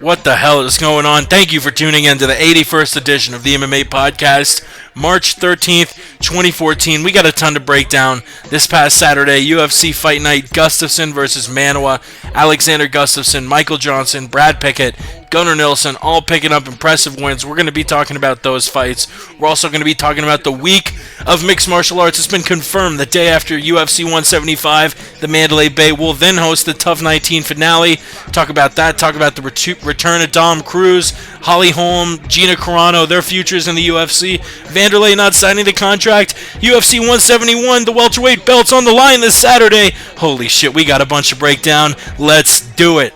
What the hell is going on? Thank you for tuning in to the 81st edition of the MMA Podcast, March 13th, 2014. We got a ton to break down. This past Saturday, UFC Fight Night, Gustafsson versus Manoa, Alexander Gustafsson, Michael Johnson, Brad Pickett, Gunnar Nilsson, all picking up impressive wins. We're going to be talking about those fights. We're also going to be talking about the week of mixed martial arts. It's been confirmed the day after UFC 175, the Mandalay Bay will then host the Tough 19 finale. Talk about that. Talk about the return of Dom Cruz, Holly Holm, Gina Carano, their futures in the UFC. Vanderlei not signing the contract. UFC 171, the welterweight belt's on the line this Saturday. Holy shit, we got a bunch to break down. Let's do it.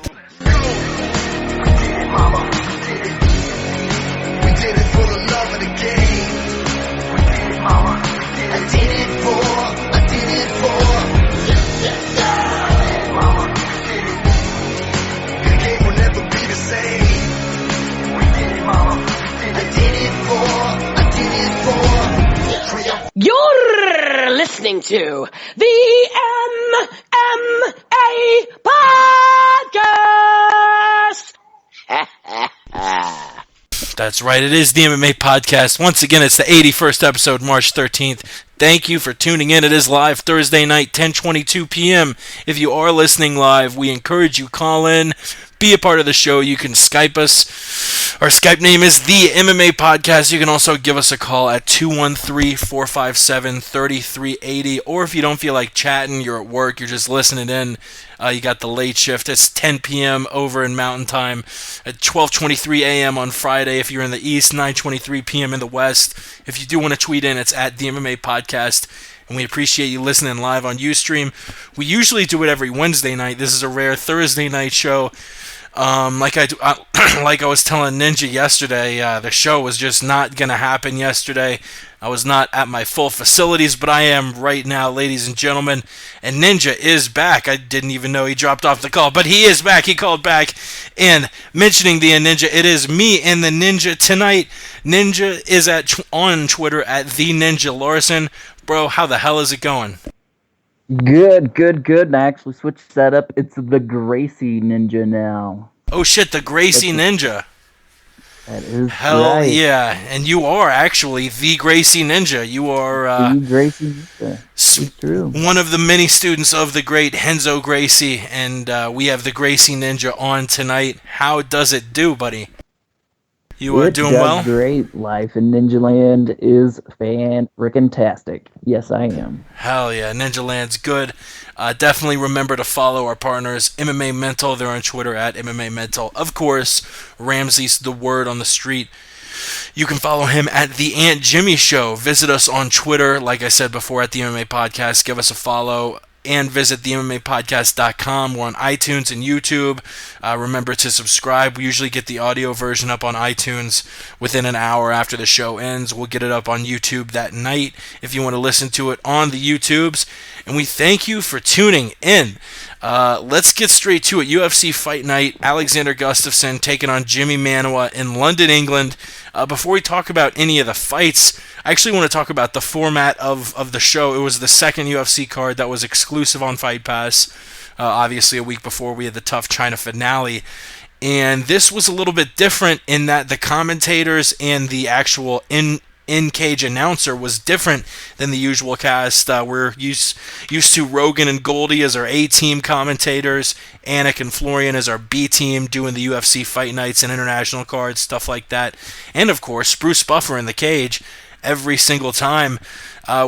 You're listening to the MMA Podcast! That's right, it is the MMA Podcast. Once again, it's the 81st episode, March 13th. Thank you for tuning in. It is live Thursday night, 10:22 p.m. If you are listening live, we encourage you call in, be a part of the show. You can Skype us. Our Skype name is the MMA Podcast. You can also give us a call at 213-457-3380. Or if you don't feel like chatting, you're at work, you're just listening in, you got the late shift. It's 10 p.m. over in Mountain Time, at 12:23 a.m. on Friday. If you're in the East, 9:23 p.m. in the West. If you do want to tweet in, it's at the MMA Podcast. And we appreciate you listening live on Ustream. We usually do it every Wednesday night. This is a rare Thursday night show. Like I was telling Ninja yesterday, the show was just not going to happen yesterday. I was not at my full facilities, but I am right now, ladies and gentlemen. And Ninja is back. I didn't even know he dropped off the call, but he is back. He called back. And mentioning the Ninja, it is me and the Ninja tonight. Ninja is on Twitter at the Ninja Larson. Bro, how the hell is it going? Good. And I actually switched that up. It's the Gracie Ninja now. Oh shit, the Gracie Ninja. That is Hell right. yeah. And you are actually the Gracie Ninja. You are the Gracie Ninja. It's true. One of the many students of the great Henzo Gracie, and we have the Gracie Ninja on tonight. How does it do, buddy? You are doing well? Great. Life in Ninja Land is fan-frickin-tastic. Yes, I am. Hell yeah, Ninja Land's good. Definitely remember to follow our partners, MMA Mental. They're on Twitter at MMA Mental. Of course, Ramsey's the word on the street. You can follow him at The Aunt Jimmy Show. Visit us on Twitter, like I said before, at the MMA Podcast. Give us a follow. And visit themmmapodcast.com. We're on iTunes and YouTube. Remember to subscribe. We usually get the audio version up on iTunes within an hour after the show ends. We'll get it up on YouTube that night if you want to listen to it on the YouTubes. And we thank you for tuning in. Let's get straight to it. UFC Fight Night. Alexander Gustafsson taking on Jimmy Manoa in London, England. Before we talk about any of the fights, I actually want to talk about the format of the show. It was the second UFC card that was exclusive on Fight Pass. Obviously, a week before we had the Tough China finale. And this was a little bit different in that the commentators and the actual in-cage announcer was different than the usual cast. We're used to Rogan and Goldie as our A-team commentators, Anik and Florian as our B-team doing the UFC Fight Nights and international cards, stuff like that. And, of course, Bruce Buffer in the cage every single time.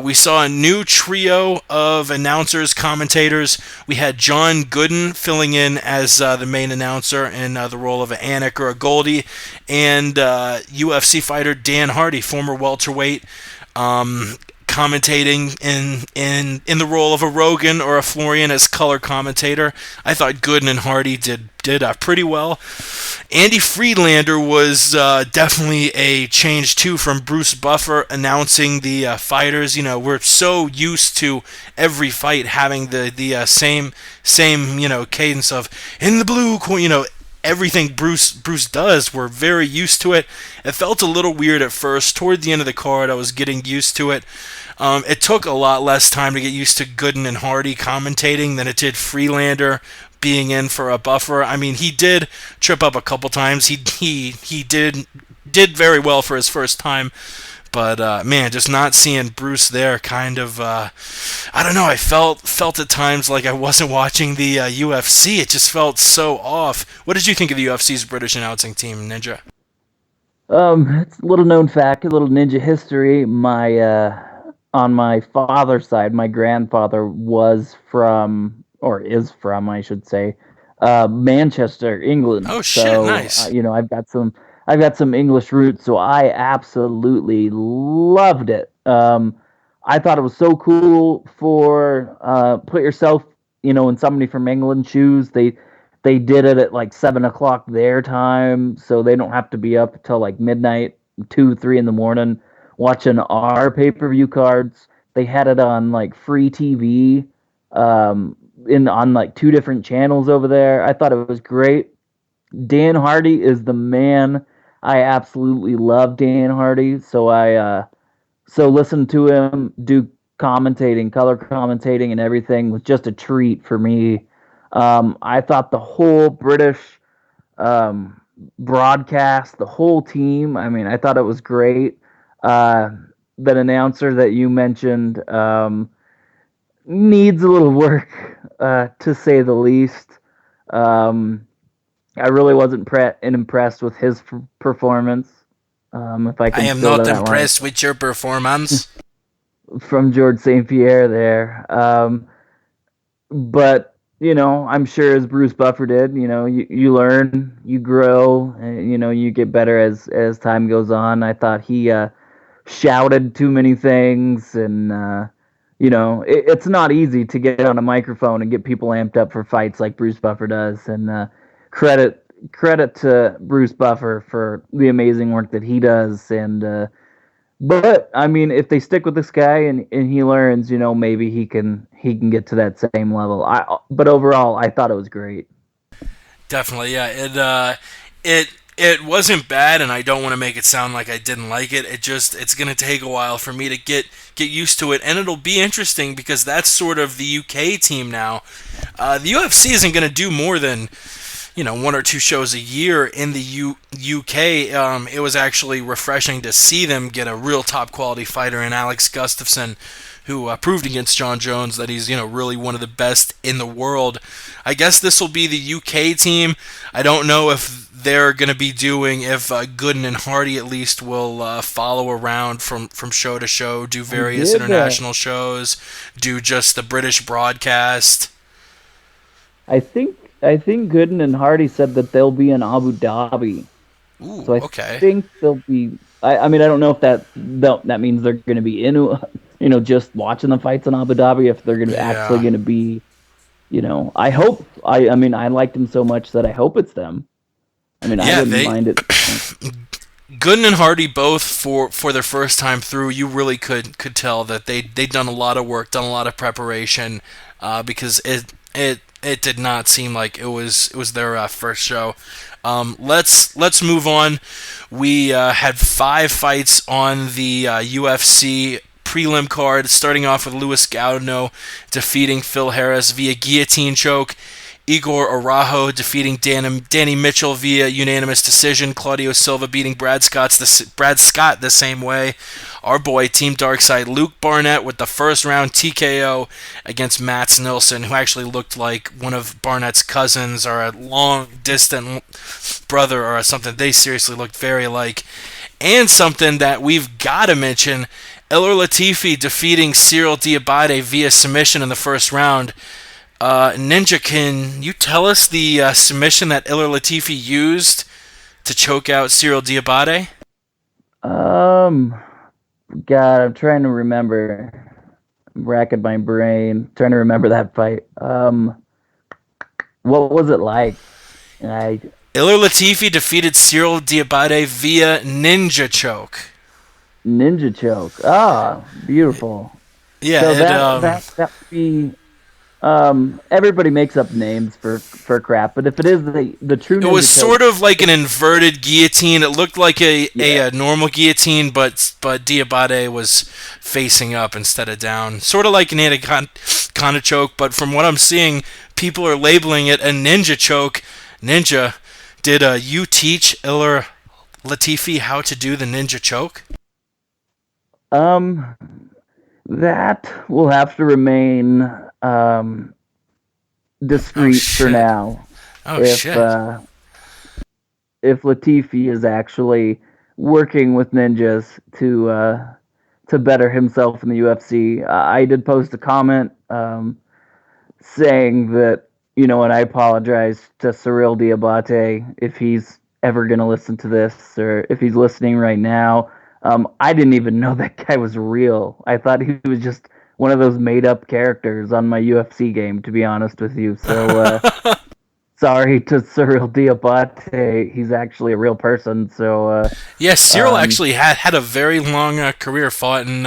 We saw a new trio of announcers, commentators. We had John Gooden filling in as the main announcer in the role of an Anik or a Goldie, and UFC fighter Dan Hardy, former welterweight, commentating in the role of a Rogan or a Florian as color commentator. I thought Gooden and Hardy did pretty well. Andy Friedlander was definitely a change too from Bruce Buffer announcing the fighters. You know, we're so used to every fight having the same cadence of in the blue corner. Everything Bruce does, we're very used to it. It felt a little weird at first. Toward the end of the card, I was getting used to it. It took a lot less time to get used to Gooden and Hardy commentating than it did Freelander, being in for a Buffer. I mean, he did trip up a couple times. He did very well for his first time. But man, just not seeing Bruce there, kind of, I don't know. I felt at times like I wasn't watching the UFC. It just felt so off. What did you think of the UFC's British announcing team, Ninja? It's a little known fact, a little ninja history. On my father's side, my grandfather was from, or is from, I should say, Manchester, England. Oh shit, So, nice. I've got some English roots, so I absolutely loved it. I thought it was so cool for put yourself, in somebody from England's shoes. They did it at like 7 o'clock their time, so they don't have to be up till like midnight, 2, 3 in the morning watching our pay-per-view cards. They had it on like free TV, in on like 2 different channels over there. I thought it was great. Dan Hardy is the man. I absolutely love Dan Hardy, so so listen to him do commentating, color commentating, and everything was just a treat for me. I thought the whole British broadcast, the whole team. I mean, I thought it was great. Uh, that announcer that you mentioned needs a little work, to say the least. I really wasn't impressed with his performance. If I can I am still not that impressed with your performance. line from George St. Pierre there. But I'm sure as Bruce Buffer did, you learn, you grow, and, you get better as time goes on. I thought he shouted too many things, and it's not easy to get on a microphone and get people amped up for fights like Bruce Buffer does. And credit to Bruce Buffer for the amazing work that he does. And but I mean, if they stick with this guy and he learns, maybe he can get to that same level. But overall, I thought it was great. Definitely, yeah. It wasn't bad, and I don't want to make it sound like I didn't like it. It's gonna take a while for me to get used to it, and it'll be interesting because that's sort of the UK team now. The UFC isn't gonna do more than 1 or 2 shows a year in the UK. It was actually refreshing to see them get a real top quality fighter in Alex Gustafsson, who proved against John Jones that he's really one of the best in the world. I guess this will be the UK team. I don't know if they're going to be doing, if Gooden and Hardy at least will follow around from show to show, do various international shows, do just the British broadcast. I think Gooden and Hardy said that they'll be in Abu Dhabi. Ooh, So I okay. think they'll be. I mean, I don't know if that means they're going to be in, just watching the fights in Abu Dhabi. If they're going to actually going to be, I hope. I mean, I liked them so much that I hope it's them. I mean, I wouldn't mind it. Gooden and Hardy both for their first time through, you really could tell that they'd done a lot of work, done a lot of preparation, because it did not seem like it was their first show. Let's move on. We had 5 fights on the UFC prelim card, starting off with Luis Gaudino defeating Phil Harris via guillotine choke. Igor Araujo defeating Danny Mitchell via unanimous decision. Claudio Silva beating Brad Scott the same way. Our boy, Team Darkside, Luke Barnett with the first round TKO against Mats Nilsson, who actually looked like one of Barnett's cousins or a long-distant brother or something. They seriously looked very alike. And something that we've got to mention, Ilir Latifi defeating Cyril Diabate via submission in the first round. Ninja, can you tell us the submission that Ilir Latifi used to choke out Cyril Diabate? God, I'm trying to remember. I'm racking my brain, trying to remember that fight. What was it like? Ilir Latifi defeated Cyril Diabate via ninja choke. Ninja choke. Ah, beautiful. Yeah, So that would be. Everybody makes up names for crap, but if it is the true, it was ninja sort choke, of like an inverted guillotine. It looked like a normal guillotine, but Diabate was facing up instead of down, sort of like an anaconda choke. But from what I'm seeing, people are labeling it a ninja choke. Ninja, did you teach Ilir Latifi how to do the ninja choke? That will have to remain discreet for now. Oh, shit. If Latifi is actually working with ninjas to better himself in the UFC, I did post a comment saying that, and I apologize to Cyril Diabate if he's ever going to listen to this or if he's listening right now. I didn't even know that guy was real. I thought he was just one of those made-up characters on my UFC game, to be honest with you. So, sorry to Cyril Diabate. He's actually a real person. So, Cyril actually had a very long career. Fought in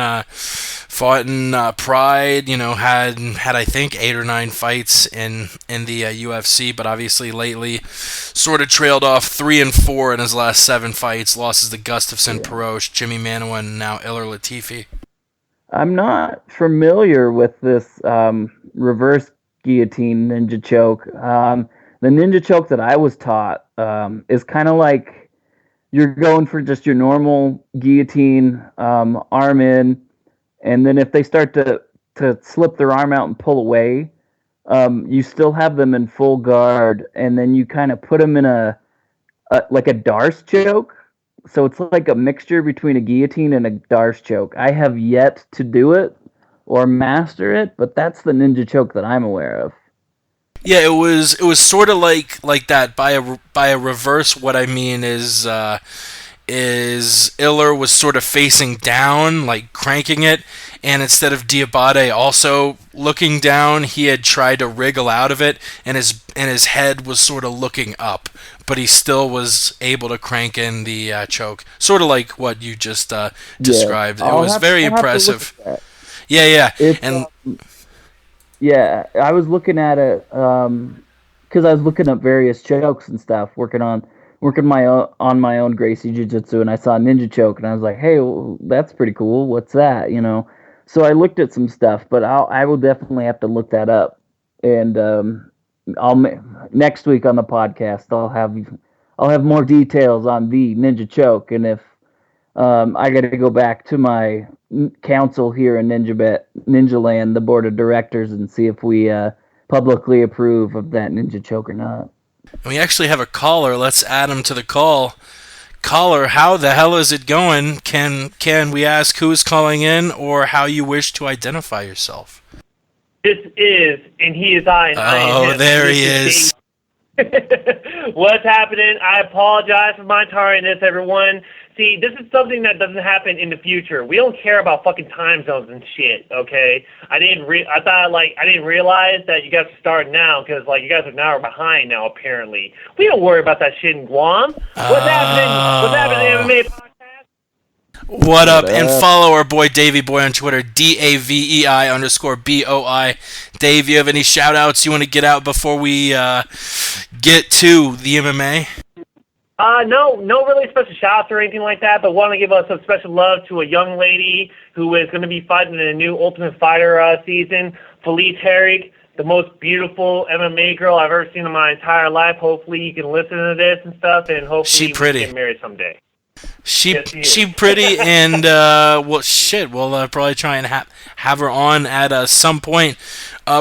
Pride. Had I think 8 or 9 fights in the UFC, but obviously lately sort of trailed off 3 and 4 in his last 7 fights. Losses to Gustafsson, Perosh, Jimmy Manuwa, and now Ilir Latifi. I'm not familiar with this reverse guillotine ninja choke. The ninja choke that I was taught is kind of like you're going for just your normal guillotine, arm in, and then if they start to slip their arm out and pull away, you still have them in full guard, and then you kind of put them in a Darce choke. So it's like a mixture between a guillotine and a Darce choke. I have yet to do it or master it, but that's the ninja choke that I'm aware of. Yeah, it was sort of like that by a reverse. What I mean is Ilir was sort of facing down, like cranking it, and instead of Diabate also looking down, he had tried to wriggle out of it, and his head was sort of looking up, but he still was able to crank in the choke, sort of like what you just described. Yeah, it was very impressive. Yeah, yeah, I was looking at it because I was looking up various chokes and stuff, working on my own Gracie Jiu-Jitsu, and I saw ninja choke, and I was like, hey, well, that's pretty cool. What's that? So I looked at some stuff, but I will definitely have to look that up, and next week on the podcast I'll have more details on the ninja choke, and if I got to go back to my council here in Ninja Land, the board of directors, and see if we publicly approve of that ninja choke or not. We actually have a caller. Let's add him to the call. Caller, how the hell is it going? Can we ask who's calling in or how you wish to identify yourself? This is, and he is I, and I am him. There he is. What's happening? I apologize for my tardiness, everyone. See, this is something that doesn't happen in the future. We don't care about fucking time zones and shit, okay? I didn't realize that you guys are starting now because, you guys are now behind now, apparently. We don't worry about that shit in Guam. What's happening in MMA Podcast? What up? And follow our boy Davey Boy on Twitter, DAVEI_BOI. Dave, you have any shout-outs you want to get out before we get to the MMA? No really special shout-outs or anything like that, but want to give us some special love to a young lady who is going to be fighting in a new Ultimate Fighter season, Felice Herrig, the most beautiful MMA girl I've ever seen in my entire life. Hopefully you can listen to this and stuff, and hopefully we can get married someday. She pretty, and we'll probably try and have her on at some point.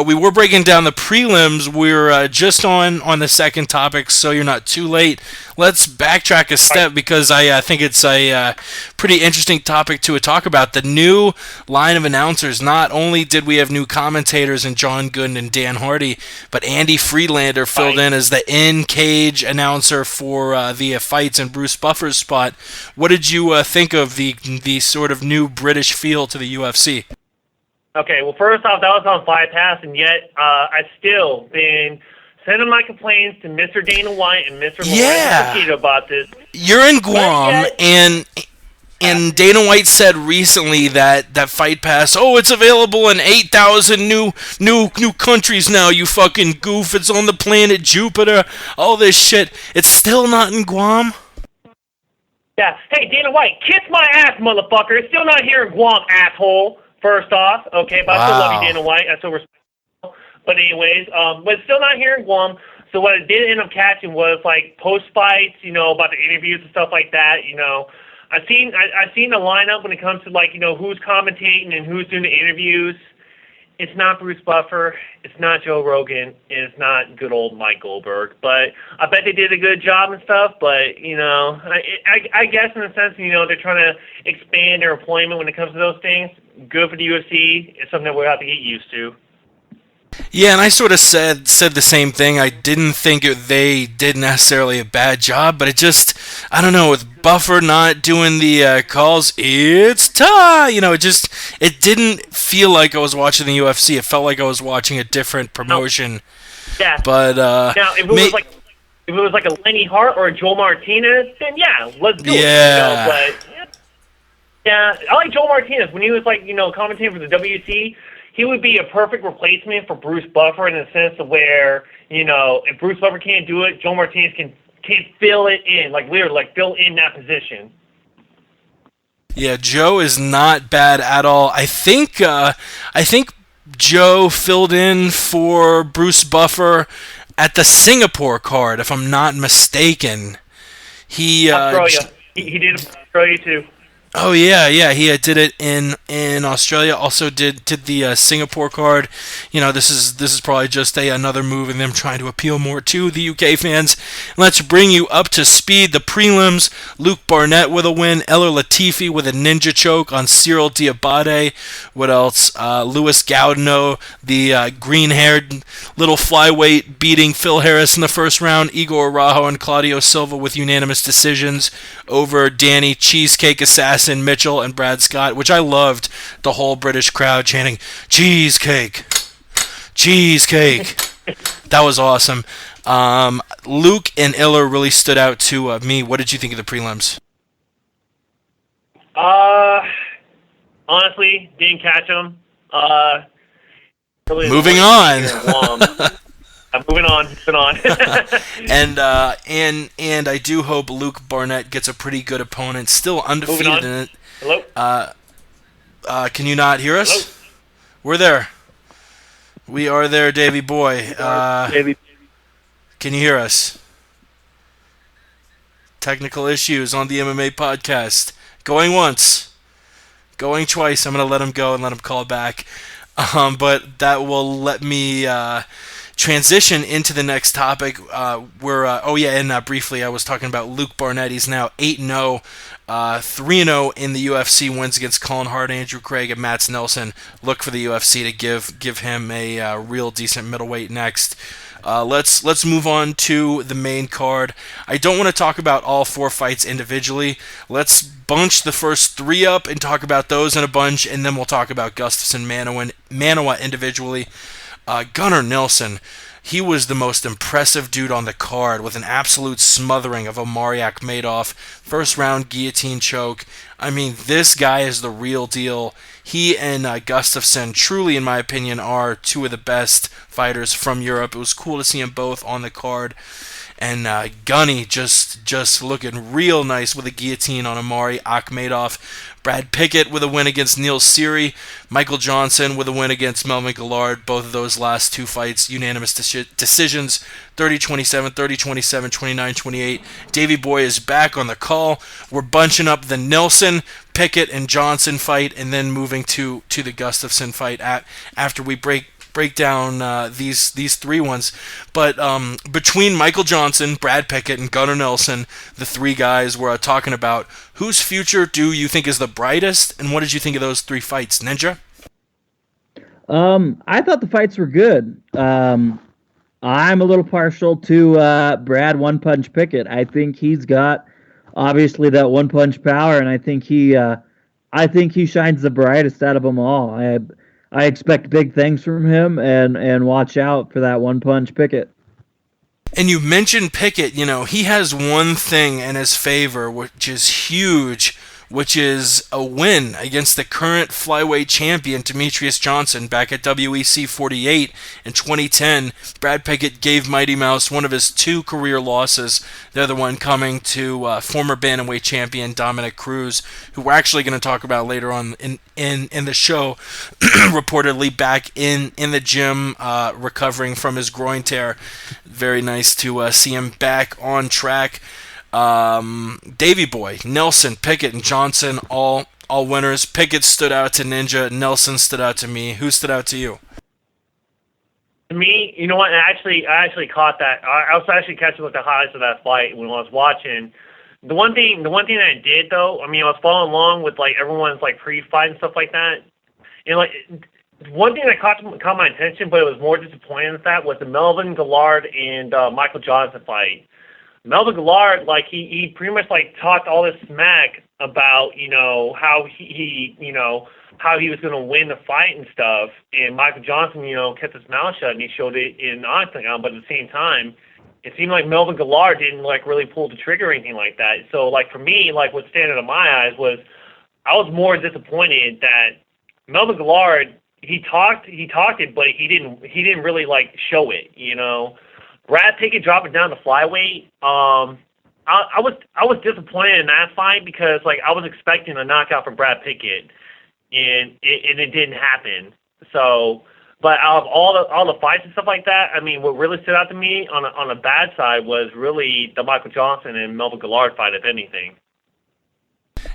We were breaking down the prelims. We're just on the second topic, so you're not too late. Let's backtrack a step because I think it's a pretty interesting topic to talk about. The new line of announcers. Not only did we have new commentators in John Gooden and Dan Hardy, but Andy Friedlander filled in as the in-cage announcer for the fights in Bruce Buffer's spot. What did you think of the sort of new British feel to the UFC? Okay, well, first off, that was on Fight Pass, and yet I've still been sending my complaints to Mr. Dana White and Mr. Lorenzo about this. You're in Guam, and Dana White said recently that Fight Pass, it's available in 8,000 new countries now, you fucking goof. It's on the planet Jupiter, all this shit. It's still not in Guam? Yeah. Hey, Dana White, kiss my ass, motherfucker. It's still not here in Guam, asshole. First off, okay, but I still love you, Dana White. I still respect you. But anyways, but still not here in Guam. So what I did end up catching was like post fights, about the interviews and stuff like that. I've seen the lineup when it comes to like who's commentating and who's doing the interviews. It's not Bruce Buffer, it's not Joe Rogan, and it's not good old Mike Goldberg. But I bet they did a good job and stuff. But I guess in a sense, they're trying to expand their employment when it comes to those things. Good for the UFC. It's something that we'll have to get used to. Yeah, and I sort of said the same thing. I didn't think they did necessarily a bad job, but it just, I don't know, with Buffer not doing the calls, it's time. It didn't feel like I was watching the UFC. It felt like I was watching a different promotion. No. Yeah. But now, if it was like a Lenny Hart or a Joel Martinez, then yeah, let's do it. But yeah, I like Joel Martinez when he was like commentating for the WC. He would be a perfect replacement for Bruce Buffer in the sense of where, if Bruce Buffer can't do it, Joe Martinez can fill it in, like literally, like fill in that position. Yeah, Joe is not bad at all. I think Joe filled in for Bruce Buffer at the Singapore card, if I'm not mistaken. Australia. He did Australia too. Oh yeah, he did it in Australia. Also did the Singapore card. This is probably just another move in them trying to appeal more to the UK fans. Let's bring you up to speed. The prelims: Luke Barnett with a win, Eller Latifi with a ninja choke on Cyril Diabate. What else? Louis Gaudino, the green-haired little flyweight, beating Phil Harris in the first round. Igor Araujo and Claudio Silva with unanimous decisions over Danny Cheesecake Assassin Mitchell and Brad Scott, which I loved, the whole British crowd chanting cheesecake, cheesecake. That was awesome. Luke and Iller really stood out to me. What did you think of the prelims? Honestly, didn't catch them. Moving on. Moving on. And I do hope Luke Barnett gets a pretty good opponent. Still undefeated in it. Hello? Can you not hear us? Hello? We're there. We are there, Davey boy. Can you hear us? Technical issues on the MMA podcast. Going once. Going twice. I'm going to let him go and let him call back. But that will let me transition into the next topic. Briefly, I was talking about Luke Barnett. He's now 8-0, 3-0 in the UFC. Wins against Colin Hart, Andrew Craig, and Mats Nelson. Look for the UFC to give him a real decent middleweight next. Let's move on to the main card. I don't want to talk about all four fights individually. Let's bunch the first three up and talk about those in a bunch, and then we'll talk about Gustafsson, Manoa individually. Gunnar Nelson, he was the most impressive dude on the card with an absolute smothering of Omari Akhmedov. First round guillotine choke. I mean, this guy is the real deal. He and Gustafsson, truly, in my opinion, are two of the best fighters from Europe. It was cool to see them both on the card. And Gunny just looking real nice with a guillotine on Omari Akhmedov. Brad Pickett with a win against Neil Seery. Michael Johnson with a win against Melvin Gillard. Both of those last two fights, unanimous decisions, 30-27, 30-27, 29-28. Davey Boy is back on the call. We're bunching up the Nelson, Pickett, and Johnson fight, and then moving to the Gustafsson fight after we break down these three ones. But between Michael Johnson, Brad Pickett, and Gunnar Nelson, the three guys we're talking about, whose future do you think is the brightest, and what did you think of those three fights, Ninja? I thought the fights were good. I'm a little partial to Brad One Punch Pickett. I think he's got obviously that one punch power, and I think he shines the brightest out of them all. I expect big things from him, and watch out for that One Punch Pickett. And you mentioned Pickett, he has one thing in his favor, which is huge which is a win against the current flyweight champion Demetrius Johnson back at WEC 48 in 2010. Brad Pickett gave Mighty Mouse one of his 2 career losses, the other one coming to former bantamweight champion Dominic Cruz, who we're actually going to talk about later on in the show, reportedly back in the gym recovering from his groin tear. Very nice to see him back on track. Davey Boy, Nelson, Pickett, and Johnson, all winners. Pickett stood out to Ninja. Nelson stood out to me. Who stood out to you? To me, you know what? I actually caught that. I was actually catching with the highlights of that fight when I was watching. The one thing that I did though, I mean, I was following along with like everyone's like pre-fight and stuff like that. And like one thing that caught my attention, but it was more disappointing than that, was the Melvin Gillard and Michael Johnson fight. Melvin Gillard, like he pretty much like talked all this smack about, you know, how he how he was going to win the fight and stuff, and Michael Johnson, you know, kept his mouth shut and he showed it in Octagon, but at the same time, it seemed like Melvin Gillard didn't like really pull the trigger or anything like that. So like for me, like what stood out in my eyes was I was more disappointed that Melvin Gillard, he talked it, but he didn't really like show it, you know. Brad Pickett dropping down to flyweight. I was disappointed in that fight because like I was expecting a knockout from Brad Pickett, and it didn't happen. So, but out of all the fights and stuff like that, I mean, what really stood out to me on a bad side was really the Michael Johnson and Melvin Gillard fight, if anything.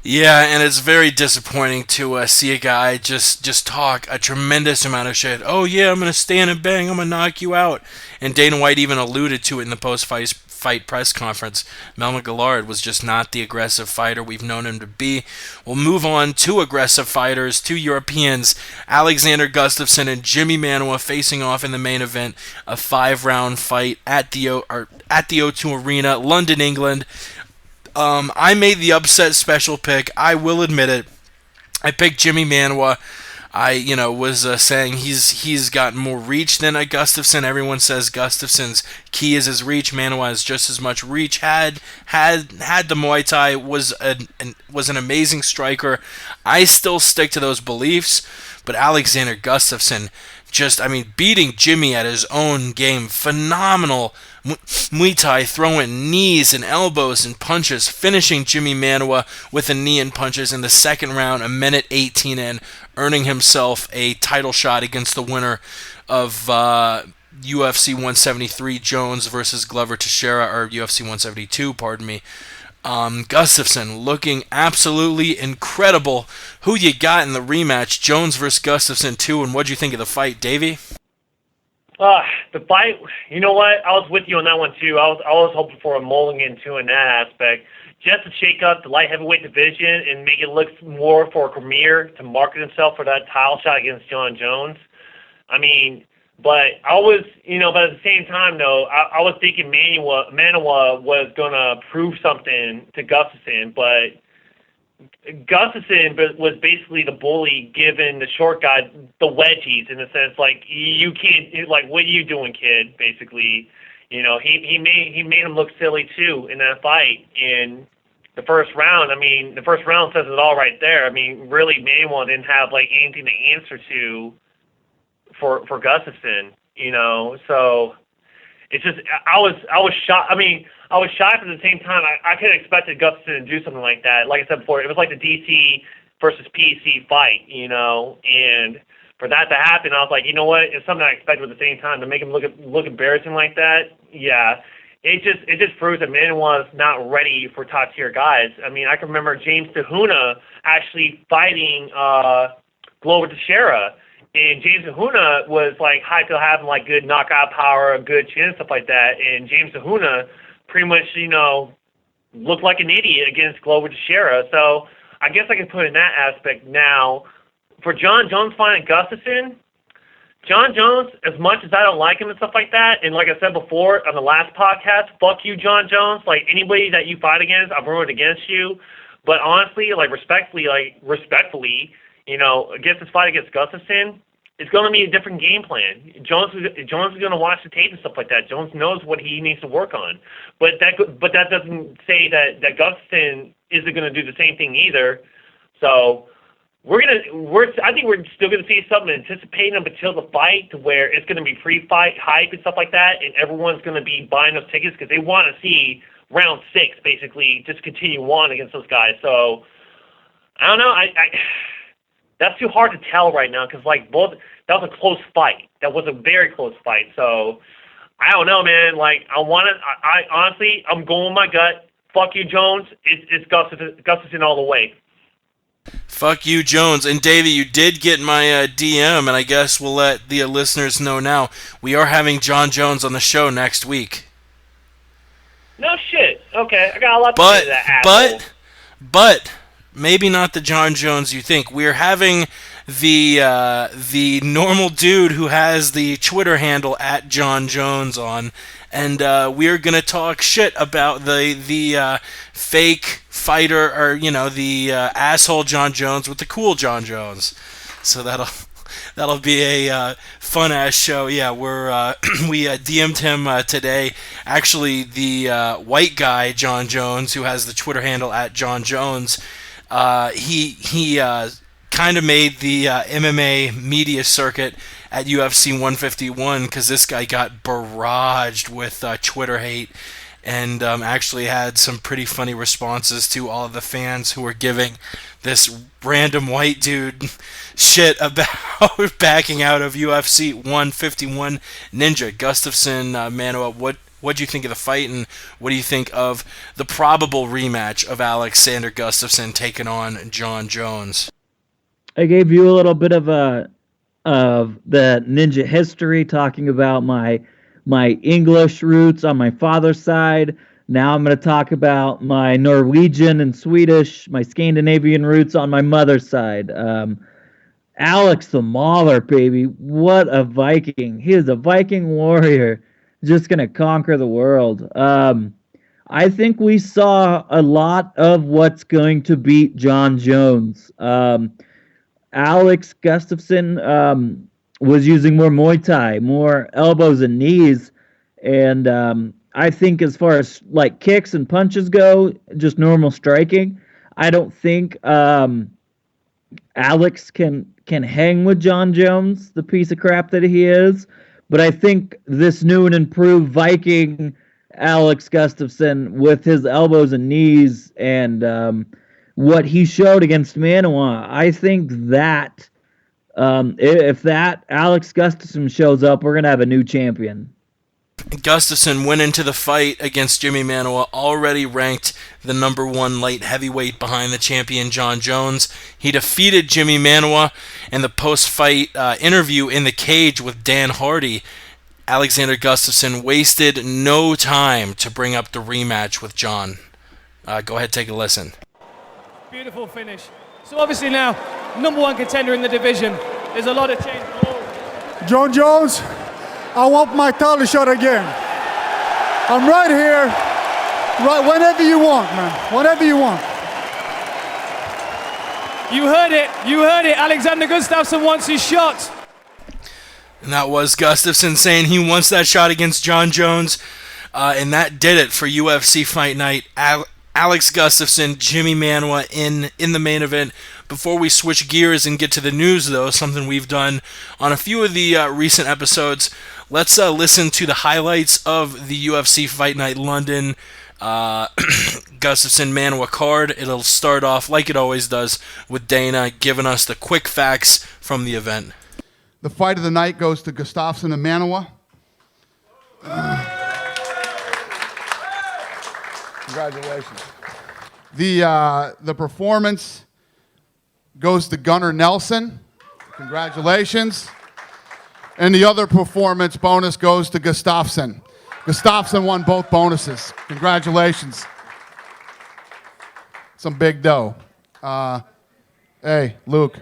Yeah, and it's very disappointing to see a guy just talk a tremendous amount of shit. Oh yeah, I'm gonna stand and bang, I'm gonna knock you out. And Dana White even alluded to it in the post-fight press conference. Melvin Gillard was just not the aggressive fighter we've known him to be. We'll move on to aggressive fighters, 2 Europeans, Alexander Gustafsson and Jimmy Manuwa facing off in the main event, a 5-round fight at the O2 Arena, London, England. I made the upset special pick. I will admit it. I picked Jimmy Manuwa. I, was saying he's got more reach than Gustafsson. Everyone says Gustafsson's key is his reach. Manuwa has just as much reach. Had the Muay Thai, was an amazing striker. I still stick to those beliefs, but Alexander Gustafsson beating Jimmy at his own game. Phenomenal Muay Thai, throwing knees and elbows and punches, finishing Jimmy Manuwa with a knee and punches in the second round, a minute 18 in, earning himself a title shot against the winner of UFC 173 Jones versus Glover Teixeira, or UFC 172, pardon me. Gustafsson looking absolutely incredible. Who you got in the rematch, Jones versus Gustafsson 2, and what'd you think of the fight, Davey? The fight, you know what? I was with you on that one too. I was hoping for a mulligan too in that aspect, just to shake up the light heavyweight division and make it look more for Cormier to market himself for that title shot against John Jones. I mean, but I was, but at the same time though, I was thinking Manuwa was gonna prove something to Gustafsson, but Gustafsson was basically the bully giving the short guy the wedgies, in the sense like, you can't, like, what are you doing, kid? Basically, he made him look silly too in that fight. In the first round, the first round says it all right there. I mean, really, Manuwa didn't have like anything to answer to for Gustafsson, so it's just I was shocked. I was shocked, at the same time, I could have expected Gustafsson to do something like that. Like I said before, it was like the DC versus PC fight, and for that to happen, I was like, you know what, it's something I expected at the same time. To make him look embarrassing like that, yeah, it just proves that Manuwa's not ready for top tier guys. I can remember James Tahuna actually fighting Glover Teixeira. And James Tahuna was like hyped to having like good knockout power, a good chin, stuff like that. And James Tahuna pretty much, looked like an idiot against Glover Teixeira. So I guess I can put it in that aspect. Now, for John Jones fighting Gustafsson, John Jones, as much as I don't like him and stuff like that, and like I said before on the last podcast, fuck you, John Jones. Like, anybody that you fight against, I've rooted against you. But honestly, respectfully, against this fight against Gustafsson, it's going to be a different game plan. Jones is going to watch the tape and stuff like that. Jones knows what he needs to work on, but that doesn't say that Gustafsson isn't going to do the same thing either. So I think we're still going to see something, anticipating up until the fight, to where it's going to be pre-fight hype and stuff like that, and everyone's going to be buying those tickets because they want to see round 6 basically just continue on against those guys. So I don't know. That's too hard to tell right now because that was a close fight. That was a very close fight. So I don't know, man. I honestly, I'm going with my gut. Fuck you, Jones. It's Gustafsson all the way. Fuck you, Jones. And Davey, you did get my DM, and I guess we'll let the listeners know now. We are having John Jones on the show next week. No shit. Okay, I got a lot to say to that asshole. But maybe not the John Jones you think. We're having the normal dude who has the Twitter handle at John Jones on, and we're gonna talk shit about the fake fighter, or the asshole John Jones with the cool John Jones. So that'll be a fun ass show. Yeah, we DM'd him today. Actually, the white guy John Jones, who has the Twitter handle at John Jones, he kind of made the MMA media circuit at UFC 151 because this guy got barraged with Twitter hate, and actually had some pretty funny responses to all of the fans who were giving this random white dude shit about backing out of UFC 151. Ninja Gustafsson, Manoa, what do you think of the fight, and what do you think of the probable rematch of Alexander Gustafsson taking on John Jones? I gave you a little bit of the ninja history, talking about my English roots on my father's side. Now I'm going to talk about my Norwegian and Swedish, my Scandinavian roots on my mother's side. Alex the Mauler, baby. What a Viking. He is a Viking warrior, just going to conquer the world. I think we saw a lot of what's going to beat John Jones. Alex Gustafsson was using more Muay Thai, more elbows and knees, and I think as far as kicks and punches go, just normal striking, I don't think Alex can hang with John Jones, the piece of crap that he is. But I think this new and improved Viking Alex Gustafsson, with his elbows and knees and what he showed against Manoa, I think that if that Alex Gustafsson shows up, we're going to have a new champion. Gustafsson went into the fight against Jimmy Manoa already ranked the number 1 light heavyweight behind the champion John Jones. He defeated Jimmy Manoa in the post-fight interview in the cage with Dan Hardy. Alexander Gustafsson wasted no time to bring up the rematch with John. Go ahead, take a listen. Beautiful finish. So obviously now, number 1 contender in the division. There's a lot of change. John Jones, I want my title shot again. I'm right here, right whenever you want, man. Whenever you want. You heard it. Alexander Gustafsson wants his shot. And that was Gustafsson saying he wants that shot against John Jones. And that did it for UFC Fight Night. Alex Gustafsson, Jimmy Manoa in the main event. Before we switch gears and get to the news, though, something we've done on a few of the recent episodes, let's listen to the highlights of the UFC Fight Night London Gustafsson Manoa card. It'll start off, like it always does, with Dana giving us the quick facts from the event. The fight of the night goes to Gustafsson and Manoa. Congratulations. The performance goes to Gunnar Nelson. Congratulations. And the other performance bonus goes to Gustafsson. Gustafsson won both bonuses. Congratulations. Some big dough. Hey, Luke,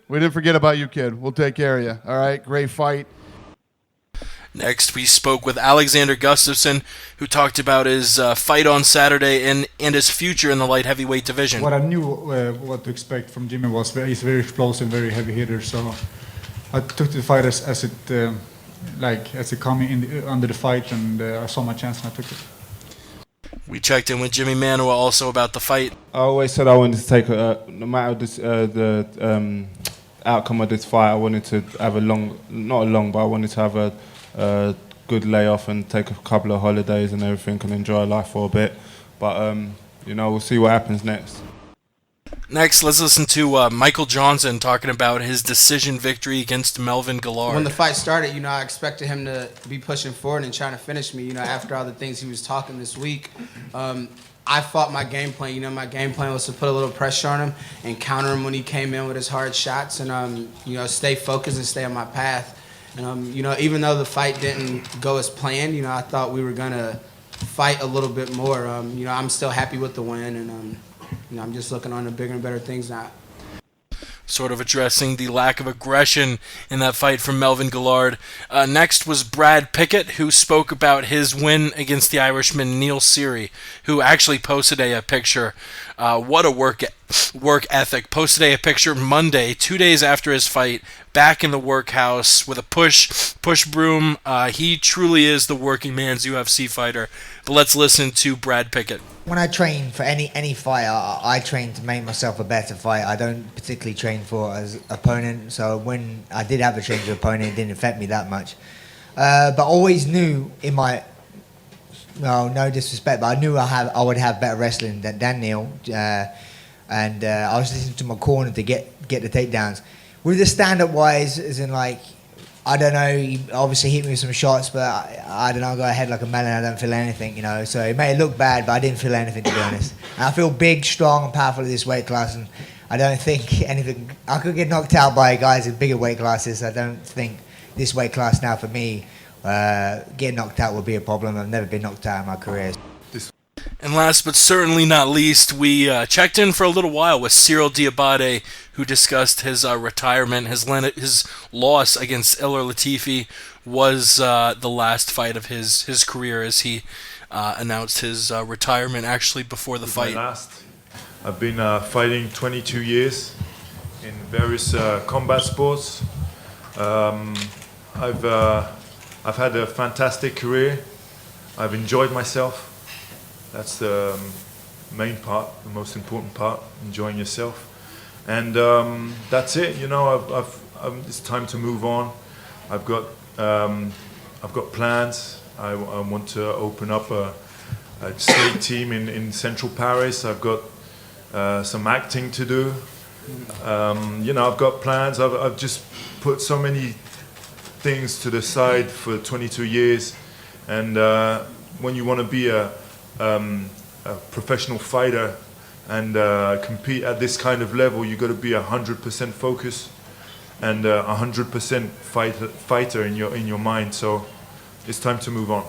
we didn't forget about you, kid. We'll take care of you. All right, great fight. Next, we spoke with Alexander Gustafsson, who talked about his fight on Saturday and his future in the light heavyweight division. What I knew what to expect from Jimmy was he's very explosive, very heavy hitter. So I took the fight as it coming under the fight, and I saw my chance and I took it. We checked in with Jimmy Manuwa also about the fight. I always said I wanted to take no matter the outcome of this fight. I wanted to have but I wanted to have a good layoff and take a couple of holidays and everything and enjoy life for a bit. But we'll see what happens next. Next, let's listen to Michael Johnson talking about his decision victory against Melvin Guillard. When the fight started, I expected him to be pushing forward and trying to finish me, after all the things he was talking this week. I fought my game plan. My game plan was to put a little pressure on him and counter him when he came in with his hard shots and, stay focused and stay on my path. And, even though the fight didn't go as planned, I thought we were going to fight a little bit more. I'm still happy with the win, and I'm just looking on the bigger and better things now. Sort of addressing the lack of aggression in that fight from Melvin Guillard. Next was Brad Pickett, who spoke about his win against the Irishman Neil Seery, who actually posted a picture. What a work ethic. Posted a picture Monday, 2 days after his fight, back in the workhouse with a push broom. He truly is the working man's UFC fighter. But let's listen to Brad Pickett. When I train for any fight, I train to make myself a better fighter. I don't particularly train for as opponent. So when I did have a change of opponent, it didn't affect me that much. But I always knew in my no disrespect, but I knew I would have better wrestling than Neil. And I was listening to my corner to get the takedowns. With the stand-up wise, as in I don't know, he obviously hit me with some shots, but I don't know, I go ahead like a melon, I don't feel anything, So it may look bad, but I didn't feel anything, to be honest. And I feel big, strong, and powerful at this weight class, and I don't think anything... I could get knocked out by guys in bigger weight classes. I don't think this weight class now, for me, getting knocked out would be a problem. I've never been knocked out in my career. And last but certainly not least, we checked in for a little while with Cyril Diabate, who discussed his retirement. His loss against Ilir Latifi was the last fight of his career, as he announced his retirement actually before the fight. I've been fighting 22 years in various combat sports. I've had a fantastic career. I've enjoyed myself. That's the main part, the most important part, enjoying yourself. And that's it, it's time to move on. I've got plans. I want to open up a state team in Central Paris. I've got some acting to do. I've got plans. I've just put so many things to the side for 22 years. And when you want to be a professional fighter and compete at this kind of level, you got to be 100% focused and 100% fighter in your mind. So it's time to move on.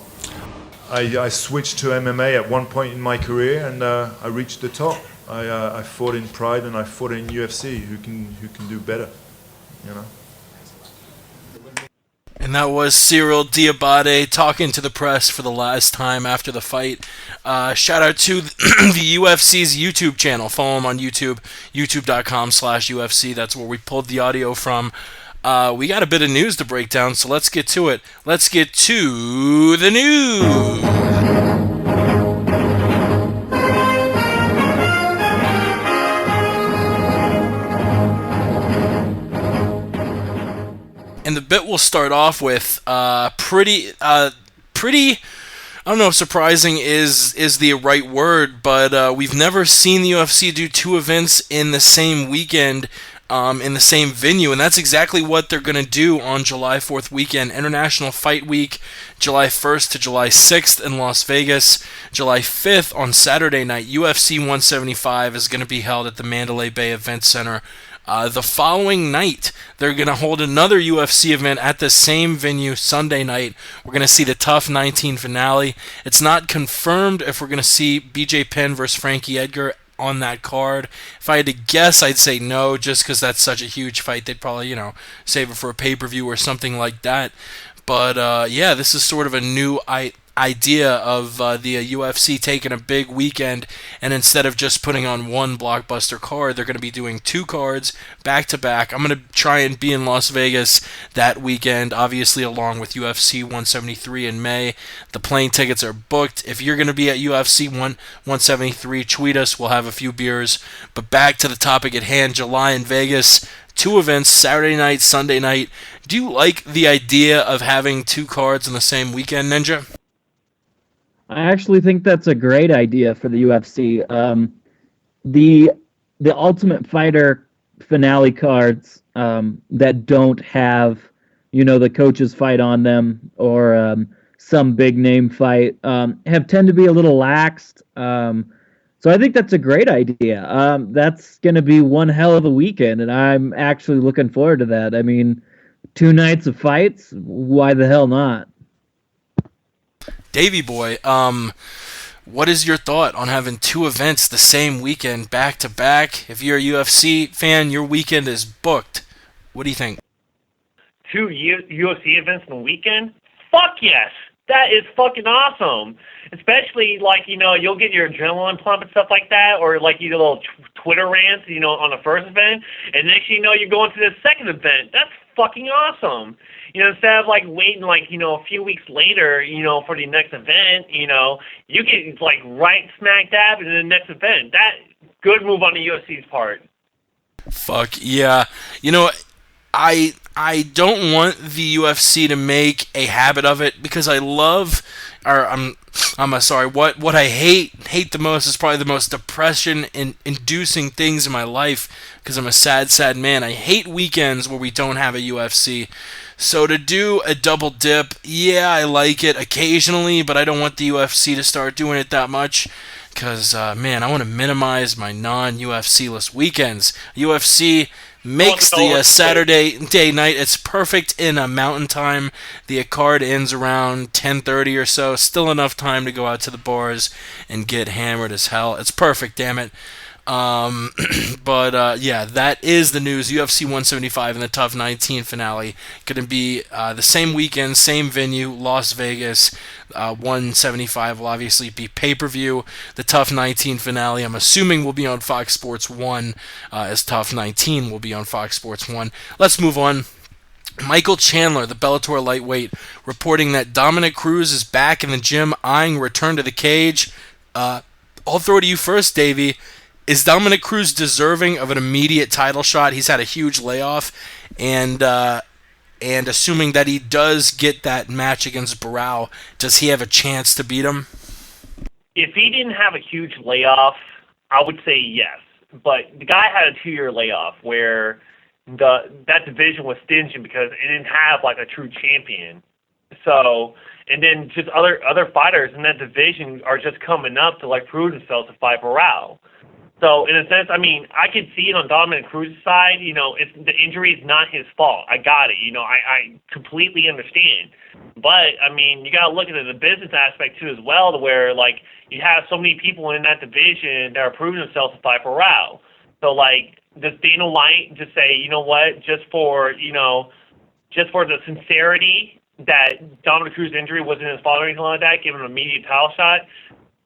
I switched to MMA at one point in my career, and I reached the top. I fought in Pride and I fought in UFC. Who can do better, And that was Cyril Diabate talking to the press for the last time after the fight. Shout out to the UFC's YouTube channel. Follow them on YouTube, youtube.com/UFC. That's where we pulled the audio from. We got a bit of news to break down, so let's get to it. Let's get to the news. And the bit we'll start off with pretty. I don't know if surprising is the right word, but we've never seen the UFC do two events in the same weekend, in the same venue, and that's exactly what they're going to do on July 4th weekend. International Fight Week, July 1st to July 6th in Las Vegas. July 5th on Saturday night, UFC 175 is going to be held at the Mandalay Bay Event Center. The following night, they're going to hold another UFC event at the same venue Sunday night. We're going to see the TUF 19 finale. It's not confirmed if we're going to see BJ Penn versus Frankie Edgar on that card. If I had to guess, I'd say no, just because that's such a huge fight. They'd probably, save it for a pay-per-view or something like that. But, yeah, this is sort of a new idea of the UFC taking a big weekend, and instead of just putting on one blockbuster card, they're going to be doing 2 cards back to back. I'm going to try and be in Las Vegas that weekend, obviously along with UFC 173 in May. The plane tickets are booked. If you're going to be at UFC 173, tweet us. We'll have a few beers. But back to the topic at hand, July in Vegas. 2 events, Saturday night, Sunday night. Do you like the idea of having 2 cards on the same weekend, Ninja? I actually think that's a great idea for the UFC. The Ultimate Fighter finale cards that don't have, the coaches fight on them or some big name fight have tend to be a little laxed. So I think that's a great idea. That's going to be one hell of a weekend, and I'm actually looking forward to that. I mean, 2 nights of fights, why the hell not? Davey boy, what is your thought on having 2 events the same weekend back to back? If you're a UFC fan, your weekend is booked. What do you think? 2 UFC events in a weekend? Fuck yes! That is fucking awesome. Especially, you'll get your adrenaline pump and stuff like that, or, your little Twitter rants, on the first event, and next you're going to the second event. That's fucking awesome. Instead of, waiting, a few weeks later, for the next event, you get, right smack dab in the next event. That, good move on the UFC's part. Fuck, yeah. I don't want the UFC to make a habit of it because I love, what I hate the most is probably the most depression-inducing things in my life because I'm a sad man. I hate weekends where we don't have a UFC. So to do a double dip, yeah, I like it occasionally, but I don't want the UFC to start doing it that much because, I want to minimize my non-UFC-less weekends. UFC makes the Saturday day night. It's perfect in a mountain time. The card ends around 10:30 or so. Still enough time to go out to the bars and get hammered as hell. It's perfect, damn it. Yeah, that is the news. UFC 175 and the Tough 19 finale going to be the same weekend, same venue, Las Vegas. 175 will obviously be pay-per-view. The Tough 19 finale, I'm assuming, will be on Fox Sports 1, as Tough 19 will be on Fox Sports 1. Let's move on. Michael Chandler, the Bellator lightweight, reporting that Dominic Cruz is back in the gym, eyeing return to the cage. I'll throw it to you first, Davey. Is Dominic Cruz deserving of an immediate title shot? He's had a huge layoff, and assuming that he does get that match against Barao, does he have a chance to beat him? If he didn't have a huge layoff, I would say yes. But the guy had a 2-year layoff where that division was stingy because it didn't have a true champion. So, and then just other fighters in that division are just coming up to prove themselves to fight Barao. So, in a sense, I could see it on Dominic Cruz's side. The injury is not his fault. I got it. I completely understand. But, you got to look at the business aspect, too, as well, to where, you have so many people in that division that are proving themselves to fight for Rao. So, does Dana White just say, you know what, just for the sincerity that Dominic Cruz's injury wasn't his fault or anything like that, give him an immediate title shot?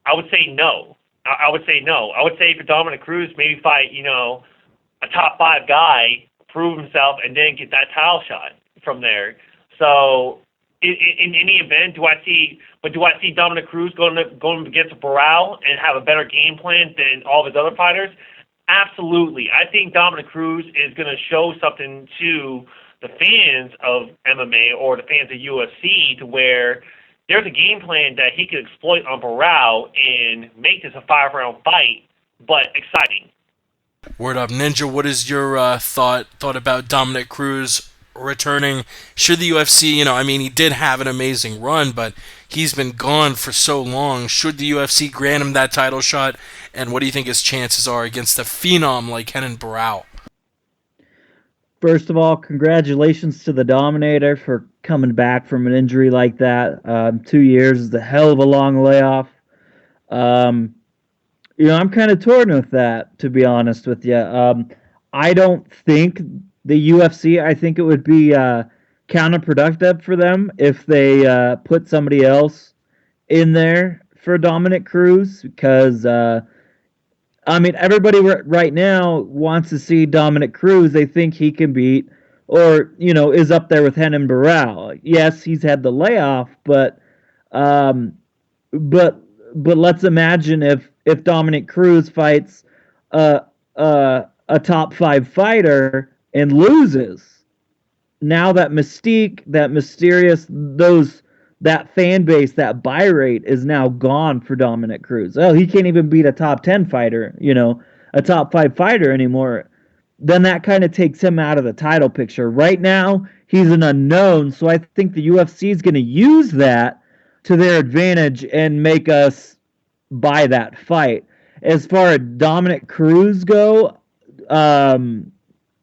I would say no. I would say no. I would say for Dominic Cruz, maybe fight, a top 5 guy, prove himself, and then get that title shot from there. So, in any event, do I see Dominic Cruz going against Barao and have a better game plan than all of his other fighters? Absolutely. I think Dominic Cruz is going to show something to the fans of MMA or the fans of UFC to where there's a game plan that he could exploit on Barao and make this a 5-round fight, but exciting. Word up, Ninja. What is your thought about Dominic Cruz returning? Should the UFC, he did have an amazing run, but he's been gone for so long. Should the UFC grant him that title shot? And what do you think his chances are against a phenom like Kenan Barao? First of all, congratulations to the Dominator for coming back from an injury like that. 2 years is a hell of a long layoff. I'm kind of torn with that, to be honest with you. I don't think the UFC, I think it would be counterproductive for them if they put somebody else in there for Dominic Cruz because, everybody right now wants to see Dominic Cruz. They think he can beat or, is up there with Renan Barão. Yes, he's had the layoff, but let's imagine if Dominic Cruz fights a top 5 fighter and loses. Now that mystique, that mysterious, that fan base, that buy rate is now gone for Dominic Cruz. Oh, he can't even beat a top 10 fighter, a top 5 fighter anymore. Then that kind of takes him out of the title picture. Right now, he's an unknown, so I think the UFC is going to use that to their advantage and make us buy that fight. As far as Dominic Cruz go,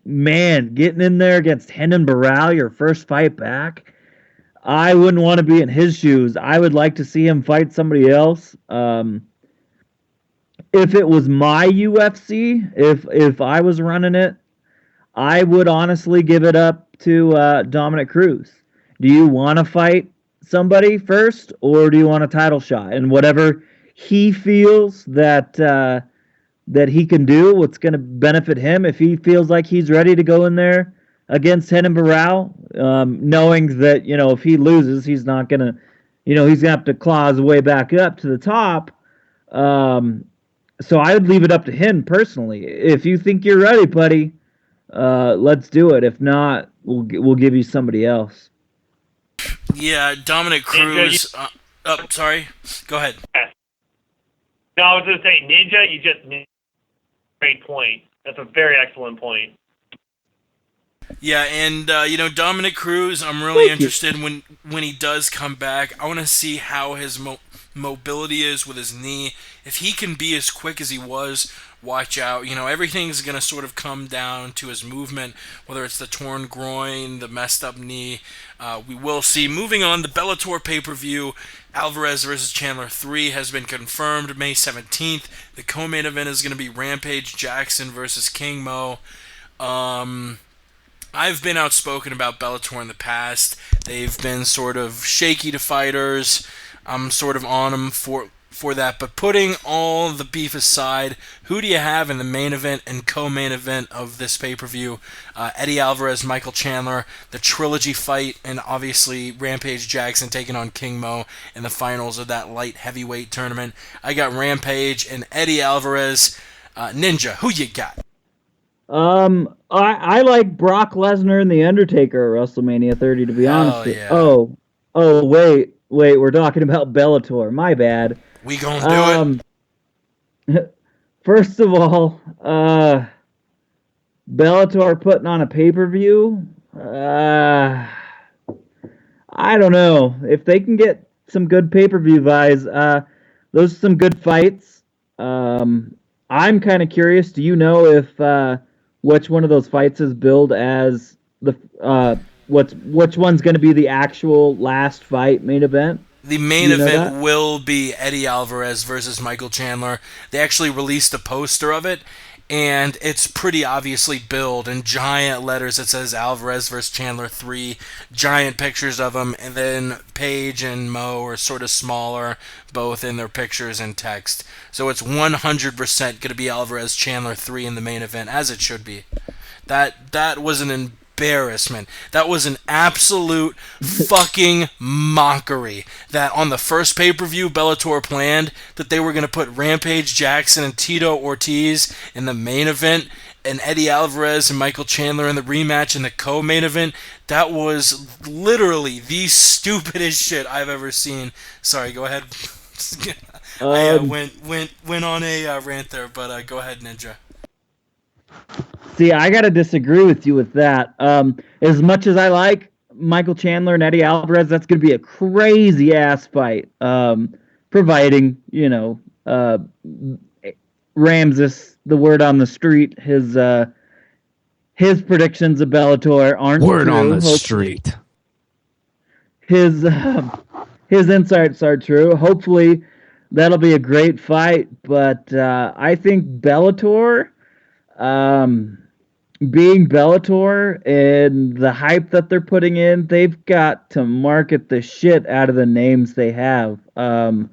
man, getting in there against Renan Barão, your first fight back, I wouldn't want to be in his shoes. I would like to see him fight somebody else. If it was my UFC, if I was running it, I would honestly give it up to Dominic Cruz. Do you want to fight somebody first, or do you want a title shot? And whatever he feels that he can do, what's going to benefit him, if he feels like he's ready to go in there against Renan Barão, knowing that, if he loses, he's not going to, he's going to have to claw his way back up to the top. So I would leave it up to him personally. If you think you're ready, buddy, let's do it. If not, we'll give you somebody else. Yeah, Dominic Cruz. Sorry. Go ahead. No, I was going to say, Ninja, you just great point. That's a very excellent point. Yeah, and Dominic Cruz, I'm really interested when he does come back. I want to see how his mobility is with his knee. If he can be as quick as he was, watch out. Everything's going to sort of come down to his movement, whether it's the torn groin, the messed up knee. We will see. Moving on, the Bellator pay-per-view, Alvarez versus Chandler 3 has been confirmed May 17th. The co-main event is going to be Rampage Jackson versus King Mo. I've been outspoken about Bellator in the past. They've been sort of shaky to fighters. I'm sort of on them for that. But putting all the beef aside, who do you have in the main event and co-main event of this pay-per-view? Eddie Alvarez, Michael Chandler, the trilogy fight, and obviously Rampage Jackson taking on King Mo in the finals of that light heavyweight tournament. I got Rampage and Eddie Alvarez. Ninja, who you got? I like Brock Lesnar and The Undertaker at WrestleMania 30, to be honest. Yeah. Oh, wait, we're talking about Bellator. My bad. We gonna do it. First of all, Bellator putting on a pay-per-view, I don't know. If they can get some good pay-per-view buys, those are some good fights. I'm kind of curious, do you know if which one of those fights is billed as the which one's going to be the actual last fight main event? The main event will be Eddie Alvarez versus Michael Chandler. They actually released a poster of it, and it's pretty obviously billed in giant letters. It says Alvarez versus Chandler 3, giant pictures of them, and then Paige and Mo are sort of smaller, both in their pictures and text. So it's 100% going to be Alvarez Chandler 3 in the main event, as it should be. That was an embarrassment. That was an absolute fucking mockery. That on the first pay-per-view Bellator planned that they were going to put Rampage Jackson and Tito Ortiz in the main event and Eddie Alvarez and Michael Chandler in the rematch in the co-main event. That was literally the stupidest shit I've ever seen. Sorry, go ahead. I went on a rant there, but go ahead, Ninja. See, I got to disagree with you with that. As much as I like Michael Chandler and Eddie Alvarez, that's going to be a crazy-ass fight. Providing, Ramses, the word on the street, his predictions of Bellator aren't word true. On the street. His insights are true. Hopefully, that'll be a great fight. But I think Bellator... being Bellator and the hype that they're putting in, they've got to market the shit out of the names they have. I'm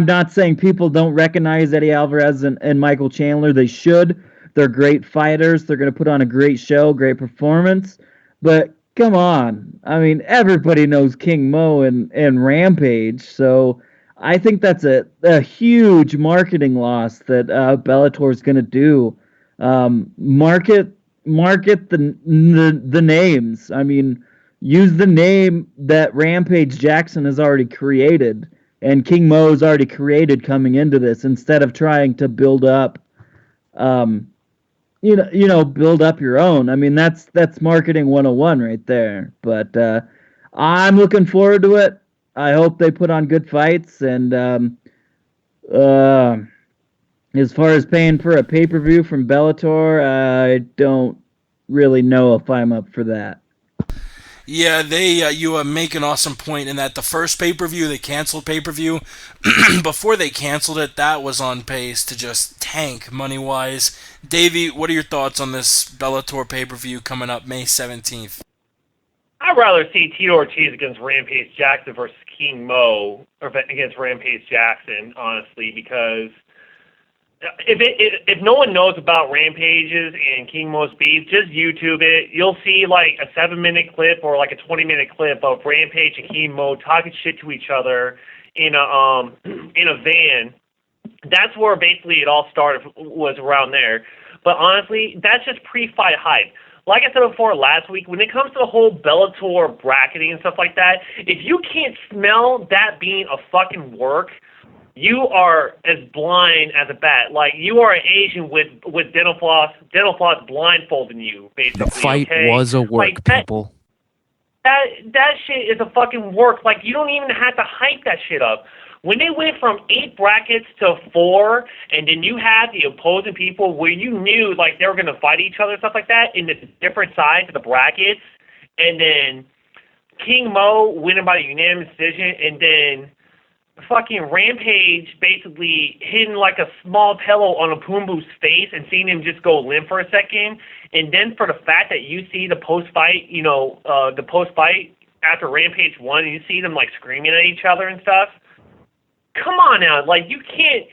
not saying people don't recognize Eddie Alvarez and Michael Chandler. They should. They're great fighters. They're going to put on a great show, great performance. But come on. I mean, everybody knows King Mo and Rampage. So I think that's a huge marketing loss that Bellator is going to do. Market the names. I mean, use the name that Rampage Jackson has already created and King Mo's already created coming into this instead of trying to build up build up your own. I mean, that's marketing 101 right there. But I'm looking forward to it. I hope they put on good fights. And as far as paying for a pay-per-view from Bellator, I don't really know if I'm up for that. Yeah, you make an awesome point in that the first pay-per-view, they canceled pay-per-view. Before they canceled it, that was on pace to just tank money-wise. Davey, what are your thoughts on this Bellator pay-per-view coming up May 17th? I'd rather see Tito Ortiz against Rampage Jackson versus King Mo or against Rampage Jackson, honestly, because if no one knows about Rampages and King Mo's beef, just YouTube it. You'll see like a 7-minute clip or like a 20-minute clip of Rampage and King Mo talking shit to each other in a van. That's where basically it all started, was around there. But honestly, that's just pre-fight hype. Like I said before last week, when it comes to the whole Bellator bracketing and stuff like that, if you can't smell that being a fucking work, you are as blind as a bat. Like, you are an Asian with dental floss blindfolding you, basically. The fight okay? was a work, people. That shit is a fucking work. Like, you don't even have to hype that shit up. When they went from 8 brackets to 4, and then you had the opposing people where you knew, like, they were going to fight each other and stuff like that in the different sides of the brackets, and then King Mo winning by a unanimous decision, and then fucking Rampage basically hitting like a small pillow on a Pumbu's face and seeing him just go limp for a second, and then for the fact that you see the post-fight, the post-fight after Rampage won, and you see them like screaming at each other and stuff. Come on now, like you can't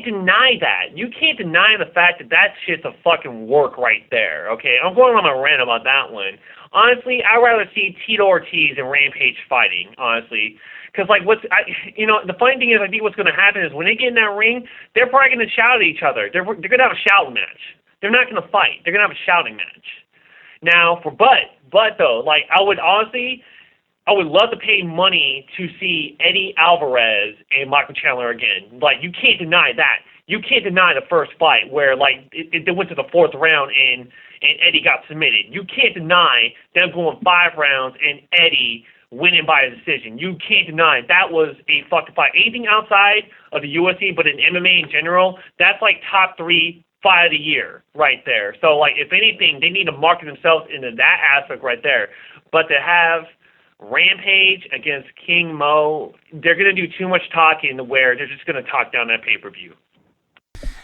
deny that. You can't deny the fact that shit's a fucking work right there. Okay, I'm going on a rant about that one. Honestly, I'd rather see Tito Ortiz and Rampage fighting. Honestly. Because, like, the funny thing is, I think what's going to happen is when they get in that ring, they're probably going to shout at each other. They're going to have a shouting match. They're not going to fight. They're going to have a shouting match. Now, for Butt though, like, I would love to pay money to see Eddie Alvarez and Michael Chandler again. Like, you can't deny that. You can't deny the first fight where, like, they went to the 4th round and Eddie got submitted. You can't deny them going 5 rounds and Eddie winning by a decision. You can't deny that was a fucking fight. Anything outside of the UFC, but in MMA in general, that's like top 3 fight of the year right there. So, like, if anything, they need to market themselves into that aspect right there. But to have Rampage against King Mo, they're going to do too much talking to where they're just going to talk down that pay-per-view.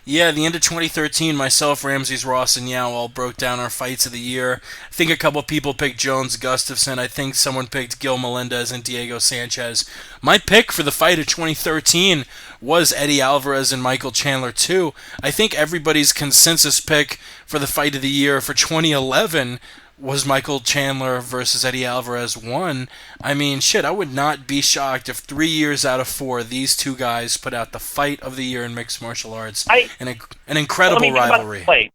Yeah, the end of 2013, myself, Ramses, Ross, and Yao all broke down our fights of the year. I think a couple people picked Jones Gustafson. I think someone picked Gil Melendez and Diego Sanchez. My pick for the fight of 2013 was Eddie Alvarez and Michael Chandler, too. I think everybody's consensus pick for the fight of the year for 2011 was Michael Chandler versus Eddie Alvarez 1. I mean, shit, I would not be shocked if 3 years out of 4, these two guys put out the fight of the year in mixed martial arts. An incredible rivalry. Think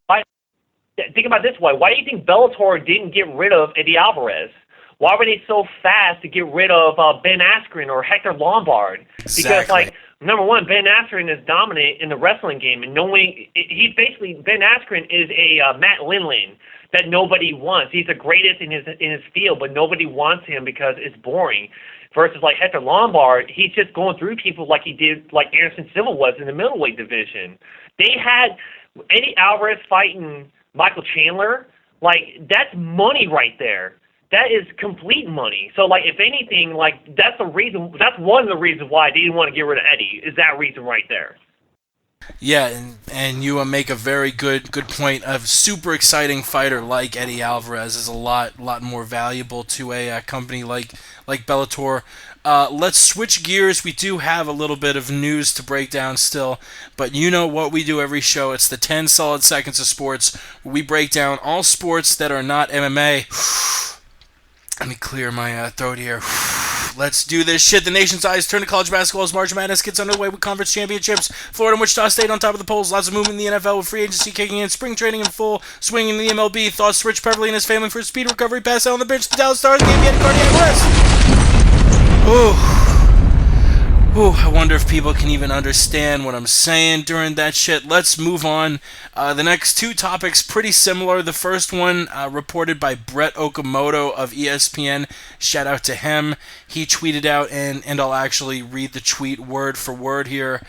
about it this way. Why do you think Bellator didn't get rid of Eddie Alvarez? Why were they so fast to get rid of Ben Askren or Hector Lombard? Exactly. Because, like, number one, Ben Askren is dominant in the wrestling game, and Ben Askren is a Matt Lindland that nobody wants. He's the greatest in his field, but nobody wants him because it's boring. Versus like Hector Lombard, he's just going through people like he did, like Anderson Silva was in the middleweight division. They had Eddie Alvarez fighting Michael Chandler. Like, that's money right there. That is complete money. So, like, if anything, like, that's one of the reasons why they didn't want to get rid of Eddie, is that reason right there. Yeah, and you make a very good point. A super exciting fighter like Eddie Alvarez is a lot more valuable to a company like Bellator. Let's switch gears. We do have a little bit of news to break down still, but you know what we do every show. It's the 10 solid seconds of sports, where we break down all sports that are not MMA. Let me clear my throat here. Let's do this shit. The nation's eyes turn to college basketball as March Madness gets underway with conference championships. Florida and Wichita State on top of the polls. Lots of movement in the NFL with free agency kicking in. Spring training in full swing in the MLB. Thoughts to Rich Beverly and his family for a speed recovery. Pass out on the bench. The Dallas Stars game yet cardiac arrest. Ooh. Ooh, I wonder if people can even understand what I'm saying during that shit. Let's move on. The next two topics pretty similar. The first one reported by Brett Okamoto of ESPN. Shout out to him. He tweeted out, and I'll actually read the tweet word for word here,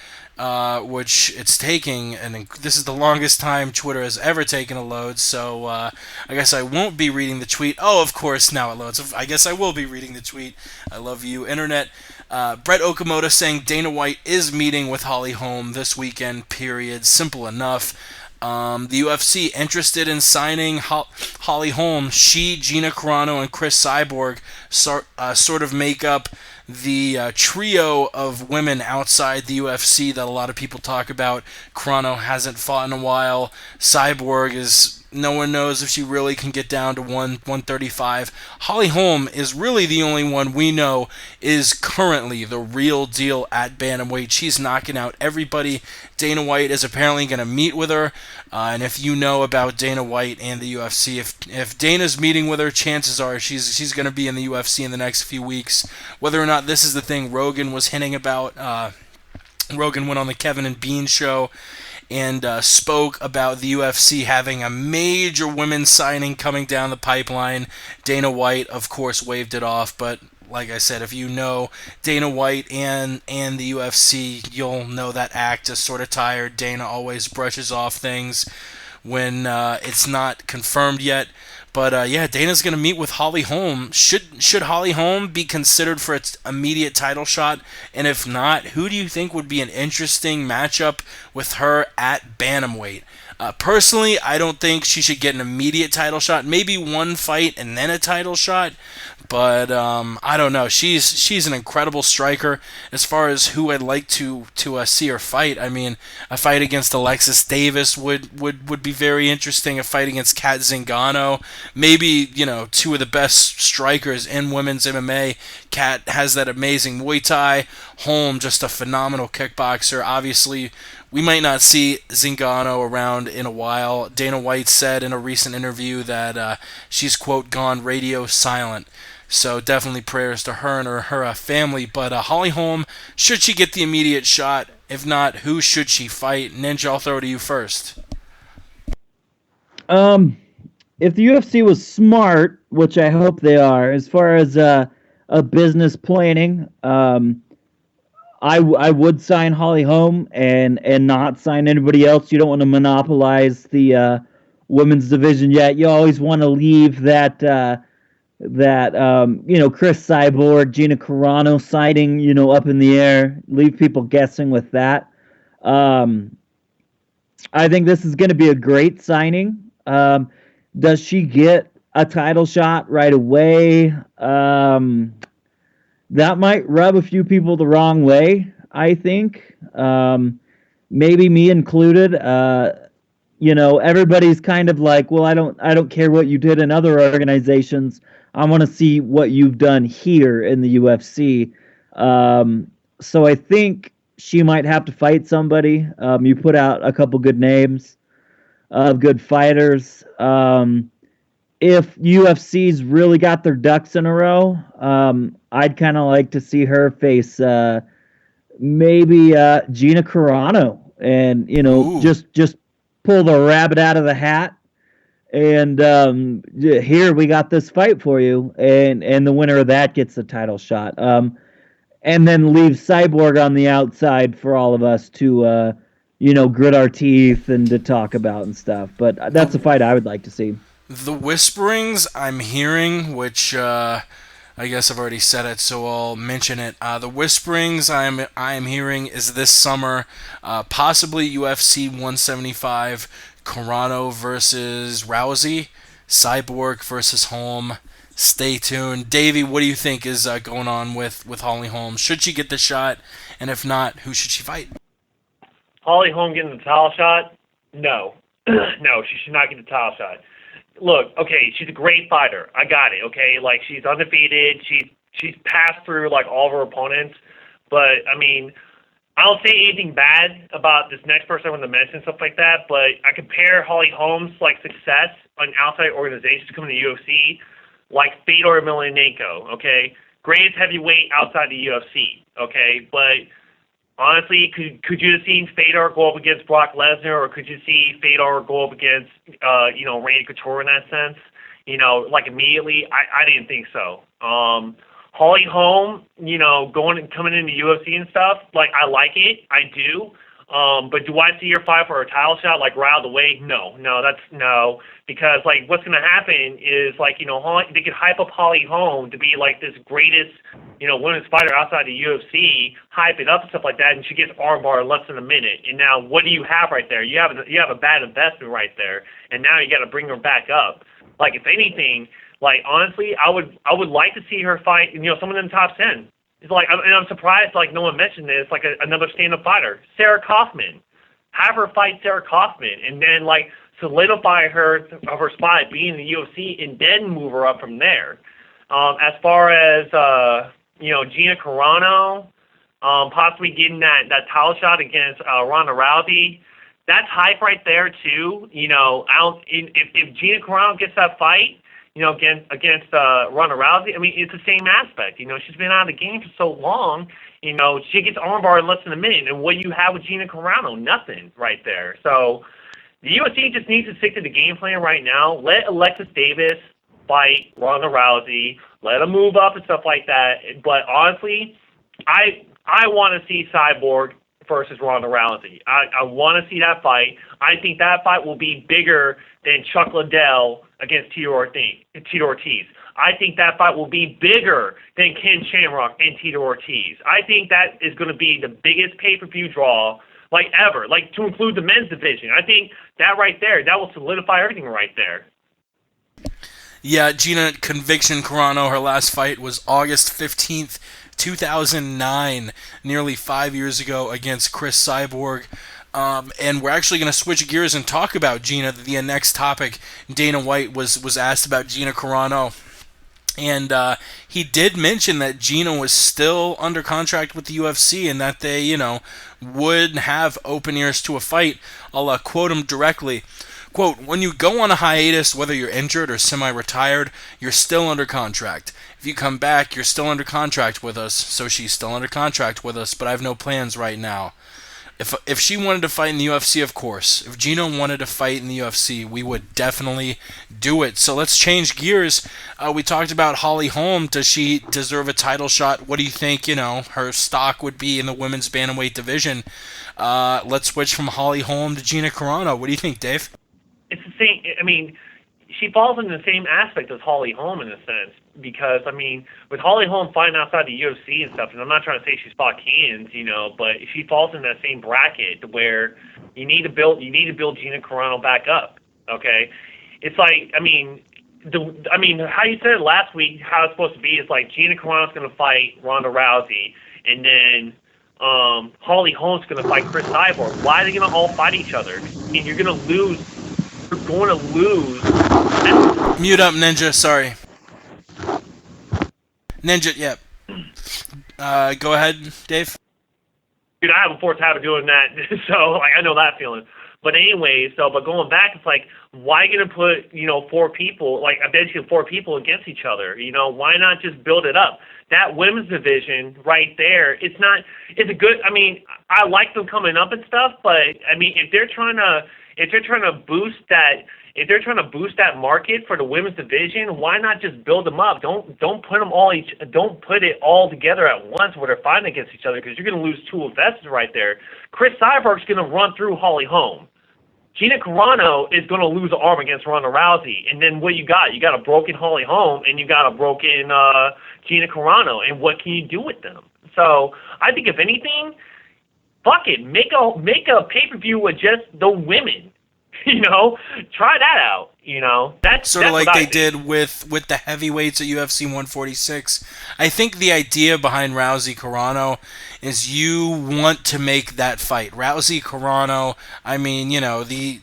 which it's taking, and this is the longest time Twitter has ever taken a load, so I guess I won't be reading the tweet. Oh, of course, now it loads. I guess I will be reading the tweet. I love you, Internet. Brett Okamoto saying Dana White is meeting with Holly Holm this weekend, period. Simple enough. The UFC interested in signing Holly Holm. She, Gina Carano, and Chris Cyborg sort of make up the trio of women outside the UFC that a lot of people talk about. Carano hasn't fought in a while. Cyborg is... No one knows if she really can get down to 135. Holly Holm is really the only one we know is currently the real deal at bantamweight. She's knocking out everybody. Dana White is apparently going to meet with her. And if you know about Dana White and the UFC, if Dana's meeting with her, chances are she's going to be in the UFC in the next few weeks. Whether or not this is the thing Rogan was hinting about, Rogan went on the Kevin and Bean show and spoke about the UFC having a major women's signing coming down the pipeline. Dana White, of course, waved it off, but like I said, if you know Dana White and the UFC, you'll know that act is sort of tired. Dana always brushes off things when it's not confirmed yet. But yeah, Dana's going to meet with Holly Holm. Should Holly Holm be considered for its immediate title shot? And if not, who do you think would be an interesting matchup with her at bantamweight? Personally, I don't think she should get an immediate title shot. Maybe one fight and then a title shot. But I don't know. She's an incredible striker. As far as who I'd like to see her fight, I mean, a fight against Alexis Davis would be very interesting. A fight against Kat Zingano, maybe two of the best strikers in women's MMA. Kat has that amazing Muay Thai. Holm just a phenomenal kickboxer. Obviously, we might not see Zingano around in a while. Dana White said in a recent interview that she's, quote, gone radio silent. So definitely prayers to her and her family. But Holly Holm, should she get the immediate shot? If not, who should she fight? Ninja, I'll throw to you first. If the UFC was smart, which I hope they are, as far as a business planning, I would sign Holly Holm and not sign anybody else. You don't want to monopolize the women's division yet. You always want to leave that Chris Cyborg, Gina Carano sighting, up in the air. Leave people guessing with that. I think this is going to be a great signing. Does she get a title shot right away? That might rub a few people the wrong way, I think. Maybe me included. Everybody's kind of like, well, I don't care what you did in other organizations. I want to see what you've done here in the UFC. So I think she might have to fight somebody. You put out a couple good names of good fighters. If UFC's really got their ducks in a row, I'd kind of like to see her face maybe Gina Carano, and just pull the rabbit out of the hat. And here we got this fight for you, and the winner of that gets the title shot. And then leave Cyborg on the outside for all of us to grit our teeth and to talk about and stuff. But that's a fight I would like to see. The whisperings I'm hearing, which I guess I've already said it, so I'll mention it. The whisperings I am hearing is this summer, possibly UFC 175, Carano versus Rousey, Cyborg versus Holm. Stay tuned. Davey, what do you think is going on with Holly Holm? Should she get the shot? And if not, who should she fight? Holly Holm getting the title shot? No. No, she should not get the title shot. Look, okay, she's a great fighter. I got it, okay? Like, she's undefeated. She's passed through, like, all of her opponents. But, I mean, I don't say anything bad about this next person I want to mention and stuff like that, but I compare Holly Holm's, like, success on outside organizations coming to UFC like Fedor Emelianenko, okay? Greatest heavyweight outside the UFC, okay? But honestly, could you have seen Fedor go up against Brock Lesnar, or could you see Fedor go up against, Randy Couture in that sense? Like immediately? I didn't think so. Holly Holm, coming into UFC and stuff, like, I like it. I do. But do I see her fight for a title shot, like, right out of the way? No. Because, like, what's going to happen is, like, they could hype up Holly Holm to be, like, this greatest, women's fighter outside the UFC, hype it up and stuff like that, and she gets armbar in less than a minute. And now what do you have right there? You have a bad investment right there, and now you got to bring her back up. Like, if anything, like, honestly, I would like to see her fight, someone in the top 10. It's like, and I'm surprised, like, no one mentioned this, like, another stand-up fighter, Sarah Kaufman. Have her fight Sarah Kaufman, and then, like, solidify her spot being in the UFC, and then move her up from there. As far as Gina Carano, possibly getting that title shot against Ronda Rousey, that's hype right there too. If Gina Carano gets that fight, against Ronda Rousey, I mean, it's the same aspect. She's been out of the game for so long. She gets armbar in less than a minute, and what do you have with Gina Carano? Nothing right there. So the UFC just needs to stick to the game plan right now. Let Alexis Davis fight Ronda Rousey. Let them move up and stuff like that. But honestly, I want to see Cyborg versus Ronda Rousey. I want to see that fight. I think that fight will be bigger than Chuck Liddell against Tito Ortiz. I think that fight will be bigger than Ken Shamrock and Tito Ortiz. I think that is going to be the biggest pay-per-view draw, like, ever, like, to include the men's division. I think that right there, that will solidify everything right there. Yeah, Gina Conviction Carano, her last fight was August 15th, 2009, nearly 5 years ago, against Chris Cyborg. And we're actually going to switch gears and talk about Gina. The next topic, Dana White was asked about Gina Carano. And he did mention that Gina was still under contract with the UFC and that they, would have open ears to a fight. I'll quote him directly. Quote, "When you go on a hiatus, whether you're injured or semi-retired, you're still under contract. If you come back, you're still under contract with us." So she's still under contract with us, but I have no plans right now. If she wanted to fight in the UFC, of course. If Gina wanted to fight in the UFC, we would definitely do it. So let's change gears. We talked about Holly Holm. Does she deserve a title shot? What do you think, her stock would be in the women's bantamweight division? Let's switch from Holly Holm to Gina Carano. What do you think, Dave? It's the same. I mean, she falls in the same aspect as Holly Holm in a sense, because, I mean, with Holly Holm fighting outside the UFC and stuff, and I'm not trying to say she's fought cans, but she falls in that same bracket where you need to build Gina Carano back up. Okay, it's like, I mean, how you said it last week, how it's supposed to be is like Gina Carano's going to fight Ronda Rousey, and then Holly Holm's going to fight Chris Cyborg. Why are they going to all fight each other? I mean, you're going to lose. You're going to lose. Mute up, Ninja. Sorry. Ninja, yeah. Go ahead, Dave. Dude, I have a fourth habit doing that, so like, I know that feeling. But anyway, but going back, it's like, why going to put, four people, like basically four people against each other? Why not just build it up? That women's division right there, it's a good, I mean, I like them coming up and stuff, but I mean, if they're trying to boost that market for the women's division, why not just build them up? Don't put it all together at once where they're fighting against each other, because you're going to lose two investors right there. Chris Cyborg's going to run through Holly Holm. Gina Carano is going to lose an arm against Ronda Rousey. And then what you got? You got a broken Holly Holm, and you got a broken Gina Carano. And what can you do with them? So I think, if anything, fuck it. Make a pay-per-view with just the women. Try that out. That's sort of like they think. did with the heavyweights at UFC 146. I think the idea behind Rousey Carano is you want to make that fight. Rousey Carano, I mean, the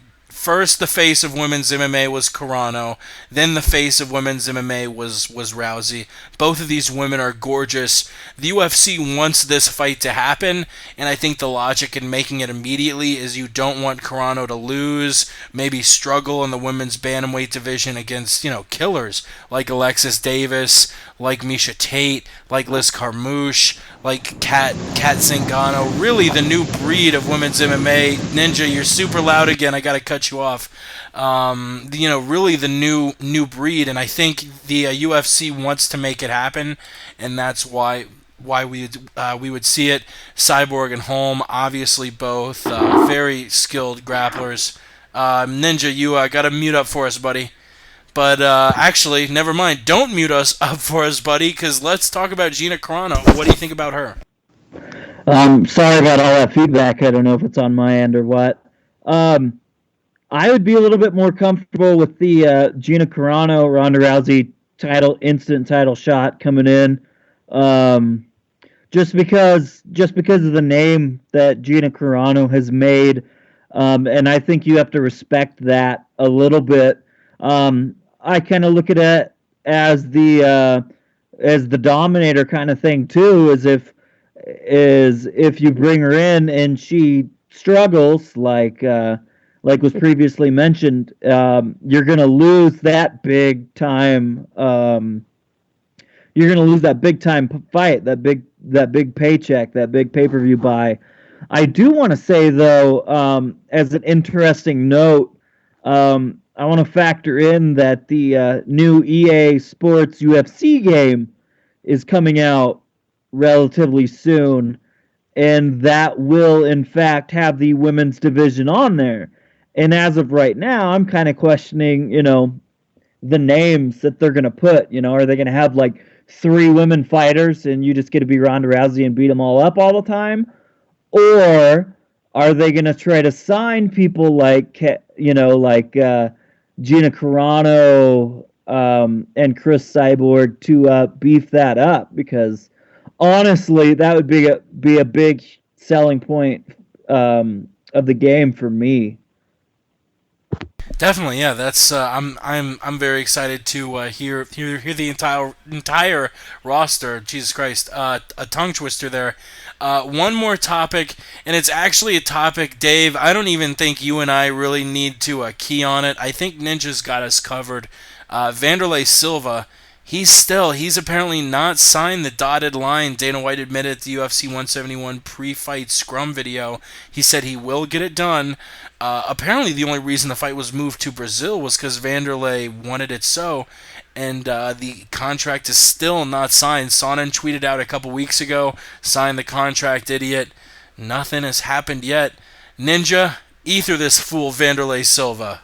face of women's MMA was Carano, then the face of women's MMA was Rousey. Both of these women are gorgeous. The UFC wants this fight to happen, and I think the logic in making it immediately is you don't want Carano to lose, maybe struggle in the women's bantamweight division against, killers like Alexis Davis, like Misha Tate, like Liz Carmouche, like Kat Zingano, really the new breed of women's MMA. Ninja, you're super loud again. I got to cut you off. Really the new breed, and I think the UFC wants to make it happen, and that's why we would see it. Cyborg and Holm, obviously both very skilled grapplers. Ninja, you got to mute up for us, buddy. But actually, never mind. Don't mute us up for us, buddy, because let's talk about Gina Carano. What do you think about her? Sorry about all that feedback. I don't know if it's on my end or what. I would be a little bit more comfortable with the Gina Carano, Ronda Rousey instant title shot coming in. Just because of the name that Gina Carano has made, and I think you have to respect that a little bit. I kind of look at it as the dominator kind of thing too, as if you bring her in and she struggles like was previously mentioned, you're gonna lose that big time. You're gonna lose that big time fight, that big paycheck, that big pay-per-view buy. I do want to say though, as an interesting note, I want to factor in that the new EA Sports UFC game is coming out relatively soon, and that will, in fact, have the women's division on there. And as of right now, I'm kind of questioning, the names that they're going to put. Are they going to have, 3 women fighters, and you just get to be Ronda Rousey and beat them all up all the time? Or are they going to try to sign people like Gina Carano and Chris Cyborg to beef that up? Because honestly, that would be a big selling point of the game for me. Definitely, yeah. That's I'm very excited to hear the entire roster. Jesus Christ, a tongue twister there. One more topic, and it's actually a topic, Dave, I don't even think you and I really need to key on it. I think Ninja's got us covered. Vanderlei Silva, he's apparently not signed the dotted line. Dana White admitted at the UFC 171 pre-fight scrum video. He said he will get it done. Apparently the only reason the fight was moved to Brazil was because Vanderlei wanted it so, and the contract is still not signed. Sonnen tweeted out a couple weeks ago, sign the contract, idiot. Nothing has happened yet. Ninja, ether this fool Vanderlei Silva.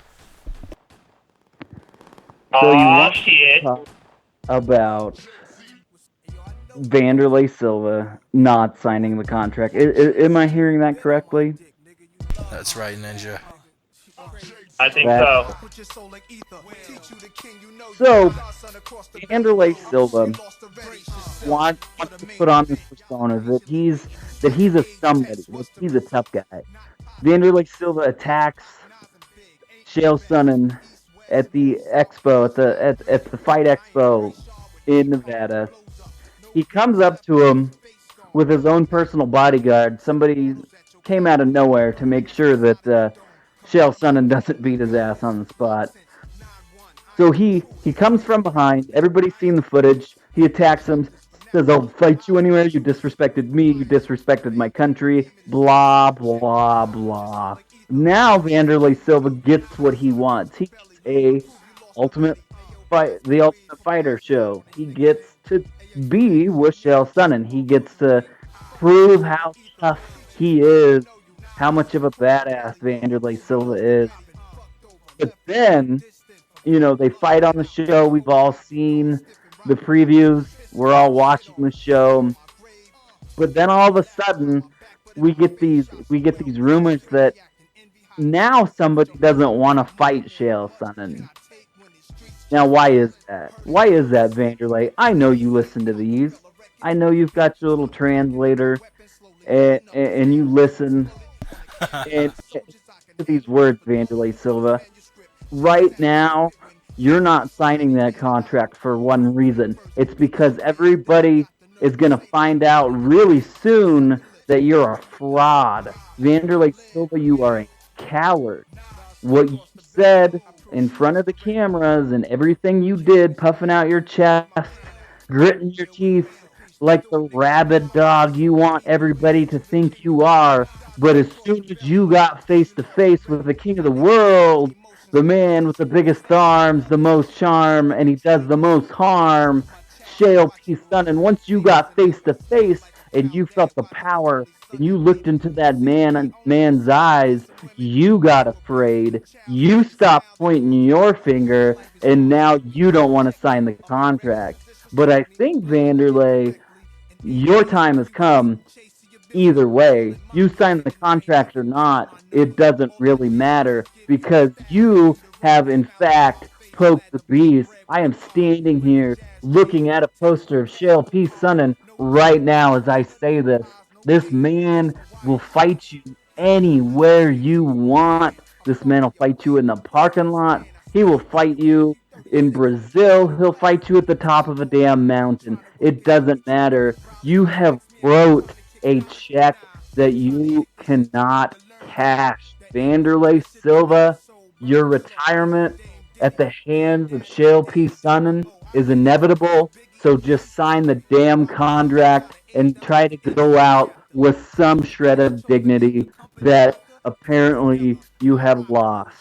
So you want shit. to talk about Vanderlei Silva not signing the contract. Am I hearing that correctly? That's right, Ninja. I think so. So, Vanderlei Silva wants to put on this persona that he's a somebody, that he's a tough guy. Vanderlei Silva attacks Chael Sonnen at the expo, at the Fight Expo in Nevada. He comes up to him with his own personal bodyguard. Somebody came out of nowhere to make sure that Chael Sonnen doesn't beat his ass on the spot. So he comes from behind. Everybody's seen the footage. He attacks him, says, "I'll fight you anywhere. You disrespected me. You disrespected my country." Blah, blah, blah. Now Vanderlei Silva gets what he wants. He gets the Ultimate Fighter show. He gets to be with Chael Sonnen. He gets to prove how tough he is, how much of a badass Vanderlei Silva is. But then, they fight on the show. We've all seen the previews. We're all watching the show. But then all of a sudden, we get these rumors that now somebody doesn't want to fight Chael Sonnen. Now, why is that? Why is that, Vanderlei? I know you listen to these. I know you've got your little translator, and you listen. And these words, Vanderlei Silva. Right now, you're not signing that contract for one reason. It's because everybody is going to find out really soon that you're a fraud. Vanderlei Silva, you are a coward. What you said in front of the cameras and everything you did, puffing out your chest, gritting your teeth like the rabid dog you want everybody to think you are. But as soon as you got face-to-face with the king of the world, the man with the biggest arms, the most charm, and he does the most harm, Chael P. Sonnen, once you got face-to-face and you felt the power and you looked into that man's eyes, you got afraid. You stopped pointing your finger, and now you don't want to sign the contract. But I think, Vanderlei, your time has come. Either way, you sign the contract or not, it doesn't really matter, because you have, in fact, poked the beast. I am standing here looking at a poster of Chael P. Sonnen right now as I say this. This man will fight you anywhere you want. This man will fight you in the parking lot. He will fight you in Brazil. He'll fight you at the top of a damn mountain. It doesn't matter. You have wrote a check that you cannot cash. Vanderlei Silva, your retirement at the hands of Chael P. Sonnen is inevitable, so just sign the damn contract and try to go out with some shred of dignity that apparently you have lost.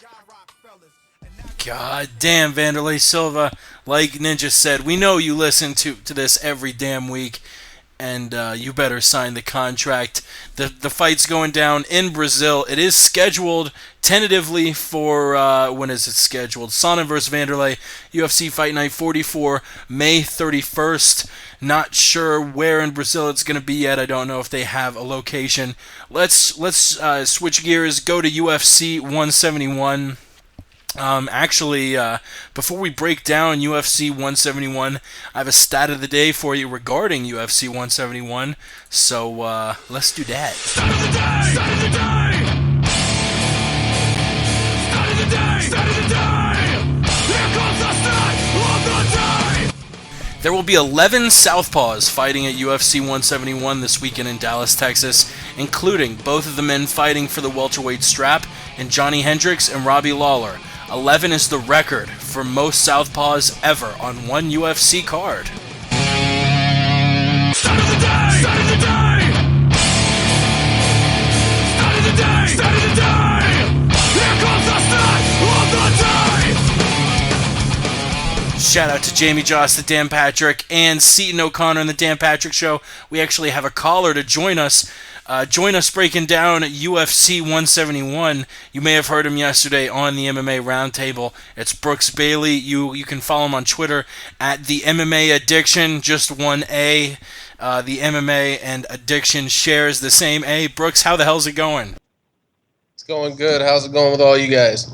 God damn, Vanderlei Silva. Like Ninja said, we know you listen to this every damn week, and you better sign the contract. The fight's going down in Brazil. It is scheduled tentatively for, when is it scheduled? Sonnen vs. Vanderlei, UFC Fight Night 44, May 31st. Not sure where in Brazil it's going to be yet. I don't know if they have a location. Let's switch gears, go to UFC 171. Before we break down UFC 171, I have a stat of the day for you regarding UFC 171, so let's do that. Stat of the day! Stat of the day! Stat of the day! Stat of the day! Here comes the stat of the day! There will be 11 Southpaws fighting at UFC 171 this weekend in Dallas, Texas, including both of the men fighting for the welterweight strap, and Johnny Hendricks and Robbie Lawler. 11 is the record for most Southpaws ever on one UFC card. Stat of the day! Stat of the day! Stat of the day! Stat of the day! Here comes the stat of the day! Shout out to Jamie Joss, the Dan Patrick, and Seton O'Connor in the Dan Patrick Show. We actually have a caller to join us. Breaking down UFC 171. You may have heard him yesterday on the MMA Roundtable. It's Brooks Bailey. You can follow him on Twitter at the MMA Addiction, just one A. The MMA and Addiction shares the same A. Brooks, how the hell's it going? It's going good. How's it going with all you guys?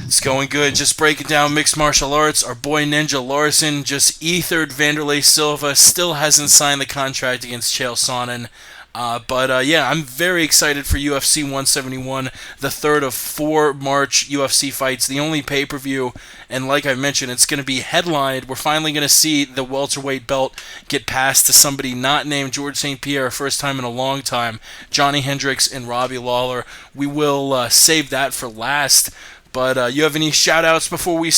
It's going good. Just breaking down mixed martial arts. Our boy Ninja Larson just ethered Vanderlei Silva. Still hasn't signed the contract against Chael Sonnen. I'm very excited for UFC 171, the third of 4 March UFC fights, the only pay-per-view, and like I mentioned, it's going to be headlined. We're finally going to see the welterweight belt get passed to somebody not named George St. Pierre, first time in a long time, Johnny Hendricks and Robbie Lawler. We will save that for last. But you have any shout-outs before we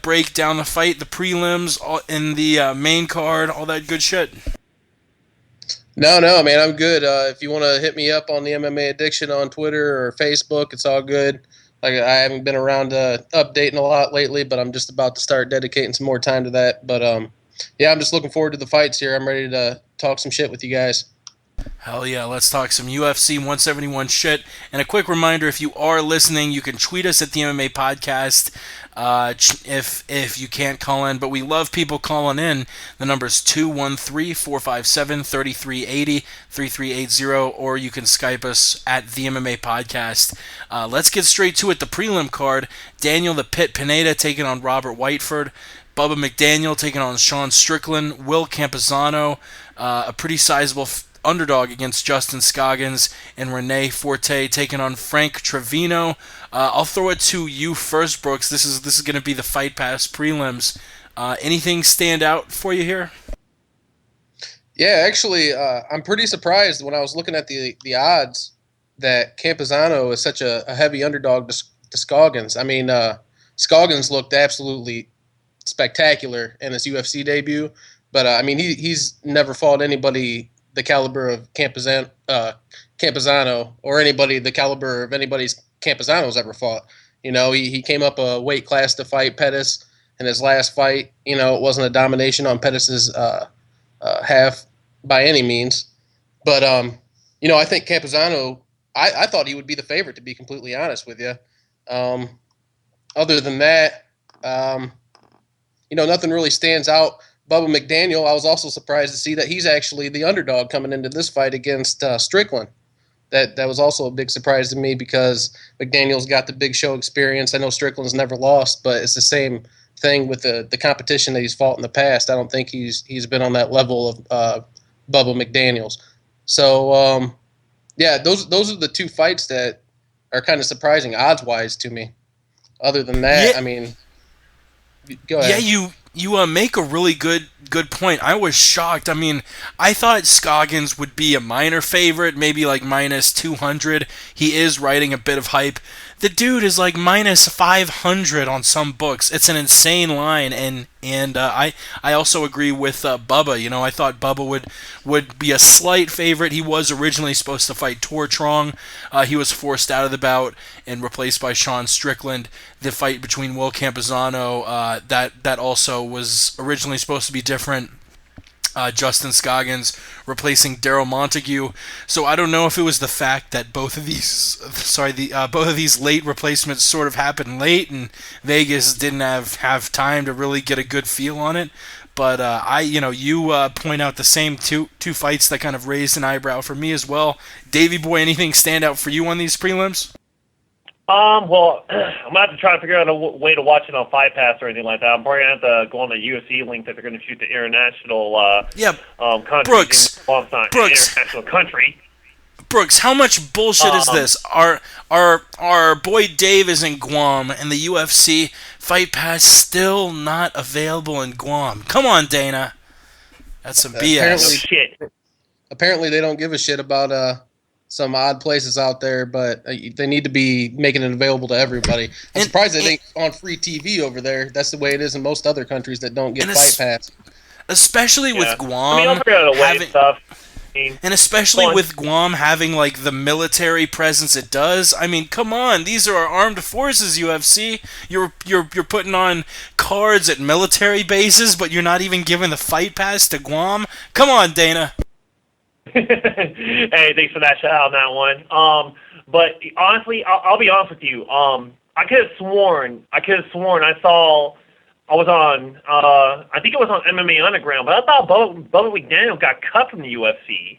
break down the fight, the prelims, in the main card, all that good shit? No, man, I'm good. If you want to hit me up on the MMA Addiction on Twitter or Facebook, it's all good. Like, I haven't been around updating a lot lately, but I'm just about to start dedicating some more time to that. But, I'm just looking forward to the fights here. I'm ready to talk some shit with you guys. Hell yeah, let's talk some UFC 171 shit. And a quick reminder, if you are listening, you can tweet us at the MMA Podcast if you can't call in. But we love people calling in. The number's 213-457-3380, 3380, or you can Skype us at the MMA Podcast. Let's get straight to it. The prelim card, Daniel the Pit Pineda taking on Robert Whiteford. Bubba McDaniel taking on Sean Strickland. Will Campuzano, a pretty sizable underdog against Justin Scoggins, and Rene Forte taking on Frank Trevino. I'll throw it to you first, Brooks. This is going to be the Fight Pass prelims. Anything stand out for you here? Yeah, actually, I'm pretty surprised when I was looking at the odds that Campuzano is such a heavy underdog to Scoggins. I mean, Scoggins looked absolutely spectacular in his UFC debut, but I mean, he's never fought anybody the caliber of Campuzano, or anybody the caliber of anybody's Campuzano's ever fought. You know, he came up a weight class to fight Pettis in his last fight. You know, it wasn't a domination on Pettis's half by any means, but you know, I think Campuzano, I thought he would be the favorite, to be completely honest with you. Other than that, you know, nothing really stands out. Bubba McDaniel, I was also surprised to see that he's actually the underdog coming into this fight against Strickland. That was also a big surprise to me because McDaniel's got the big show experience. I know Strickland's never lost, but it's the same thing with the competition that he's fought in the past. I don't think he's been on that level of Bubba McDaniel's. So, yeah, those are the two fights that are kind of surprising odds-wise to me. Other than that, yeah. I mean, go ahead. Yeah, you make a really good point. I was shocked. I mean, I thought Scoggins would be a minor favorite, maybe like minus 200. He is riding a bit of hype. The dude is like minus 500 on some books. It's an insane line, and I also agree with Bubba. You know, I thought Bubba would be a slight favorite. He was originally supposed to fight Tor Trong. He was forced out of the bout and replaced by Sean Strickland. The fight between Will Campuzano, that also was originally supposed to be different. Justin Scoggins replacing Daryl Montague. So I don't know if it was the fact that both of these late replacements sort of happened late, and Vegas didn't have time to really get a good feel on it. But you point out the same two fights that kind of raised an eyebrow for me as well. Davey boy, anything stand out for you on these prelims? Well, I'm gonna have to try to figure out a way to watch it on Fight Pass or anything like that. I'm probably gonna have to go on the UFC link that they're gonna shoot the international country. Brooks, international country. Brooks, how much bullshit is this? Our boy Dave is in Guam, and the UFC Fight Pass still not available in Guam. Come on, Dana. That's some BS. Apparently, they don't give a shit about some odd places out there, but they need to be making it available to everybody. I'm surprised they ain't on free TV over there. That's the way it is in most other countries that don't get Fight Pass. Especially with Guam. I mean, I'll figure out a way and stuff. And especially with Guam having like the military presence it does. I mean, come on, these are our armed forces, UFC. You're putting on cards at military bases, but you're not even giving the Fight Pass to Guam. Come on, Dana. Hey, thanks for that shout out on that one. But honestly, I'll be honest with you. I could have sworn I was on, I think it was on MMA Underground, but I thought Bubba McDaniel got cut from the UFC,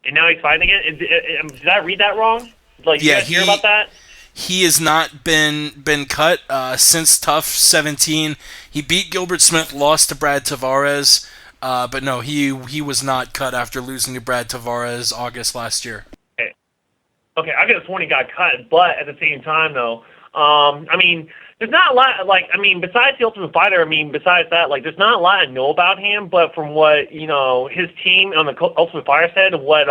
and now he's fighting again. Did I read that wrong? Like, you guys hear about that? He has not been cut since TUF 17. He beat Gilbert Smith, lost to Brad Tavares, but no, he was not cut after losing to Brad Tavares August last year. Okay, I could have sworn he got cut, but at the same time, though, I mean, there's not a lot, besides the Ultimate Fighter, besides that, there's not a lot I know about him, but from what, his team on the Ultimate Fighter said, what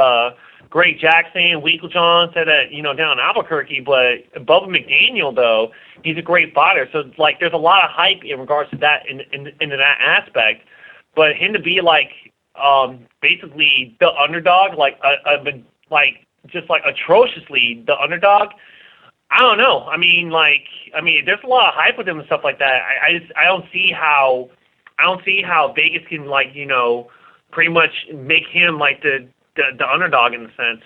Greg Jackson, Weekle John said that, down in Albuquerque, but Bubba McDaniel, though, he's a great fighter, so, there's a lot of hype in regards to that, into that aspect, but him to be, basically the underdog, just atrociously the underdog, I don't know. There's a lot of hype with him and stuff like that. I don't see how Vegas can pretty much make him the the underdog in a sense.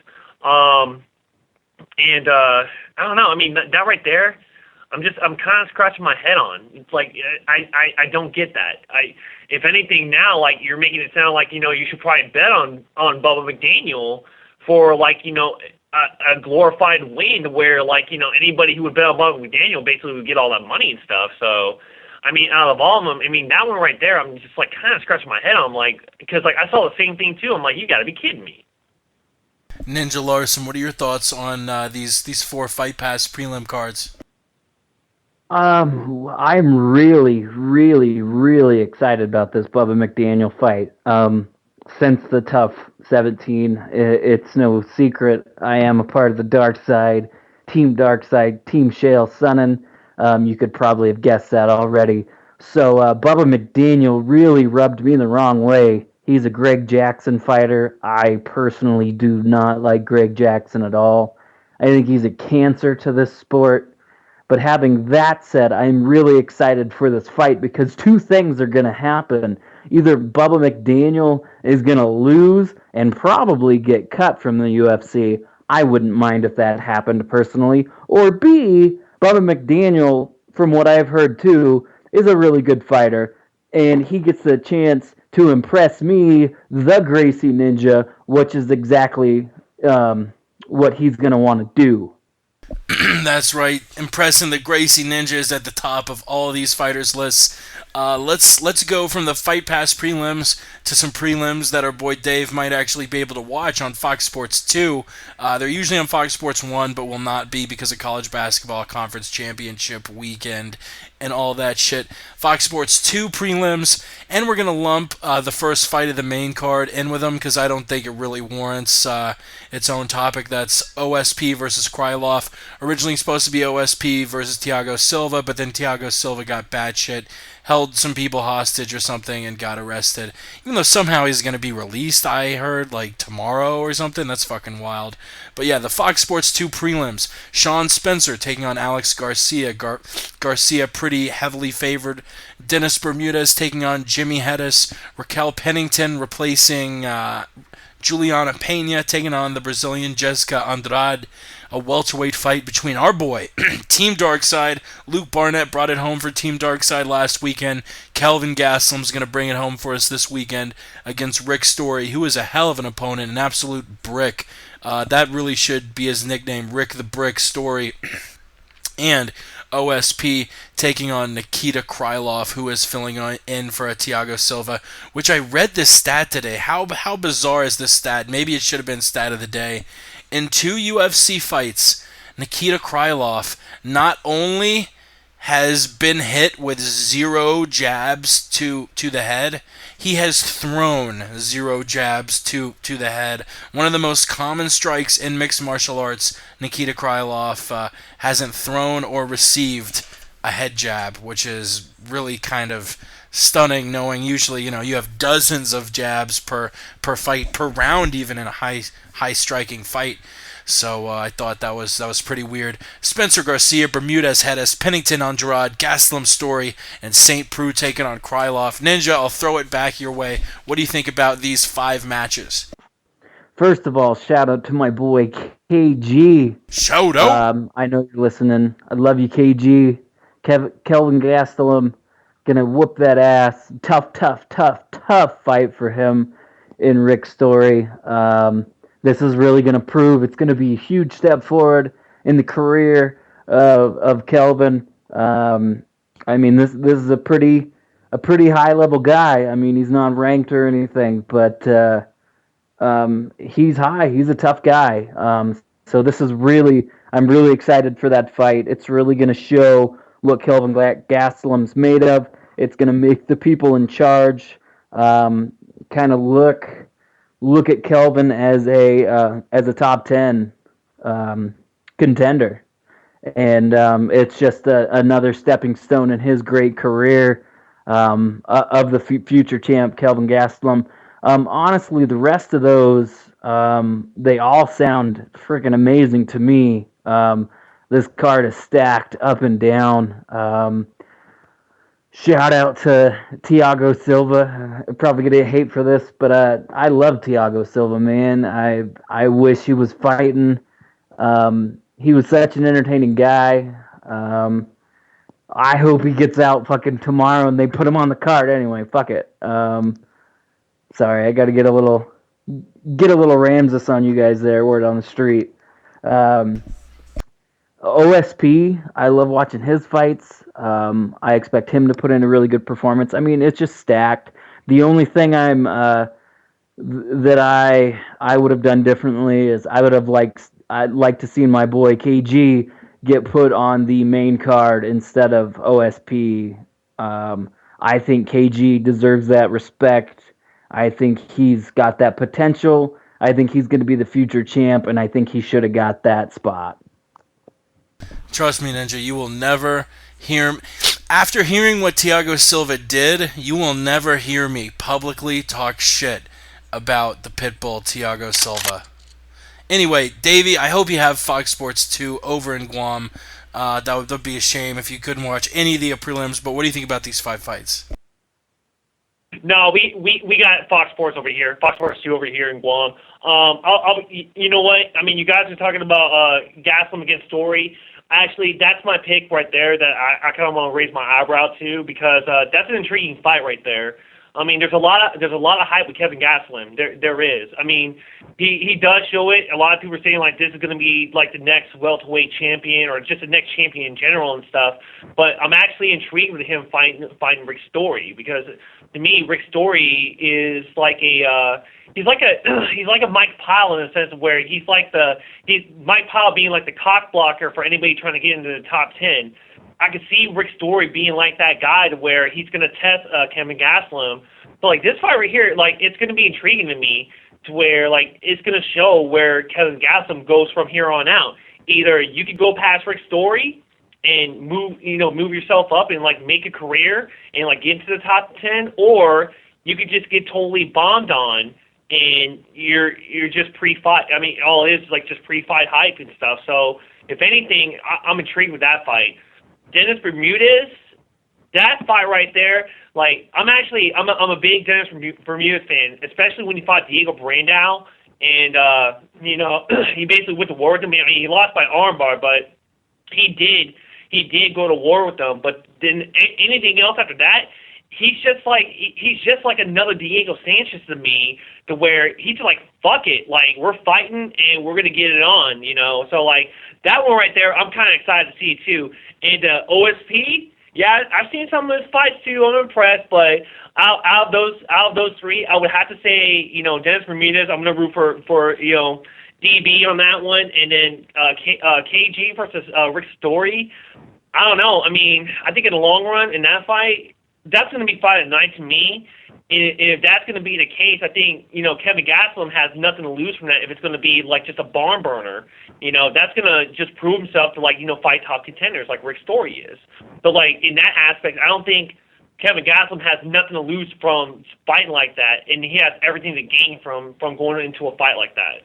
And I don't know. I mean, that right there, I'm kind of scratching my head on. It's like I don't get that. If anything now, like you're making it sound like you should probably bet on Bubba McDaniel for like a glorified win where like anybody who would bet on Bubba McDaniel basically would get all that money and stuff. So I mean, out of all of them, I mean that one right there, I'm just like kind of scratching my head on like because like I saw the same thing too. I'm like, you got to be kidding me. Ninja Larson, what are your thoughts on these 4 Fight Pass prelim cards? I'm really, really, really excited about this Bubba McDaniel fight. Since the Tough 17, it's no secret I am a part of the Dark Side, Team Shale Sonnen. You could probably have guessed that already. So Bubba McDaniel really rubbed me the wrong way. He's a Greg Jackson fighter. I personally do not like Greg Jackson at all. I think he's a cancer to this sport. But having that said, I'm really excited for this fight because 2 things are going to happen. Either Bubba McDaniel is going to lose and probably get cut from the UFC. I wouldn't mind if that happened personally. Or B, Bubba McDaniel, from what I've heard too, is a really good fighter. And he gets the chance to impress me, the Gracie Ninja, which is exactly what he's going to want to do. That's right. Impressing the Gracie Ninja is at the top of all of these fighters' lists. Let's go from the Fight Pass prelims to some prelims that our boy Dave might actually be able to watch on Fox Sports 2. They're usually on Fox Sports 1, but will not be because of college basketball conference championship weekend and all that shit. Fox Sports 2 prelims, and we're going to lump the first fight of the main card in with them because I don't think it really warrants its own topic. That's OSP versus Krylov. Originally supposed to be OSP versus Thiago Silva, but then Thiago Silva got bad shit, held some people hostage or something, and got arrested. Even though somehow he's going to be released, I heard, like tomorrow or something. That's fucking wild. But yeah, the Fox Sports 2 prelims. Sean Spencer taking on Alex Garcia. Garcia pretty heavily favored. Dennis Bermudez taking on Jimmy Hedges. Raquel Pennington replacing Juliana Pena, taking on the Brazilian Jessica Andrade. A welterweight fight between our boy, Team Darkside. Luke Barnett brought it home for Team Darkside last weekend. Kelvin Gastelum's going to bring it home for us this weekend against Rick Story, who is a hell of an opponent, an absolute brick. That really should be his nickname, Rick the Brick Story. And OSP taking on Nikita Krylov, who is filling in for a Thiago Silva, which I read this stat today. How bizarre is this stat? Maybe it should have been stat of the day. In 2 UFC fights, Nikita Krylov not only has been hit with 0 jabs to the head, he has thrown 0 jabs to the head. One of the most common strikes in mixed martial arts, Nikita Krylov hasn't thrown or received a head jab, which is really kind of stunning, knowing usually, you have dozens of jabs per fight, per round even in a high striking fight. So I thought that was pretty weird. Spencer Garcia, Bermudez Hedges, Pennington Andrade, Gastelum Story, and St. Preux taking on Krylov. Ninja, I'll throw it back your way. What do you think about these 5 matches? First of all, shout out to my boy KG. Shout out! I know you're listening. I love you, KG. Kelvin Gastelum gonna whoop that ass. Tough fight for him in Rick's Story. This is really going to prove it's going to be a huge step forward in the career of Kelvin. I mean, this is a pretty high level guy. I mean, he's not ranked or anything, but he's high. He's a tough guy. So this is I'm really excited for that fight. It's really going to show what Kelvin Gastelum's made of. It's going to make the people in charge kind of look at Kelvin as a top 10 contender, and it's just another stepping stone in his great career of the future champ Kelvin Gastelum. Honestly, the rest of those they all sound freaking amazing to me. This card is stacked up and down. Shout out to Thiago Silva. Probably gonna get hate for this, but I love Thiago Silva, man. I wish he was fighting. He was such an entertaining guy. I hope he gets out fucking tomorrow and they put him on the card anyway. Fuck it. Sorry, I got to get a little Ramses on you guys there. Word on the street. OSP, I love watching his fights. I expect him to put in a really good performance. I mean, it's just stacked. The only thing that I would have done differently is I'd like to see my boy KG get put on the main card instead of OSP. I think KG deserves that respect. I think he's got that potential. I think he's going to be the future champ, and I think he should have got that spot. Trust me, Ninja, you will never hear... After hearing what Thiago Silva did, you will never hear me publicly talk shit about the Pitbull Thiago Silva. Anyway, Davey, I hope you have Fox Sports 2 over in Guam. That would be a shame if you couldn't watch any of the prelims, but what do you think about these 5 fights? No, we got Fox Sports over here, Fox Sports 2 over here in Guam. You know what? I mean, you guys are talking about Gaslam against Story. Actually, that's my pick right there that I kind of want to raise my eyebrow to because that's an intriguing fight right there. I mean, there's a lot of hype with Kevin Gaslam. There is. I mean, he does show it. A lot of people are saying like this is going to be like the next welterweight champion or just the next champion in general and stuff. But I'm actually intrigued with him fighting Rick Story because to me, Rick Story is like he's like a Mike Pyle in the sense of where he's Mike Pyle being like the cock blocker for anybody trying to get into the top 10. I could see Rick Story being like that guy to where he's going to test Kevin Gaslam. So, like, this fight right here, like, it's going to be intriguing to me to where, like, it's going to show where Kevin Gaslam goes from here on out. Either you could go past Rick Story and move yourself up and, like, make a career and, like, get into the top 10, or you could just get totally bombed on and you're just pre-fight. I mean, all it is like just pre-fight hype and stuff. So, if anything, I'm intrigued with that fight. Dennis Bermudez, that fight right there, like I'm a big Dennis Bermudez fan, especially when he fought Diego Brandao, and he basically went to war with him. I mean, he lost by armbar, but he did go to war with them. But then anything else after that, he's just like another Diego Sanchez to me, to where he's like, fuck it, like we're fighting and we're gonna get it on, So like that one right there, I'm kind of excited to see too. And OSP, yeah, I've seen some of his fights too. I'm impressed, but out of those 3, I would have to say, Dennis Bermudez. I'm gonna root for DB on that one, and then KG versus Rick Story. I don't know. I mean, I think in the long run in that fight, that's going to be fight at night to me. And if that's going to be the case, I think, Kevin Gaslam has nothing to lose from that if it's going to be like just a barn burner. That's going to just prove himself to fight top contenders like Rick Story is. So like in that aspect, I don't think Kevin Gaslam has nothing to lose from fighting like that, and he has everything to gain from going into a fight like that.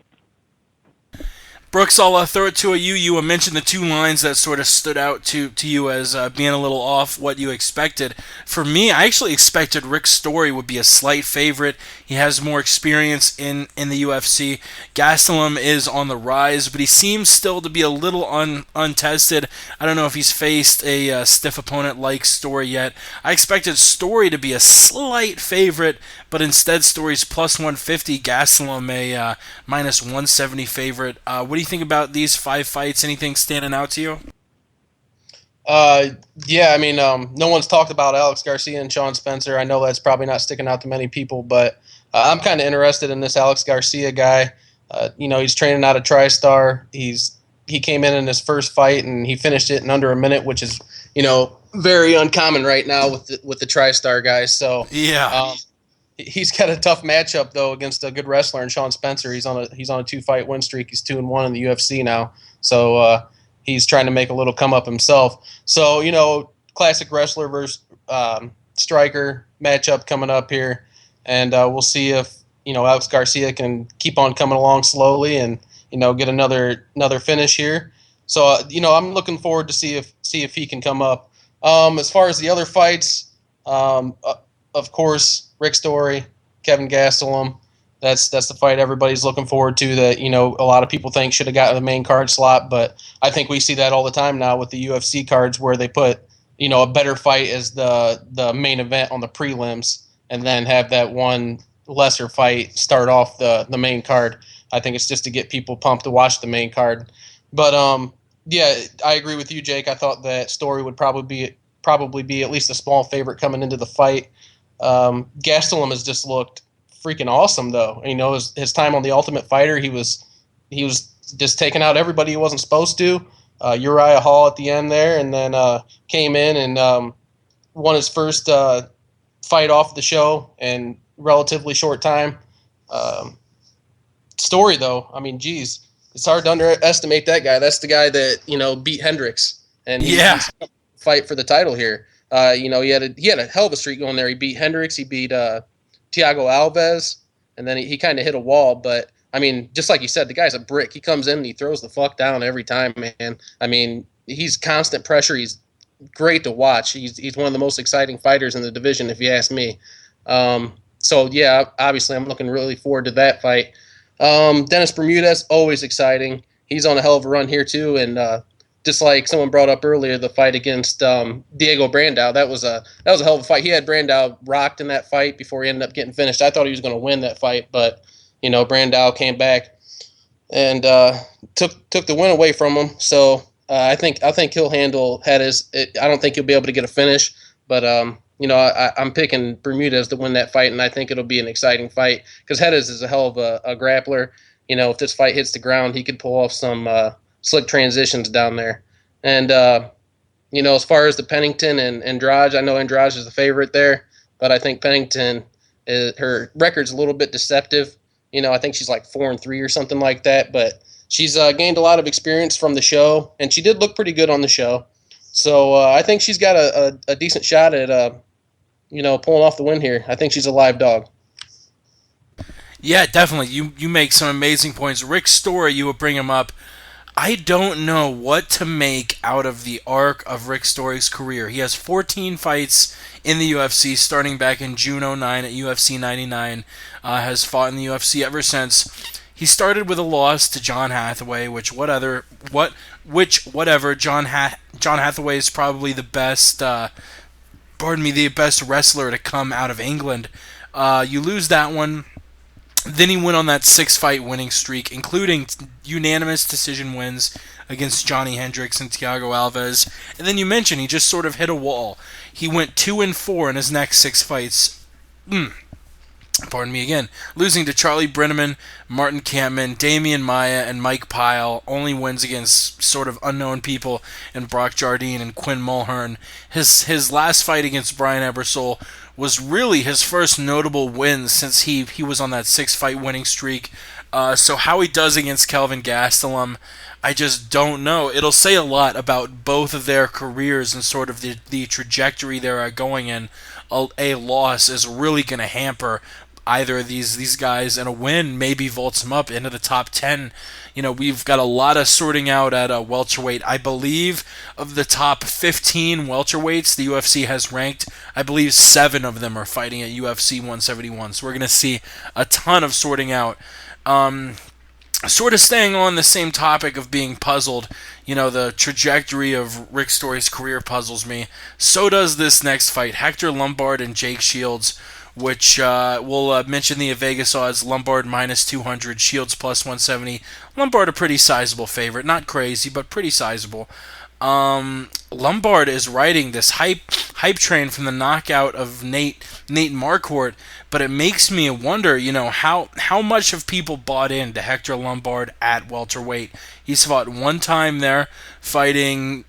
Brooks, I'll throw it to you. You mentioned the 2 lines that sort of stood out to you as being a little off what you expected. For me, I actually expected Rick Story would be a slight favorite. He has more experience in the UFC. Gastelum is on the rise, but he seems still to be a little untested. I don't know if he's faced a stiff opponent like Story yet. I expected Story to be a slight favorite, but instead Story's plus 150, Gastelum a minus 170 favorite. What do you think about these 5 fights? Anything standing out to you? Yeah, I mean, no one's talked about Alex Garcia and Sean Spencer. I know that's probably not sticking out to many people, but I'm kind of interested in this Alex Garcia guy. He's training out of TriStar. He came in his first fight and he finished it in under a minute, which is, very uncommon right now with the TriStar guys. So yeah. He's got a tough matchup though against a good wrestler in Sean Spencer. He's on a 2-fight win streak. He's 2-1 in the UFC now. So he's trying to make a little come up himself. So classic wrestler versus striker matchup coming up here, and we'll see if Alex Garcia can keep on coming along slowly and get another finish here. So I'm looking forward to see if he can come up. As far as the other fights, Of course, Rick Story, Kevin Gastelum. That's the fight everybody's looking forward to. That a lot of people think should have gotten the main card slot, but I think we see that all the time now with the UFC cards where they put a better fight as the main event on the prelims, and then have that one lesser fight start off the main card. I think it's just to get people pumped to watch the main card. But yeah, I agree with you, Jake. I thought that Story would probably be at least a small favorite coming into the fight. Gastelum has just looked freaking awesome, though. His time on The Ultimate Fighter, he was just taking out everybody he wasn't supposed to. Uriah Hall at the end there, and then came in and won his first fight off the show in relatively short time. Story, though, I mean, geez, it's hard to underestimate that guy. That's the guy that beat Hendricks, and he's fight for the title here. He had a hell of a streak going there. He beat Hendricks, he beat Thiago Alves, and then he kind of hit a wall. But I mean, just like you said, the guy's a brick. He comes in and he throws the fuck down every time, man. I mean, he's constant pressure. He's great to watch. He's one of the most exciting fighters in the division, if you ask me. So yeah, obviously I'm looking really forward to that fight. Dennis Bermudez, always exciting. He's on a hell of a run here too, and just like someone brought up earlier, the fight against Diego Brandao, that was a hell of a fight. He had Brandao rocked in that fight before he ended up getting finished. I thought he was going to win that fight, but Brandao came back and took the win away from him. So I think he'll handle Hedges. I don't think he'll be able to get a finish, but I'm picking Bermudez to win that fight, and I think it'll be an exciting fight because Hedges is a hell of a grappler. If this fight hits the ground, he could pull off some slick transitions down there. And, as far as the Pennington and Andrade, I know Andrade is the favorite there, but I think Pennington, her record's a little bit deceptive. I think she's like 4-3 or something like that, but she's gained a lot of experience from the show, and she did look pretty good on the show. So I think she's got a decent shot at, pulling off the win here. I think she's a live dog. Yeah, definitely. You make some amazing points. Rick Story, you would bring him up. I don't know what to make out of the arc of Rick Story's career. He has 14 fights in the UFC, starting back in June 2009 at UFC 99. Has fought in the UFC ever since. He started with a loss to John Hathaway, whatever. John Hathaway is probably the best. The best wrestler to come out of England. You lose that one. Then he went on that 6-fight winning streak, including unanimous decision wins against Johnny Hendricks and Thiago Alves. And then you mentioned he just sort of hit a wall. He went 2-4 in his next 6 fights. Pardon me again. Losing to Charlie Brenneman, Martin Kampman, Damian Maia, and Mike Pyle. Only wins against sort of unknown people in Brock Jardine and Quinn Mulhern. His last fight against Brian Ebersol was really his first notable win since he was on that 6-fight winning streak. So how he does against Kelvin Gastelum, I just don't know. It'll say a lot about both of their careers and sort of the trajectory they're going in. A loss is really going to hamper either of these guys, and a win maybe vaults them up into the top 10. We've got a lot of sorting out at welterweight. I believe of the top 15 welterweights the UFC has ranked, I believe 7 of them are fighting at UFC 171. So we're going to see a ton of sorting out. Sort of staying on the same topic of being puzzled, the trajectory of Rick Story's career puzzles me. So does this next fight, Hector Lombard and Jake Shields, which we'll mention the Vegas odds. Lombard minus 200, Shields plus 170. Lombard a pretty sizable favorite. Not crazy, but pretty sizable. Lombard is riding this hype train from the knockout of Nate Marquardt, but it makes me wonder, how much have people bought into Hector Lombard at welterweight? He's fought one time there, fighting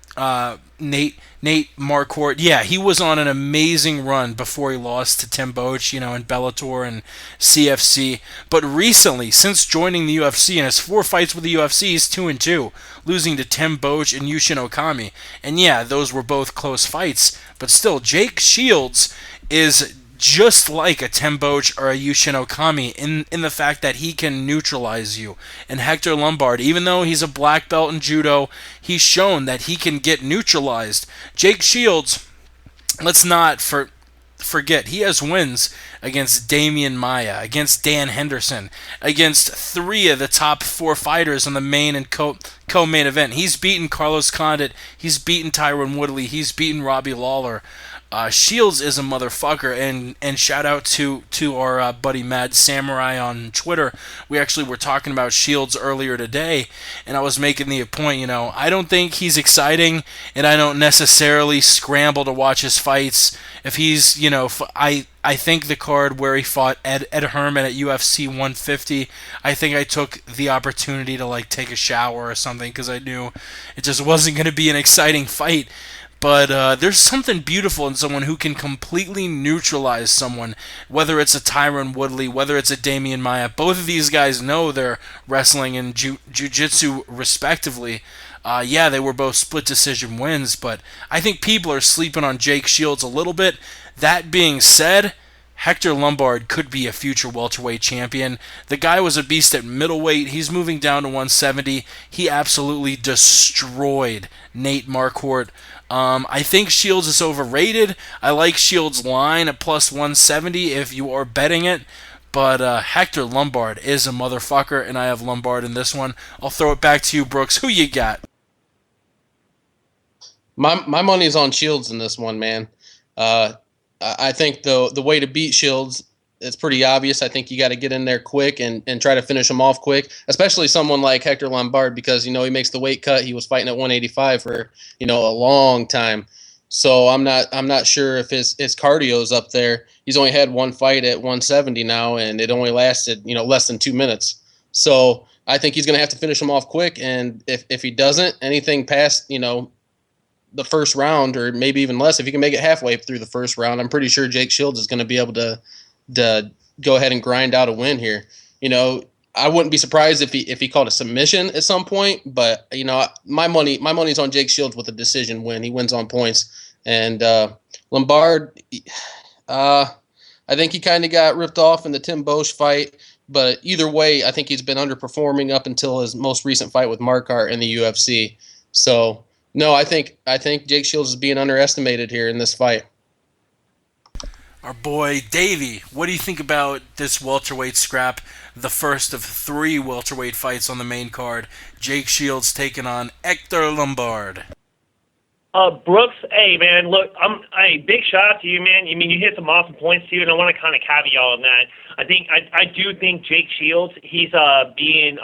Nate Marquardt. Yeah, he was on an amazing run before he lost to Tim Boetsch, in Bellator and CFC. But recently, since joining the UFC in his 4 fights with the UFC, he's 2-2, losing to Tim Boetsch and Yushin Okami. And yeah, those were both close fights, but still, Jake Shields is just like a Tim Boetsch or a Yushin Okami in the fact that he can neutralize you. And Hector Lombard, even though he's a black belt in judo, he's shown that he can get neutralized. Jake Shields, let's not forget, he has wins against Damian Maia, against Dan Henderson, against 3 of the top 4 fighters on the main and co-main event. He's beaten Carlos Condit, he's beaten Tyron Woodley, he's beaten Robbie Lawler. Shields is a motherfucker, and shout out to our buddy Mad Samurai on Twitter. We actually were talking about Shields earlier today, and I was making the point, I don't think he's exciting, and I don't necessarily scramble to watch his fights. If he's, I think the card where he fought Ed Herman at UFC 150, I think I took the opportunity to take a shower or something because I knew it just wasn't going to be an exciting fight. But there's something beautiful in someone who can completely neutralize someone, whether it's a Tyron Woodley, whether it's a Damian Maia. Both of these guys know their wrestling and jiu-jitsu respectively. Yeah, they were both split decision wins, but I think people are sleeping on Jake Shields a little bit. That being said, Hector Lombard could be a future welterweight champion. The guy was a beast at middleweight. He's moving down to 170. He absolutely destroyed Nate Marquardt. I think Shields is overrated. I like Shields' line at plus 170 if you are betting it. But Hector Lombard is a motherfucker, and I have Lombard in this one. I'll throw it back to you, Brooks. Who you got? My money's on Shields in this one, man. I think the way to beat Shields, it's pretty obvious. I think you got to get in there quick and try to finish him off quick, especially someone like Hector Lombard because, he makes the weight cut. He was fighting at 185 for, a long time. So I'm not sure if his cardio's up there. He's only had one fight at 170 now, and it only lasted, less than 2 minutes. So I think he's going to have to finish him off quick. And if he doesn't, anything past, the first round, or maybe even less, if he can make it halfway through the first round, I'm pretty sure Jake Shields is going to be able to go ahead and grind out a win here. I wouldn't be surprised if he called a submission at some point, but my money's on Jake Shields with a decision win. He wins on points. And Lombard, I think he kind of got ripped off in the Tim Bosch fight, but either way, I think he's been underperforming up until his most recent fight with Marquardt in the UFC. So no, I think Jake Shields is being underestimated here in this fight. Our boy Davey, what do you think about this welterweight scrap? The first of 3 welterweight fights on the main card. Jake Shields taking on Hector Lombard. Brooks, hey man, look, big shout out to you, man. You hit some awesome points too, and I want to kind of caveat on that. I do think Jake Shields, he's being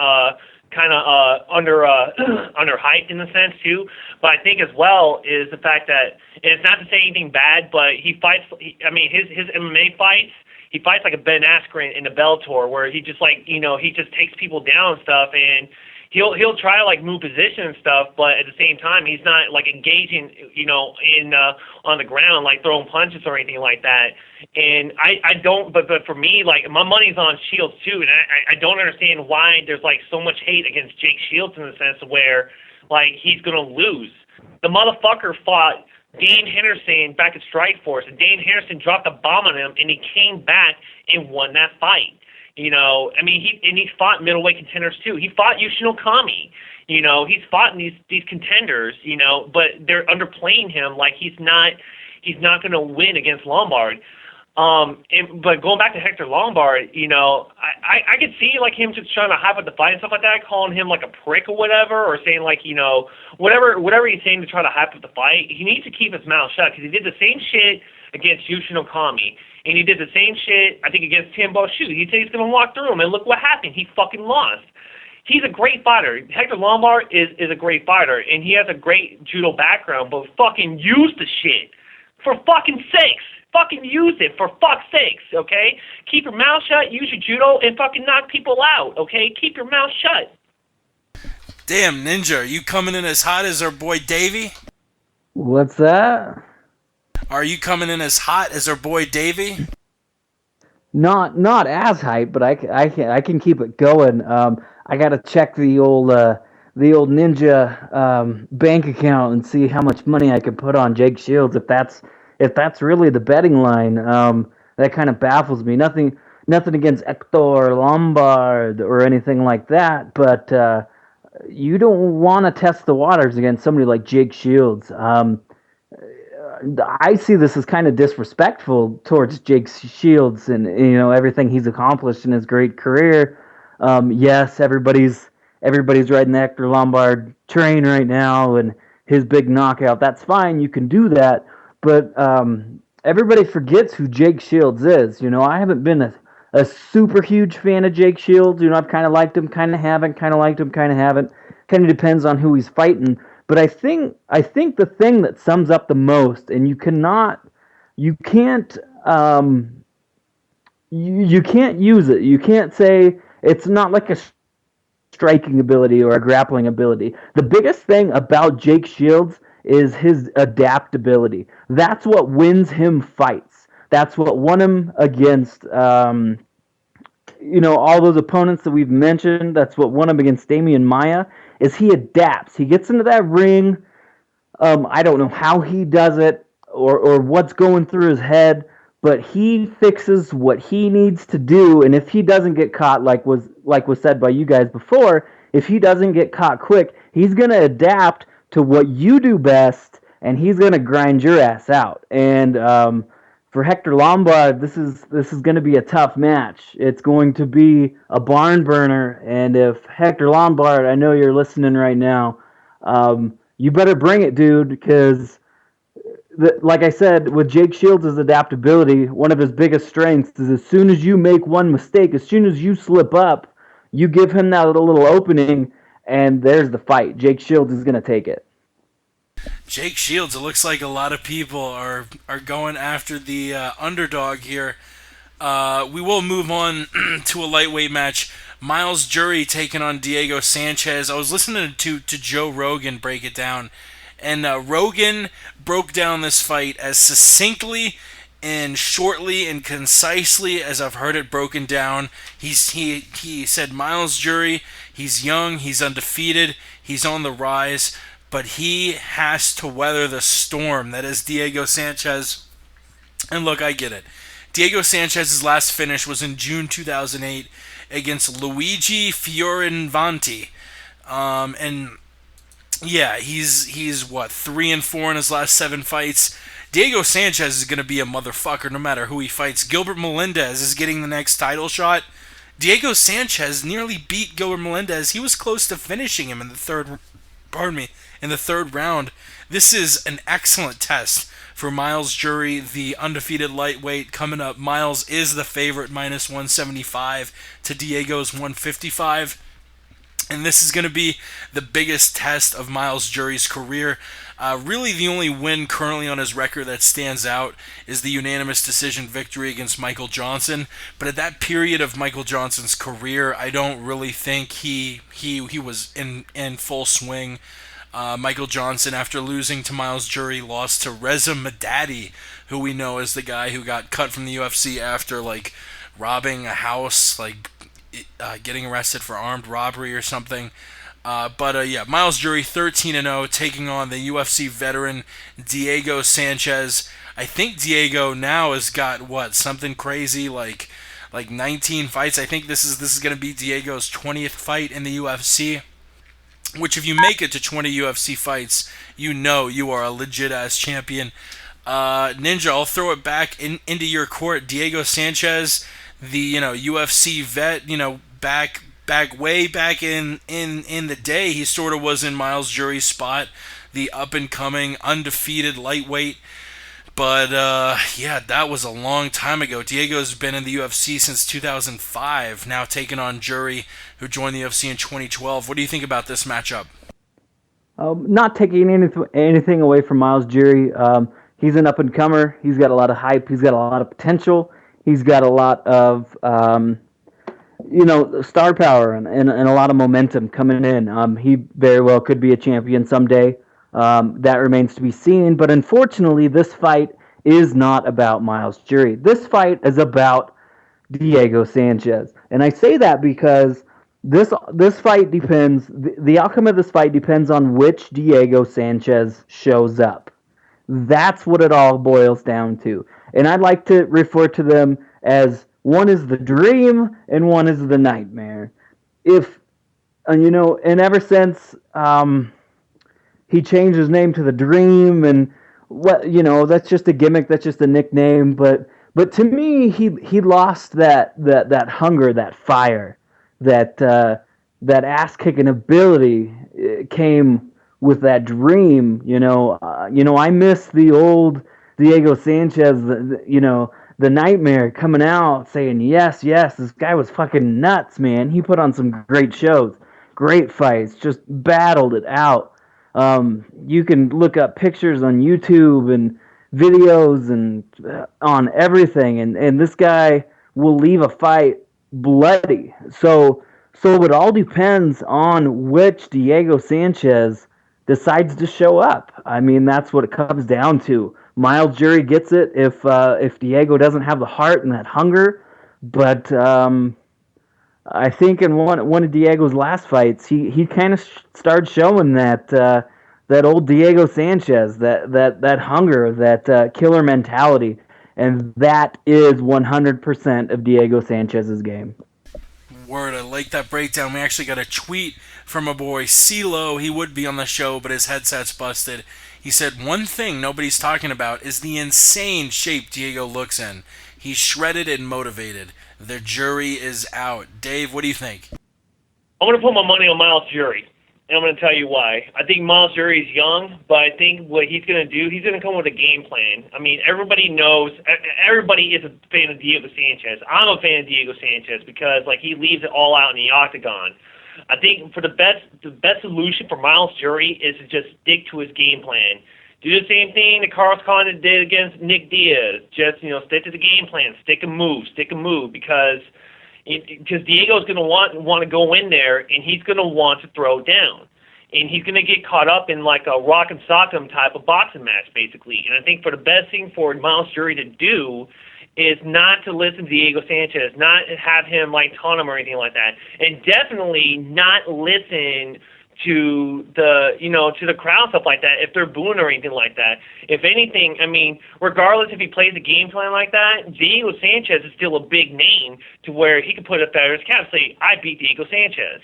kind of underhyped in the sense too. But I think as well is the fact that, and it's not to say anything bad, but he fights. His MMA fights, he fights like a Ben Askren in the Bellator, where he just he just takes people down and stuff, and he'll try to move position and stuff, but at the same time he's not engaging in on the ground throwing punches or anything like that. And I don't, but for me, my money's on Shields too, and I don't understand why there's so much hate against Jake Shields in the sense of where he's gonna lose. The motherfucker fought Dan Henderson back at Strikeforce, and Dan Henderson dropped a bomb on him, and he came back and won that fight. He fought middleweight contenders too. He fought Yushin Okami. He's fought in these contenders. But they're underplaying him he's not going to win against Lombard. But going back to Hector Lombard, I could see him just trying to hype up the fight and stuff like that, calling him a prick or whatever, or saying whatever he's saying to try to hype up the fight. He needs to keep his mouth shut because he did the same shit against Yushin Okami. And he did the same shit, I think, against Tim Bosch. He said he's going to walk through him, and look what happened. He fucking lost. He's a great fighter. Hector Lombard is a great fighter, and he has a great judo background, but fucking use the shit. For fucking sakes. Fucking use it, for fuck's sakes, okay? Keep your mouth shut, use your judo, and fucking knock people out, okay? Keep your mouth shut. Damn, Ninja, are you coming in as hot as our boy Davey? What's that? Are you coming in as hot as our boy Davey? Not as hype, but I can keep it going. I gotta check the old Ninja bank account and see how much money I can put on Jake Shields. If that's really the betting line, that kind of baffles me. Nothing against Hector Lombard or anything like that, but you don't want to test the waters against somebody like Jake Shields. I see this as kind of disrespectful towards Jake Shields and everything he's accomplished in his great career. Yes, everybody's riding the Hector Lombard train right now and his big knockout. That's fine. You can do that, but everybody forgets who Jake Shields is. I haven't been a super huge fan of Jake Shields. I've kind of liked him, kind of haven't, kind of liked him, kind of haven't. Kind of depends on who he's fighting. But I think the thing that sums up the most, and you can't you can't use it. You can't say it's not like a striking ability or a grappling ability. The biggest thing about Jake Shields is his adaptability. That's what wins him fights. That's what won him against all those opponents that we've mentioned. That's what won him against Damian Maia, is he adapts. He gets into that ring. I don't know how he does it or what's going through his head, but he fixes what he needs to do. And if he doesn't get caught, like was said by you guys before, if he doesn't get caught quick, he's going to adapt to what you do best, and he's going to grind your ass out. And for Hector Lombard, this is going to be a tough match. It's going to be a barn burner, and if Hector Lombard, I know you're listening right now, you better bring it, dude, because like I said, with Jake Shields' adaptability, one of his biggest strengths is as soon as you make one mistake, as soon as you slip up, you give him that little opening, and there's the fight. Jake Shields is going to take it. Jake Shields, it looks like a lot of people are going after the underdog here. We will move on to a lightweight match. Miles Jury taking on Diego Sanchez. I was listening to Joe Rogan break it down, and Rogan broke down this fight as succinctly and shortly and concisely as I've heard it broken down. He said Miles Jury, he's young, he's undefeated, he's on the rise, but he has to weather the storm that is Diego Sanchez. And look, I get it. Diego Sanchez's last finish was in June 2008 against Luigi Fioravanti. And yeah, he's what, 3-4 in his last 7 fights. Diego Sanchez is going to be a motherfucker no matter who he fights. Gilbert Melendez is getting the next title shot. Diego Sanchez nearly beat Gilbert Melendez. He was close to finishing him in the third round. This is an excellent test for Miles Jury, the undefeated lightweight coming up. Miles is the favorite, minus 175 to Diego's 155. And this is going to be the biggest test of Miles Jury's career. Really, the only win currently on his record that stands out is the unanimous decision victory against Michael Johnson. But at that period of Michael Johnson's career, I don't really think he was in full swing. Michael Johnson, after losing to Miles Jury, lost to Reza Madadi, who we know is the guy who got cut from the UFC after robbing a house, getting arrested for armed robbery or something. But Miles Jury 13-0, taking on the UFC veteran Diego Sanchez. I think Diego now has got something crazy like 19 fights. I think this is going to be Diego's 20th fight in the UFC. Which, if you make it to 20 UFC fights, you know you are a legit ass champion. Ninja, I'll throw it back into your court. Diego Sanchez, the UFC vet, way back in the day, he sort of was in Miles Jury's spot, the up and coming undefeated lightweight. But that was a long time ago. Diego's been in the UFC since 2005, now taking on Jury, who joined the UFC in 2012. What do you think about this matchup? Not taking anything away from Miles Jury. He's an up-and-comer. He's got a lot of hype. He's got a lot of potential. He's got a lot of, star power and a lot of momentum coming in. He very well could be a champion someday. That remains to be seen. But unfortunately, this fight is not about Miles Jury. This fight is about Diego Sanchez. And I say that because this fight depends, the outcome of this fight depends on which Diego Sanchez shows up. That's what it all boils down to. And I'd like to refer to them as one is the dream and one is the nightmare. And ever since he changed his name to the Dream, and what, that's just a gimmick, that's just a nickname. But to me, he lost that hunger, that fire, that ass kicking ability came with that dream. I miss the old Diego Sanchez. The nightmare coming out saying yes, yes. This guy was fucking nuts, man. He put on some great shows, great fights, just battled it out. You can look up pictures on YouTube and videos and on everything, and this guy will leave a fight bloody. So it all depends on which Diego Sanchez decides to show up. I mean, that's what it comes down to. Miles Jury gets it if Diego doesn't have the heart and that hunger, but I think in one of Diego's last fights, he kind of started showing that old Diego Sanchez, that hunger, that killer mentality, and that is 100% of Diego Sanchez's game. Word, I like that breakdown. We actually got a tweet from a boy, CeeLo. He would be on the show, but his headset's busted. He said, one thing nobody's talking about is the insane shape Diego looks in. He's shredded and motivated. The jury is out. Dave, what do you think? I'm going to put my money on Miles Jury, and I'm going to tell you why. I think Miles Jury is young, but I think what he's going to do, he's going to come with a game plan. I mean, everybody knows, everybody is a fan of Diego Sanchez. I'm a fan of Diego Sanchez because, he leaves it all out in the octagon. I think for the best solution for Miles Jury is to just stick to his game plan. Do the same thing that Carlos Condit did against Nick Diaz. Just, stick to the game plan. Stick and move, because Diego's going to want to go in there, and he's going to want to throw down. And he's going to get caught up in like a rock and sock 'em type of boxing match, basically. And I think for the best thing for Miles Jury to do is not to listen to Diego Sanchez, not have him taunt him or anything like that, and definitely not listen to the crowd, stuff like that, if they're booing or anything like that. If anything, I mean, regardless if he plays a game plan like that, Diego Sanchez is still a big name to where he can put up there his cap and say, I beat Diego Sanchez,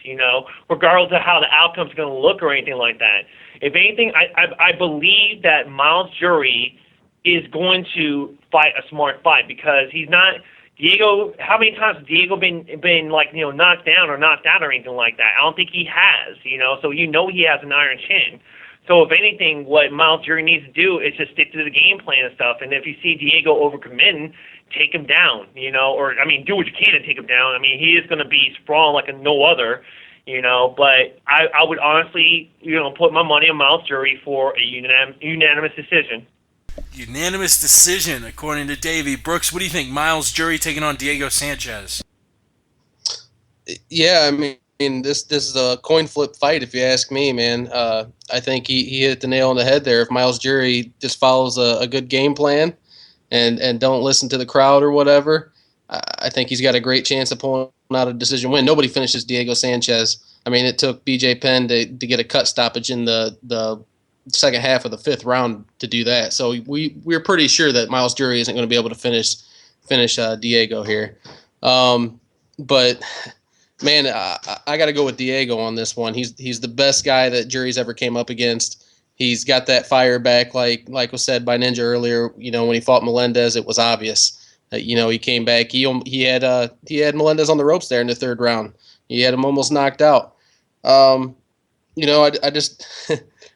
regardless of how the outcome's going to look or anything like that. If anything, I believe that Miles Jury is going to fight a smart fight because he's not Diego. How many times has Diego been knocked down or knocked out or anything like that? I don't think he has, so he has an iron chin. So if anything, what Miles Jury needs to do is just stick to the game plan and stuff. And if you see Diego overcommitting, take him down, do what you can to take him down. I mean, he is going to be sprawling like no other, but I would honestly, put my money on Miles Jury for a unanimous decision. Unanimous decision, according to Davey. Brooks, what do you think? Miles Jury taking on Diego Sanchez. Yeah, I mean, this is a coin flip fight, if you ask me, man. I think he hit the nail on the head there. If Miles Jury just follows a good game plan and don't listen to the crowd or whatever, I think he's got a great chance of pulling out a decision win. Nobody finishes Diego Sanchez. I mean, it took BJ Penn to get a cut stoppage in the second half of the fifth round to do that. So we're pretty sure that Miles Jury isn't going to be able to finish Diego here. But man, I got to go with Diego on this one. He's the best guy that Jury's ever came up against. He's got that fire back, like was said by Ninja earlier. When he fought Melendez, it was obvious. He came back. He had Melendez on the ropes there in the third round. He had him almost knocked out. I just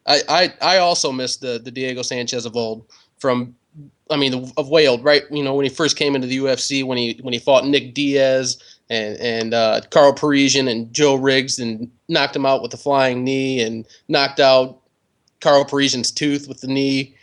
I also miss the Diego Sanchez of old of way old, right? When he first came into the UFC, when he fought Nick Diaz and Carl Parisian and Joe Riggs and knocked him out with the flying knee and knocked out Carl Parisian's tooth with the knee.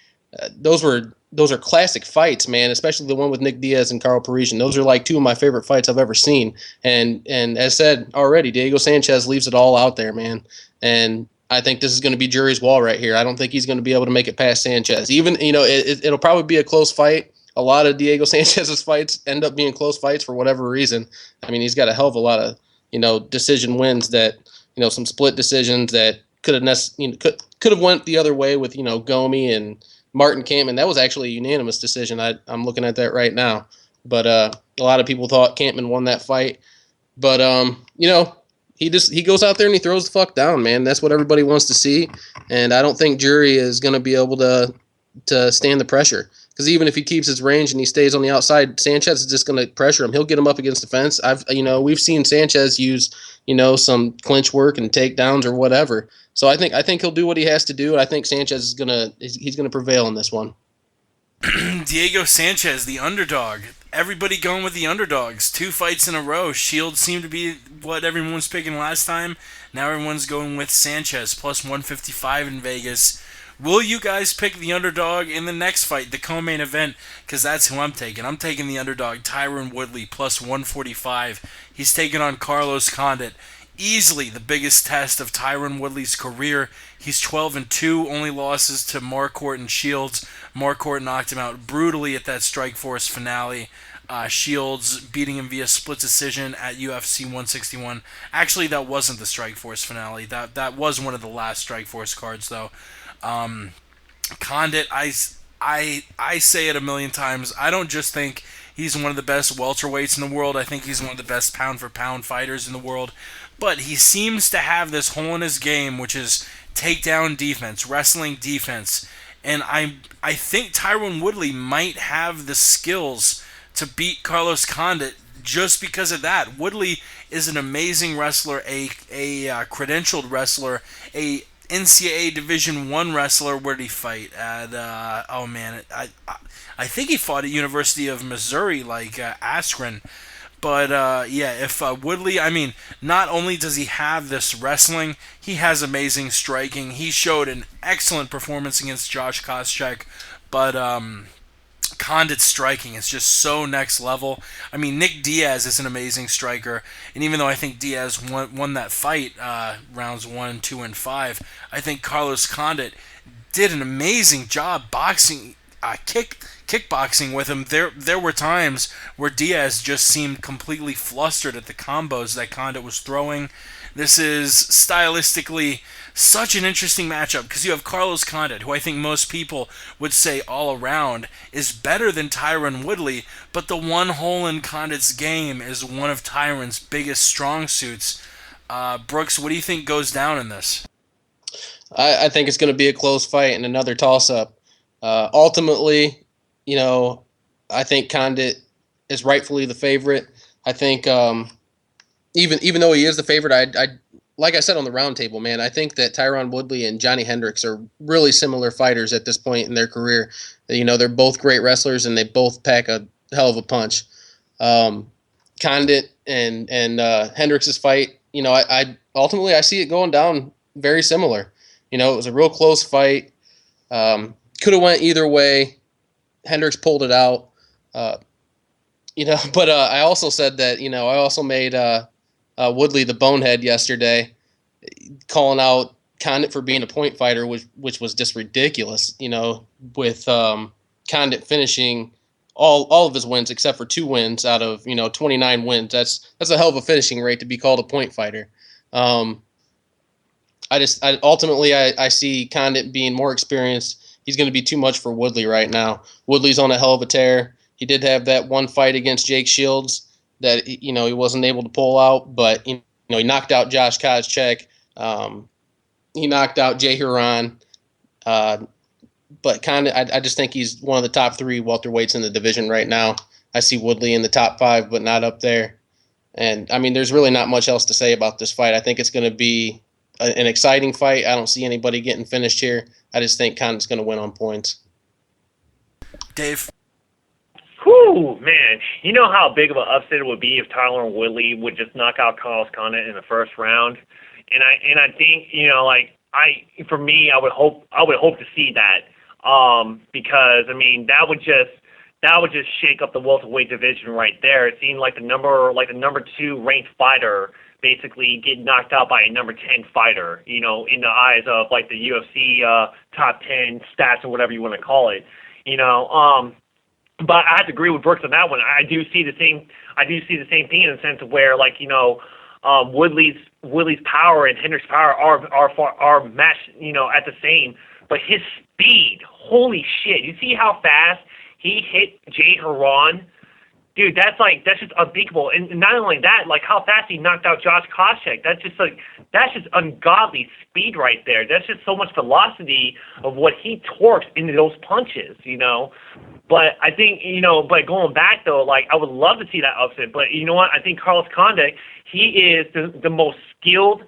Those are classic fights, man, especially the one with Nick Diaz and Carl Parisian. Those are two of my favorite fights I've ever seen. And as said already, Diego Sanchez leaves it all out there, man. And I think this is going to be Jury's wall right here. I don't think he's going to be able to make it past Sanchez. Even, it'll probably be a close fight. A lot of Diego Sanchez's fights end up being close fights for whatever reason. I mean, he's got a hell of a lot of, decision wins that, some split decisions that could have went the other way with, Gomi and Martin Kampman. That was actually a unanimous decision. I'm looking at that right now. But a lot of people thought Kampman won that fight. But, he goes out there and he throws the fuck down, man. That's what everybody wants to see. And I don't think Jury is going to be able to, to stand the pressure. Because even if he keeps his range and he stays on the outside, Sanchez is just going to pressure him. He'll get him up against the fence. We've seen Sanchez use, some clinch work and takedowns or whatever. So I think he'll do what he has to do. And I think Sanchez he's gonna prevail in this one. Diego Sanchez, the underdog. Everybody going with the underdogs. 2 fights in a row. Shields seemed to be what everyone was picking last time. Now everyone's going with Sanchez, plus 155 in Vegas. Will you guys pick the underdog in the next fight, the co-main event? Because that's who I'm taking. I'm taking the underdog, Tyron Woodley, plus 145. He's taking on Carlos Condit. Easily the biggest test of Tyron Woodley's career. He's 12-2, only losses to Marquardt and Shields. Marquardt knocked him out brutally at that Strikeforce finale. Shields beating him via split decision at UFC 161. Actually, that wasn't the Strikeforce finale. That was one of the last Strikeforce cards, though. Condit, I say it a million times. I don't just think he's one of the best welterweights in the world. I think he's one of the best pound-for-pound fighters in the world. But he seems to have this hole in his game, which is takedown defense, wrestling defense. And I think Tyron Woodley might have the skills to beat Carlos Condit just because of that. Woodley is an amazing wrestler, a credentialed wrestler, a NCAA Division I wrestler. Where did he fight? At I think he fought at University of Missouri, like Akron. But if Woodley, not only does he have this wrestling, he has amazing striking. He showed an excellent performance against Josh Koscheck, but Condit's striking is just so next level. Nick Diaz is an amazing striker, and even though I think Diaz won that fight, rounds 1, 2, and 5, I think Carlos Condit did an amazing job boxing, kickboxing with him. There were times where Diaz just seemed completely flustered at the combos that Condit was throwing. This is stylistically such an interesting matchup because you have Carlos Condit, who I think most people would say all around is better than Tyron Woodley, but the one hole in Condit's game is one of Tyron's biggest strong suits. Brooks, what do you think goes down in this? I think it's going to be a close fight and another toss-up. Ultimately, I think Condit is rightfully the favorite. I think even though he is the favorite, I like I said on the roundtable, man, I think that Tyron Woodley and Johnny Hendricks are really similar fighters at this point in their career. They're both great wrestlers and they both pack a hell of a punch. Condit and Hendricks' fight, I ultimately see it going down very similar. It was a real close fight. Could have went either way. Hendricks pulled it out. But I also said that, I also made Woodley the bonehead yesterday, calling out Condit for being a point fighter, which was just ridiculous, with Condit finishing all of his wins except for 2 wins out of, 29 wins. That's a hell of a finishing rate to be called a point fighter. I see Condit being more experienced. He's going to be too much for Woodley right now. Woodley's on a hell of a tear. He did have that one fight against Jake Shields that, he wasn't able to pull out, but, he knocked out Josh Koscheck. He knocked out Jay Huron. But Condit, I just think he's one of the top 3 welterweights in the division right now. I see Woodley in the top 5, but not up there. And, there's really not much else to say about this fight. I think it's going to be an exciting fight. I don't see anybody getting finished here. I just think Condit's going to win on points. Dave? Whew, man. You know how big of an upset it would be if Tyron Woodley would just knock out Carlos Condit in the first round? And I think, for me, I would hope to see that. Because that would just shake up the welterweight division right there. It seemed like the number 2 ranked fighter basically get knocked out by a number 10 fighter, in the eyes of like the UFC top 10 stats or whatever you want to call it, But I have to agree with Brooks on that one. I do see the same thing in the sense of where Woodley's power and Hendricks' power are matched, at the same. But his speed, holy shit! You see how fast he hit Jay Huron dude, that's just unthinkable. And not only that, like how fast he knocked out Josh Koscheck. That's just ungodly speed right there. That's just so much velocity of what he torques into those punches, you know. But I think, you know, but going back though, like I would love to see that upset. But you know what? I think Carlos Condit, he is the most skilled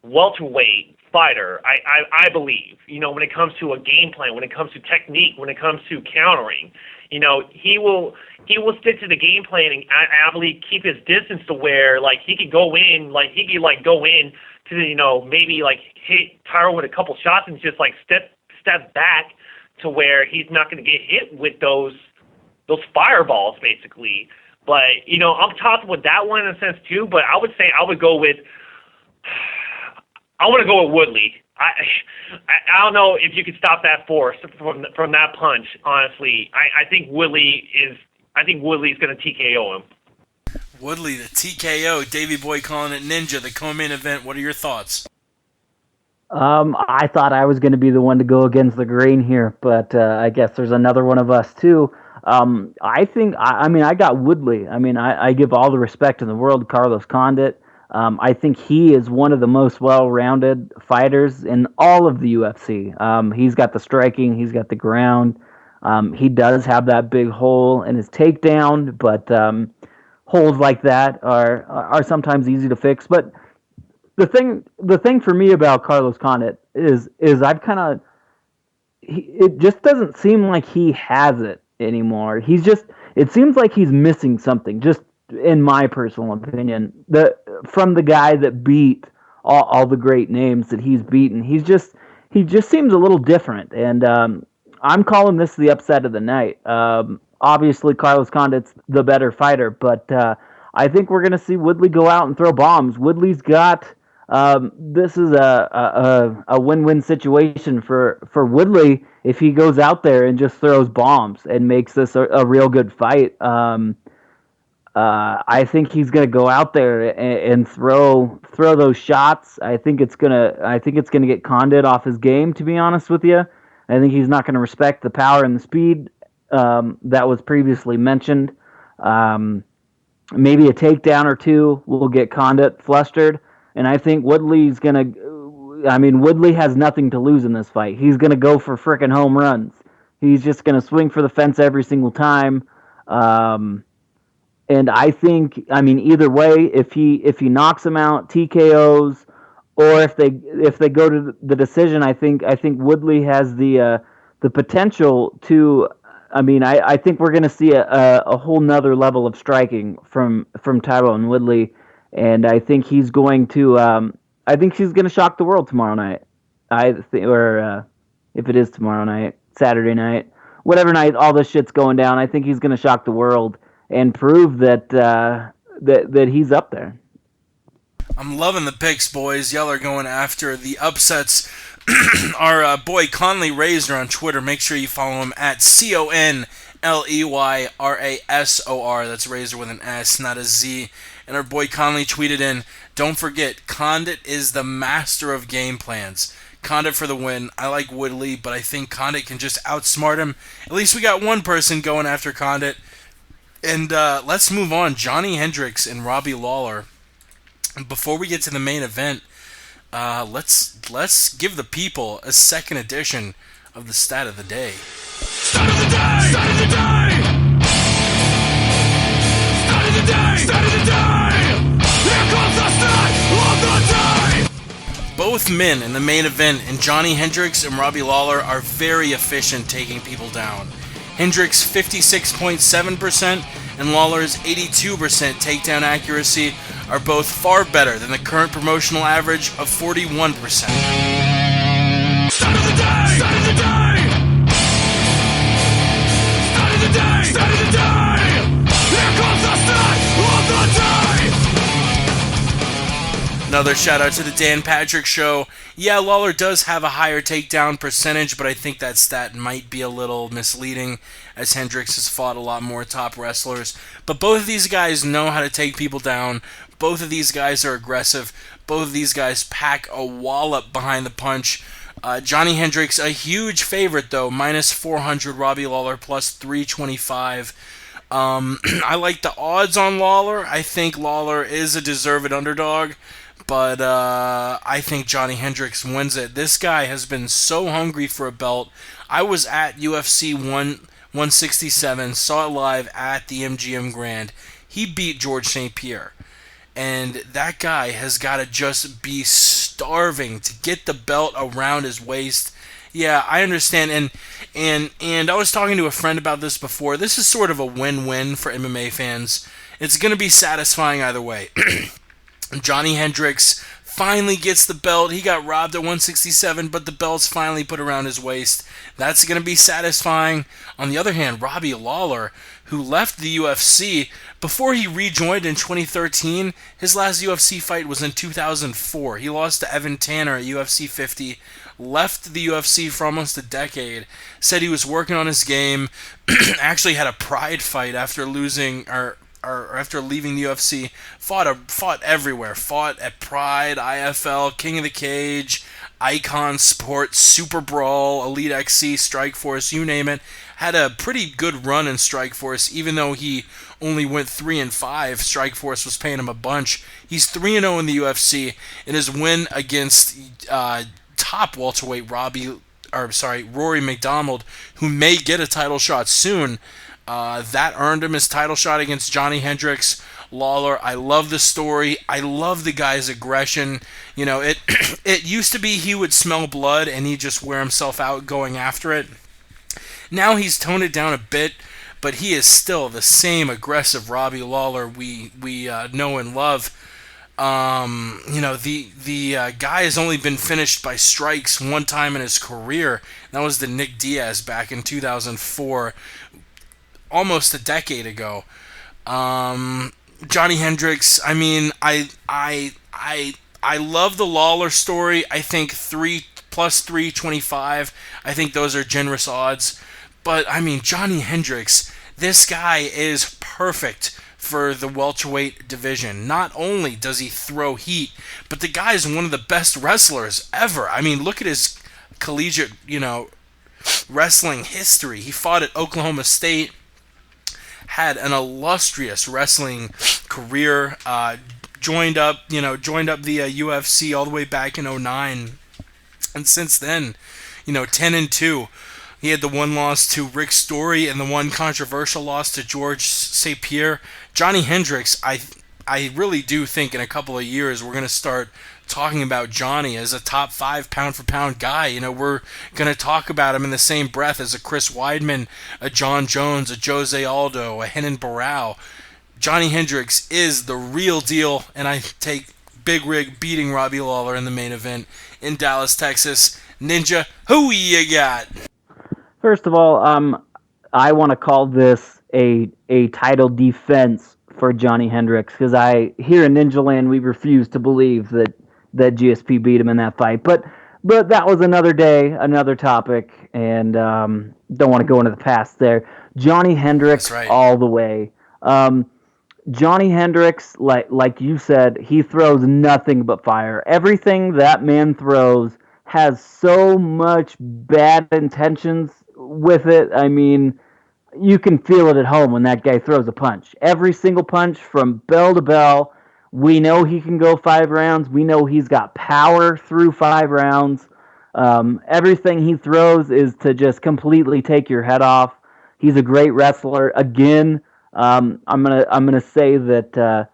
welterweight fighter, I believe, you know, when it comes to a game plan, when it comes to technique, when it comes to countering, you know, he will stick to the game plan and I believe keep his distance to where like he could go in to, you know, maybe like hit Tyron with a couple shots and just like step back to where he's not going to get hit with those fireballs basically. But, you know, I'm tough with that one in a sense too, but I would say I want to go with Woodley. I don't know if you could stop that force from that punch. Honestly, I think Woodley's going to TKO him. Woodley, the TKO. Davey Boy calling it Ninja, the co-main event. What are your thoughts? I thought I was going to be the one to go against the grain here, but I guess there's another one of us too. I think I got Woodley. I mean, I give all the respect in the world to Carlos Condit. I think he is one of the most well-rounded fighters in all of the UFC. He's got the striking, he's got the ground. He does have that big hole in his takedown, but holes like that are sometimes easy to fix. But the thing for me about Carlos Condit is it just doesn't seem like he has it anymore. It seems like he's missing something. Just in my personal opinion, from the guy that beat all the great names that he's beaten, he just seems a little different, and I'm calling this the upset of the night. Obviously, Carlos Condit's the better fighter, but I think we're going to see Woodley go out and throw bombs. Woodley's got this is a win-win situation for Woodley if he goes out there and just throws bombs and makes this a real good fight. I think he's going to go out there and throw those shots. I think it's gonna get Condit off his game, to be honest with you. I think he's not going to respect the power and the speed that was previously mentioned. Maybe a takedown or two will get Condit flustered, and I think Woodley's going to. I mean, Woodley has nothing to lose in this fight. He's going to go for frickin' home runs. He's just going to swing for the fence every single time. And I think, either way, if he knocks him out, TKOs, or if they go to the decision, I think Woodley has the potential to. I think we're going to see a whole nother level of striking from Tyron Woodley, and I think he's going to. I think he's going to shock the world tomorrow night. If it is tomorrow night, Saturday night, whatever night all this shit's going down, I think he's going to shock the world and prove that he's up there. I'm loving the picks, boys. Y'all are going after the upsets. Our boy Conley Razor on Twitter. Make sure you follow him at ConleyRasor. That's Razor with an S, not a Z. And our boy Conley tweeted in, "Don't forget, Condit is the master of game plans. Condit for the win. I like Woodley, but I think Condit can just outsmart him. At least we got one person going after Condit." And let's move on. Johnny Hendricks and Robbie Lawler. Before we get to the main event, let's give the people a second edition of the stat of the day. Stat of the day! Stat of the day! Stat of the day! Stat of the day! Here comes the stat of the day! Both men in the main event, and Johnny Hendricks and Robbie Lawler, are very efficient taking people down. Hendricks' 56.7% and Lawler's 82% takedown accuracy are both far better than the current promotional average of 41%. Stat of the day! Stat of the day! Stat of the day! Stat of the day! Here comes the stat of the day! Another shout out to the Dan Patrick Show. Yeah, Lawler does have a higher takedown percentage, but I think that stat might be a little misleading, as Hendricks has fought a lot more top wrestlers. But both of these guys know how to take people down. Both of these guys are aggressive. Both of these guys pack a wallop behind the punch. Johnny Hendricks, a huge favorite though, minus 400. Robbie Lawler, plus 325. I like the odds on Lawler. I think Lawler is a deserved underdog, but I think Johnny Hendricks wins it. This guy has been so hungry for a belt. I was at UFC 167, saw it live at the MGM Grand. He beat George St. Pierre. And that guy has got to just be starving to get the belt around his waist. Yeah, I understand. And I was talking to a friend about this before. This is sort of a win-win for MMA fans. It's going to be satisfying either way. Johnny Hendricks finally gets the belt. He got robbed at 167, but the belt's finally put around his waist. That's going to be satisfying. On the other hand, Robbie Lawler, who left the UFC before he rejoined in 2013, his last UFC fight was in 2004. He lost to Evan Tanner at UFC 50, left the UFC for almost a decade, said he was working on his game, actually had a pride fight after losing or after leaving the UFC, fought everywhere, fought at Pride, IFL, King of the Cage, Icon Sports, Super Brawl, Elite XC, Strikeforce, you name it. Had a pretty good run in Strikeforce, even though he only went 3-5. Strikeforce was paying him a bunch. He's 3-0 in the UFC, and his win against top welterweight Rory McDonald, who may get a title shot soon. That earned him his title shot against Johnny Hendricks. Lawler, I love the story. I love the guy's aggression. You know, it used to be he would smell blood and he'd just wear himself out going after it. Now he's toned it down a bit, but he is still the same aggressive Robbie Lawler we know and love. The guy has only been finished by strikes one time in his career. That was the Nick Diaz back in 2004, almost a decade ago. Johnny Hendricks, I mean, I love the Lawler story. I think 3 plus 325. I think those are generous odds. But I mean, Johnny Hendricks, this guy is perfect for the welterweight division. Not only does he throw heat, but the guy is one of the best wrestlers ever. I mean, look at his collegiate, wrestling history. He fought at Oklahoma State, had an illustrious wrestling career, joined up the UFC all the way back in 2009, and since then, 10-2. He had the one loss to Rick Story and the one controversial loss to George St. Pierre. Johnny Hendricks, I really do think in a couple of years we're going to start talking about Johnny as a top 5 pound-for-pound guy. We're going to talk about him in the same breath as a Chris Weidman, a John Jones, a Jose Aldo, a Renan Barão. Johnny Hendricks is the real deal, and I take Big Rig beating Robbie Lawler in the main event in Dallas, Texas. Ninja, who you got? First of all, I want to call this a title defense for Johnny Hendricks, because here in Ninja Land we refuse to believe that GSP beat him in that fight. But that was another day, another topic, and don't want to go into the past there. Johnny Hendricks, right, all the way. Johnny Hendricks, like you said, he throws nothing but fire. Everything that man throws has so much bad intentions with it. I mean, you can feel it at home when that guy throws a punch. Every single punch from bell to bell. We know he can go 5 rounds. We know he's got power through 5 rounds. Everything he throws is to just completely take your head off. He's a great wrestler. Again, I'm gonna say that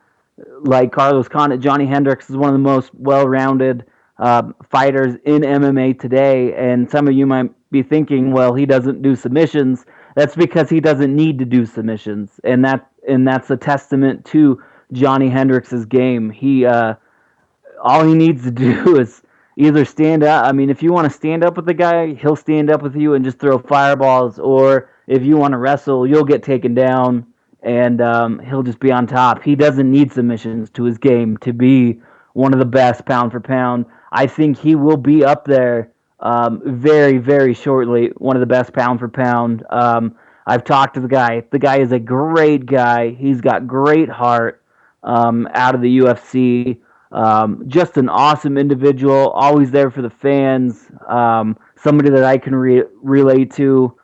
like Carlos Condit, Johnny Hendricks is one of the most well-rounded fighters in MMA today. And some of you might be thinking, well, he doesn't do submissions. That's because he doesn't need to do submissions, and that's a testament to Johnny Hendricks' game. All he needs to do is either stand up. I mean, if you want to stand up with the guy, he'll stand up with you and just throw fireballs. Or if you want to wrestle, you'll get taken down, and he'll just be on top. He doesn't need submissions to his game to be one of the best pound for pound. I think he will be up there very, very shortly, one of the best pound for pound. I've talked to the guy. The guy is a great guy. He's got great heart out of the UFC. Just an awesome individual, always there for the fans. Somebody that I can relate to.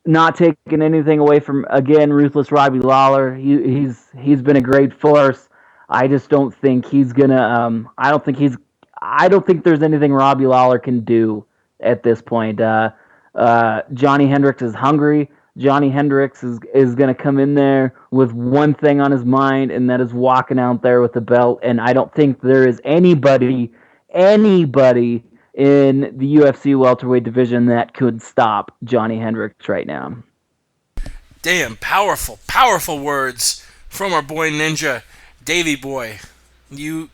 not taking anything away from, again, ruthless Robbie Lawler. He's been a great force. I just don't think he's gonna. I don't think there's anything Robbie Lawler can do at this point. Johnny Hendricks is hungry. Johnny Hendricks is going to come in there with one thing on his mind, and that is walking out there with the belt. And I don't think there is anybody in the UFC welterweight division that could stop Johnny Hendricks right now. Damn, powerful words from our boy Ninja. Davey boy, you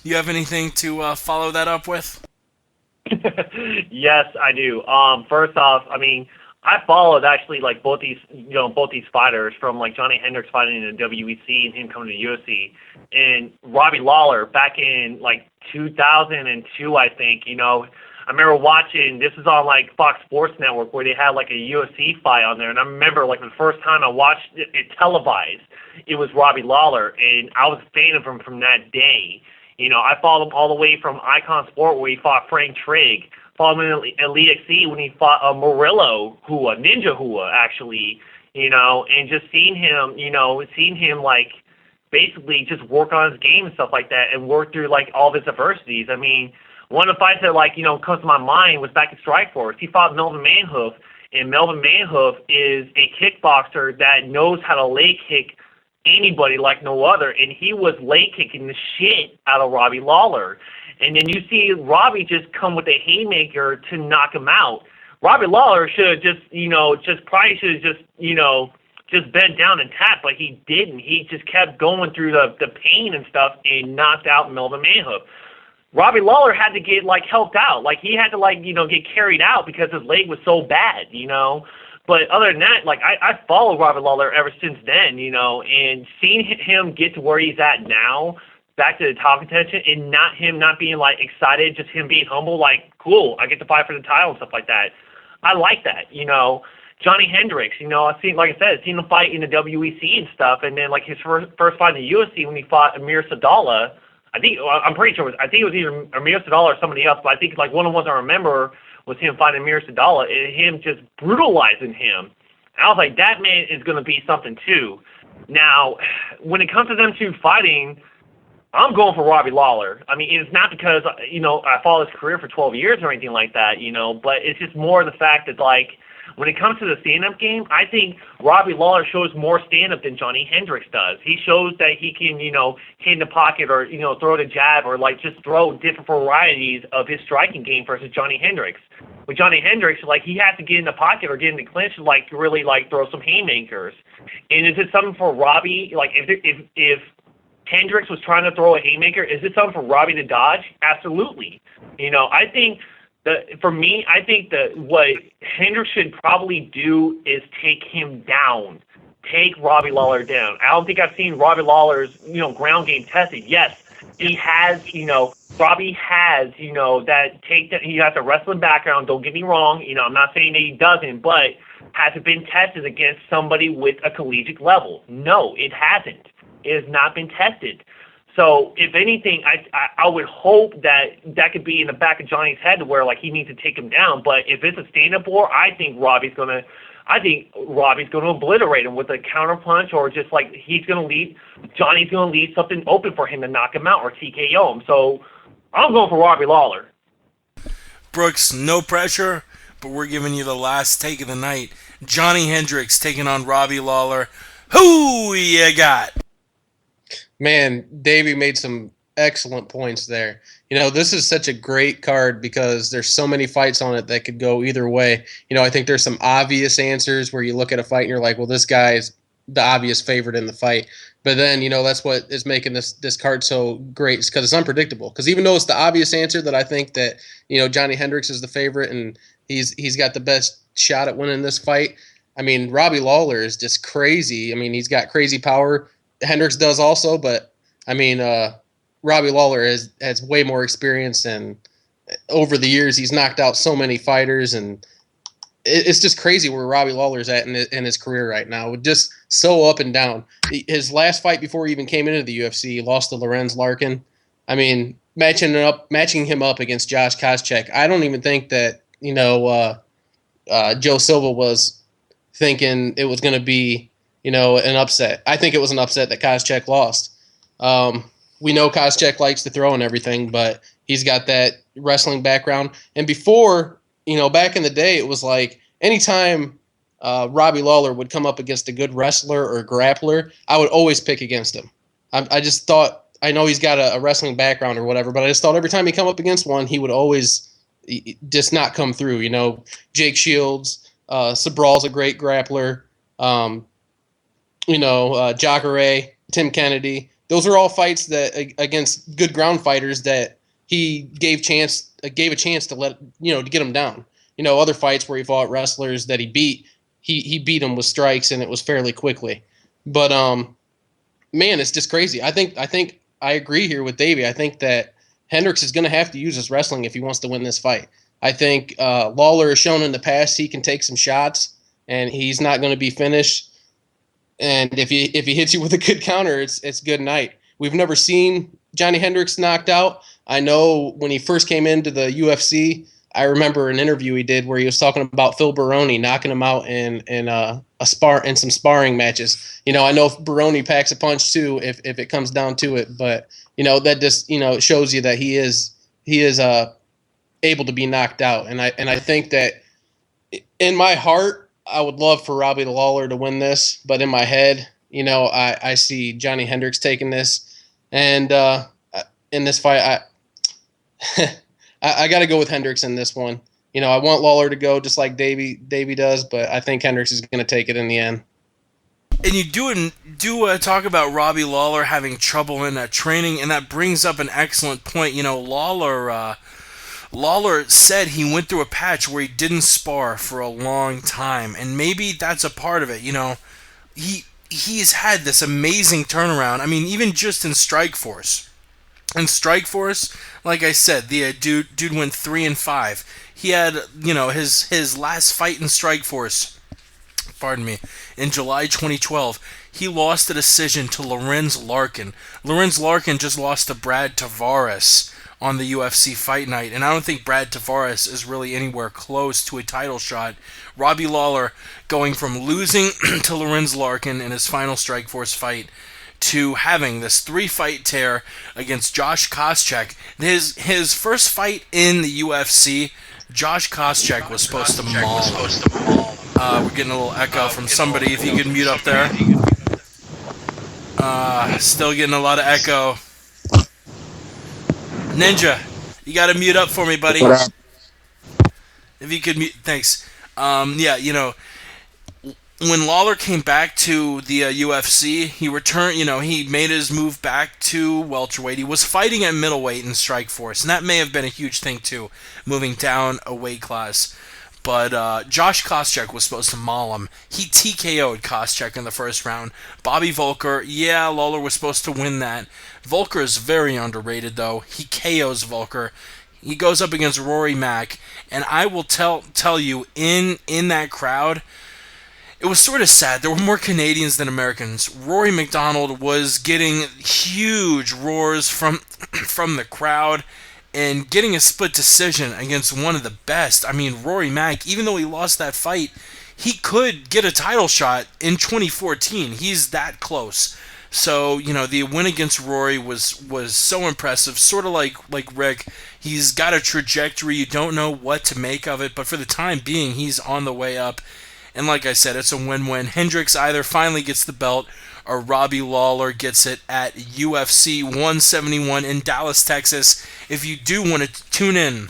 have anything to follow that up with? Yes, I do. First off, I mean, I followed actually like both these fighters, from like Johnny Hendricks fighting in the WEC and him coming to UFC, and Robbie Lawler back in like 2002, I think. I remember watching, this is on like Fox Sports Network, where they had like a UFC fight on there, and I remember like the first time I watched it televised, it was Robbie Lawler, and I was a fan of him from that day. I followed him all the way from Icon Sport, where he fought Frank Trigg, followed him in Elite XC when he fought Murillo Hua, Ninja Hua, actually, and just seeing him like basically just work on his game and stuff like that, and work through like all of his adversities. I mean, one of the fights that comes to my mind was back in Strikeforce. He fought Melvin Manhoof, and Melvin Manhoof is a kickboxer that knows how to leg kick anybody like no other, and he was leg kicking the shit out of Robbie Lawler. And then you see Robbie just come with a haymaker to knock him out. Robbie Lawler should have just bent down and tapped, but he didn't. He just kept going through the pain and stuff and knocked out Melvin Manhoof. Robbie Lawler had to get helped out. He had to get carried out because his leg was so bad, But other than that, I followed Robbie Lawler ever since then, and seeing him get to where he's at now, back to the top contention, and not being excited, just him being humble, cool, I get to fight for the title and stuff like that. I like that, Johnny Hendricks, I've seen him fight in the WEC and stuff, and then his first fight in the UFC when he fought Amir Sadallah. I'm pretty sure it was either Amir Sadallah or somebody else, but I think one of the ones I remember was him fighting Amir Sadallah and him just brutalizing him. And I was like, that man is going to be something too. Now, when it comes to them two fighting, I'm going for Robbie Lawler. I mean, it's not because, I followed his career for 12 years or anything like that, but it's just more the fact that, when it comes to the stand-up game, I think Robbie Lawler shows more stand-up than Johnny Hendricks does. He shows that he can, hit in the pocket or, throw the jab or, just throw different varieties of his striking game versus Johnny Hendricks. With Johnny Hendricks, he has to get in the pocket or get in the clinch to, really, throw some haymakers. And is it something for Robbie, if Hendricks was trying to throw a haymaker, is it something for Robbie to dodge? Absolutely. I think what Hendricks should probably do is take him down. Take Robbie Lawler down. I don't think I've seen Robbie Lawler's, ground game tested. Yes, he has, Robbie has, he has a wrestling background, don't get me wrong. I'm not saying that he doesn't, but has it been tested against somebody with a collegiate level? No, it hasn't. It has not been tested. So, if anything, I would hope that could be in the back of Johnny's head to where he needs to take him down. But if it's a stand-up war, I think Robbie's gonna obliterate him with a counter punch, or just Johnny's gonna leave something open for him to knock him out or TKO him. So, I'm going for Robbie Lawler. Brooks, no pressure, but we're giving you the last take of the night. Johnny Hendricks taking on Robbie Lawler. Who you got? Man, Davey made some excellent points there. This is such a great card because there's so many fights on it that could go either way. I think there's some obvious answers where you look at a fight and you're like, well, this guy is the obvious favorite in the fight. But then, that's what is making this card so great, because it's unpredictable. Because even though it's the obvious answer that I think that, Johnny Hendricks is the favorite and he's got the best shot at winning this fight, I mean, Robbie Lawler is just crazy. I mean, he's got crazy power. Hendricks does also, but I mean, Robbie Lawler has way more experience, and over the years he's knocked out so many fighters, and it's just crazy where Robbie Lawler's at in his career right now. Just so up and down. His last fight before he even came into the UFC, he lost to Lorenz Larkin. I mean, matching him up against Josh Koscheck, I don't even think that Joe Silva was thinking it was going to be, an upset. I think it was an upset that Koscheck lost. We know Koscheck likes to throw and everything, but he's got that wrestling background. And before, back in the day, it was like anytime Robbie Lawler would come up against a good wrestler or grappler, I would always pick against him. I just thought, I know he's got a wrestling background or whatever, but I just thought every time he come up against one, he would always just not come through. Jake Shields, Sabral's a great grappler. Jacare, Tim Kennedy. Those are all fights that against good ground fighters that he gave a chance to let to get him down. Other fights where he fought wrestlers that he beat them with strikes, and it was fairly quickly. But man, it's just crazy. I think I agree here with Davey. I think that Hendricks is going to have to use his wrestling if he wants to win this fight. I think Lawler has shown in the past he can take some shots, and he's not going to be finished. And if he hits you with a good counter, it's good night. We've never seen Johnny Hendricks knocked out. I know when he first came into the UFC, I remember an interview he did where he was talking about Phil Baroni knocking him out in some sparring matches. I know Baroni packs a punch too if it comes down to it, but that just it shows you that he is able to be knocked out. And I think that in my heart, I would love for Robbie Lawler to win this, but in my head, I see Johnny Hendricks taking this. And in this fight, I got to go with Hendricks in this one. I want Lawler to go just like Davey does, but I think Hendricks is going to take it in the end. And you do talk about Robbie Lawler having trouble in training, and that brings up an excellent point. Lawler said he went through a patch where he didn't spar for a long time, and maybe that's a part of it. He's had this amazing turnaround. I mean, even just in Strikeforce. In Strikeforce, like I said, the dude went 3-5. He had, his last fight in Strikeforce, in July 2012, he lost a decision to Lorenz Larkin. Lorenz Larkin just lost to Brad Tavares on the UFC Fight Night, and I don't think Brad Tavares is really anywhere close to a title shot. Robbie Lawler going from losing to Lorenz Larkin in his final Strikeforce fight to having this 3-fight tear against Josh Koscheck. His first fight in the UFC, Josh Koscheck was supposed to maul him. We're getting a little echo from somebody. If you could mute up there. Still getting a lot of echo. Ninja, you gotta mute up for me, buddy. If you could mute, thanks. When Lawler came back to the UFC, he returned. He made his move back to welterweight. He was fighting at middleweight in Strikeforce, and that may have been a huge thing too, moving down a weight class. But Josh Koscheck was supposed to maul him. He TKO'd Koscheck in the first round. Bobby Volker, Lawler was supposed to win that. Volker is very underrated, though. He KOs Volker. He goes up against Rory Mack, and I will tell you, in that crowd, it was sort of sad. There were more Canadians than Americans. Rory McDonald was getting huge roars from the crowd, and getting a split decision against one of the best. I mean, Rory Mack, even though he lost that fight, he could get a title shot in 2014. He's that close. So, the win against Rory was so impressive. Sort of like Rick, he's got a trajectory. You don't know what to make of it, but for the time being, he's on the way up. And like I said, it's a win-win. Hendricks either finally gets the belt or Robbie Lawler gets it at UFC 171 in Dallas, Texas. If you do want to tune in,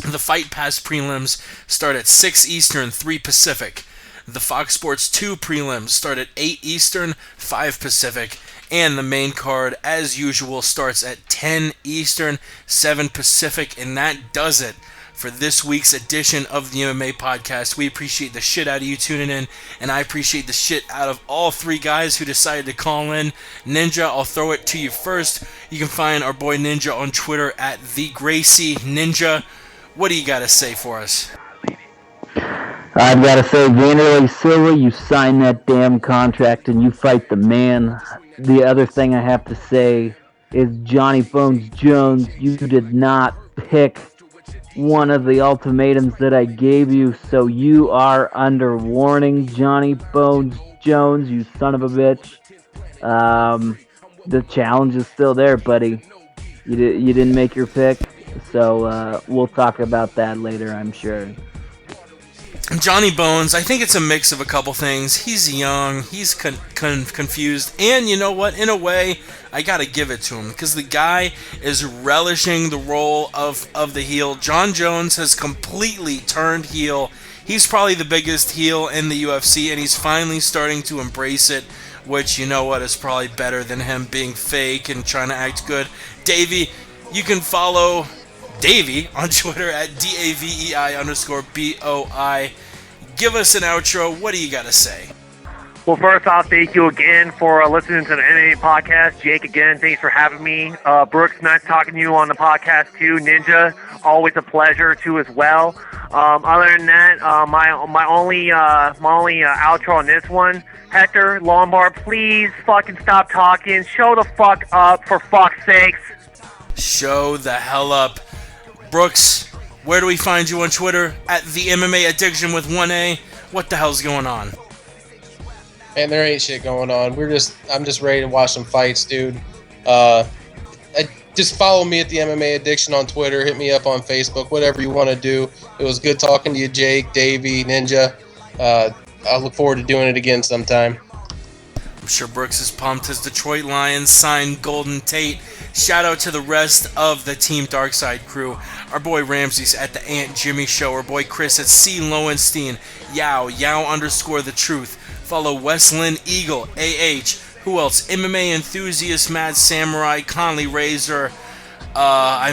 the Fight Pass prelims start at 6 Eastern, 3 Pacific. The Fox Sports 2 prelims start at 8 Eastern, 5 Pacific. And the main card, as usual, starts at 10 Eastern, 7 Pacific. And that does it for this week's edition of the MMA Podcast. We appreciate the shit out of you tuning in, and I appreciate the shit out of all 3 guys who decided to call in. Ninja, I'll throw it to you first. You can find our boy Ninja on Twitter at TheGracie Ninja. What do you got to say for us? I've got to say, Vanderlei Silva, you sign that damn contract and you fight the man. The other thing I have to say is Johnny Bones Jones, you did not pick one of the ultimatums that I gave you, so you are under warning, Johnny Bones Jones, you son of a bitch. The challenge is still there, buddy. You didn't make your pick, so we'll talk about that later, I'm sure. Johnny Bones, I think it's a mix of a couple things. He's young, he's confused, and you know what? In a way, I gotta give it to him because the guy is relishing the role of the heel. John Jones has completely turned heel. He's probably the biggest heel in the UFC, and he's finally starting to embrace it, which, you know what, is probably better than him being fake and trying to act good. Davey, you can follow Davey on Twitter at DAVEI_BOI. Give us an outro. What do you got to say? Well, first off, thank you again for listening to the MMA Podcast. Jake, again, thanks for having me. Brooks, nice talking to you on the podcast, too. Ninja, always a pleasure, too, as well. Other than that, my only outro on this one, Hector Lombard, please fucking stop talking. Show the fuck up, for fuck's sakes. Show the hell up. Brooks, where do we find you on Twitter? At the MMA Addiction with 1A. What the hell's going on? Man, there ain't shit going on. I'm just ready to watch some fights, dude. Just follow me at the MMA Addiction on Twitter. Hit me up on Facebook. Whatever you want to do. It was good talking to you, Jake, Davey, Ninja. I look forward to doing it again sometime. I'm sure Brooks is pumped. His Detroit Lions signed Golden Tate. Shout out to the rest of the Team Darkside crew. Our boy Ramses at the Aunt Jimmy Show. Our boy Chris at C. Lowenstein. Yow_the truth. Follow Westlin Eagle, AH. Who else? MMA Enthusiast, Mad Samurai, Conley Razor. I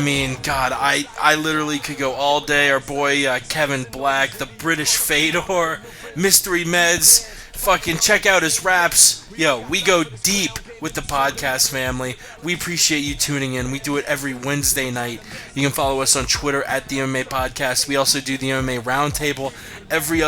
literally could go all day. Our boy Kevin Black, the British Fedor, Mystery Meds. Fucking check out his raps. Yo, we go deep with the podcast family. We appreciate you tuning in. We do it every Wednesday night. You can follow us on Twitter at the MMA Podcast. We also do the MMA Roundtable every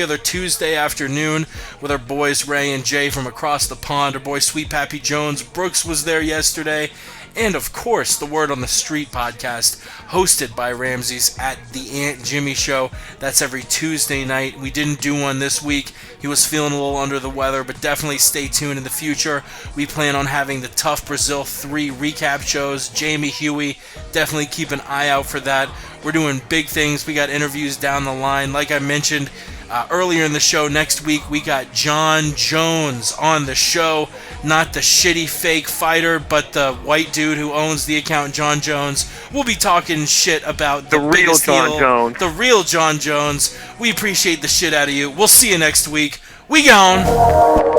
other Tuesday afternoon with our boys Ray and Jay from across the pond. Our boy Sweet Pappy Jones. Brooks was there yesterday. And, of course, the Word on the Street podcast, hosted by Ramses at the Aunt Jimmy Show. That's every Tuesday night. We didn't do one this week. He was feeling a little under the weather, but definitely stay tuned in the future. We plan on having the Tough Brazil 3 recap shows. Jamie Huey, definitely keep an eye out for that. We're doing big things. We got interviews down the line. Like I mentioned earlier in the show, next week we got John Jones on the show. Not the shitty fake fighter, but the white dude who owns the account, John Jones. We'll be talking shit about the real John Jones. The real John Jones. We appreciate the shit out of you. We'll see you next week. We gone.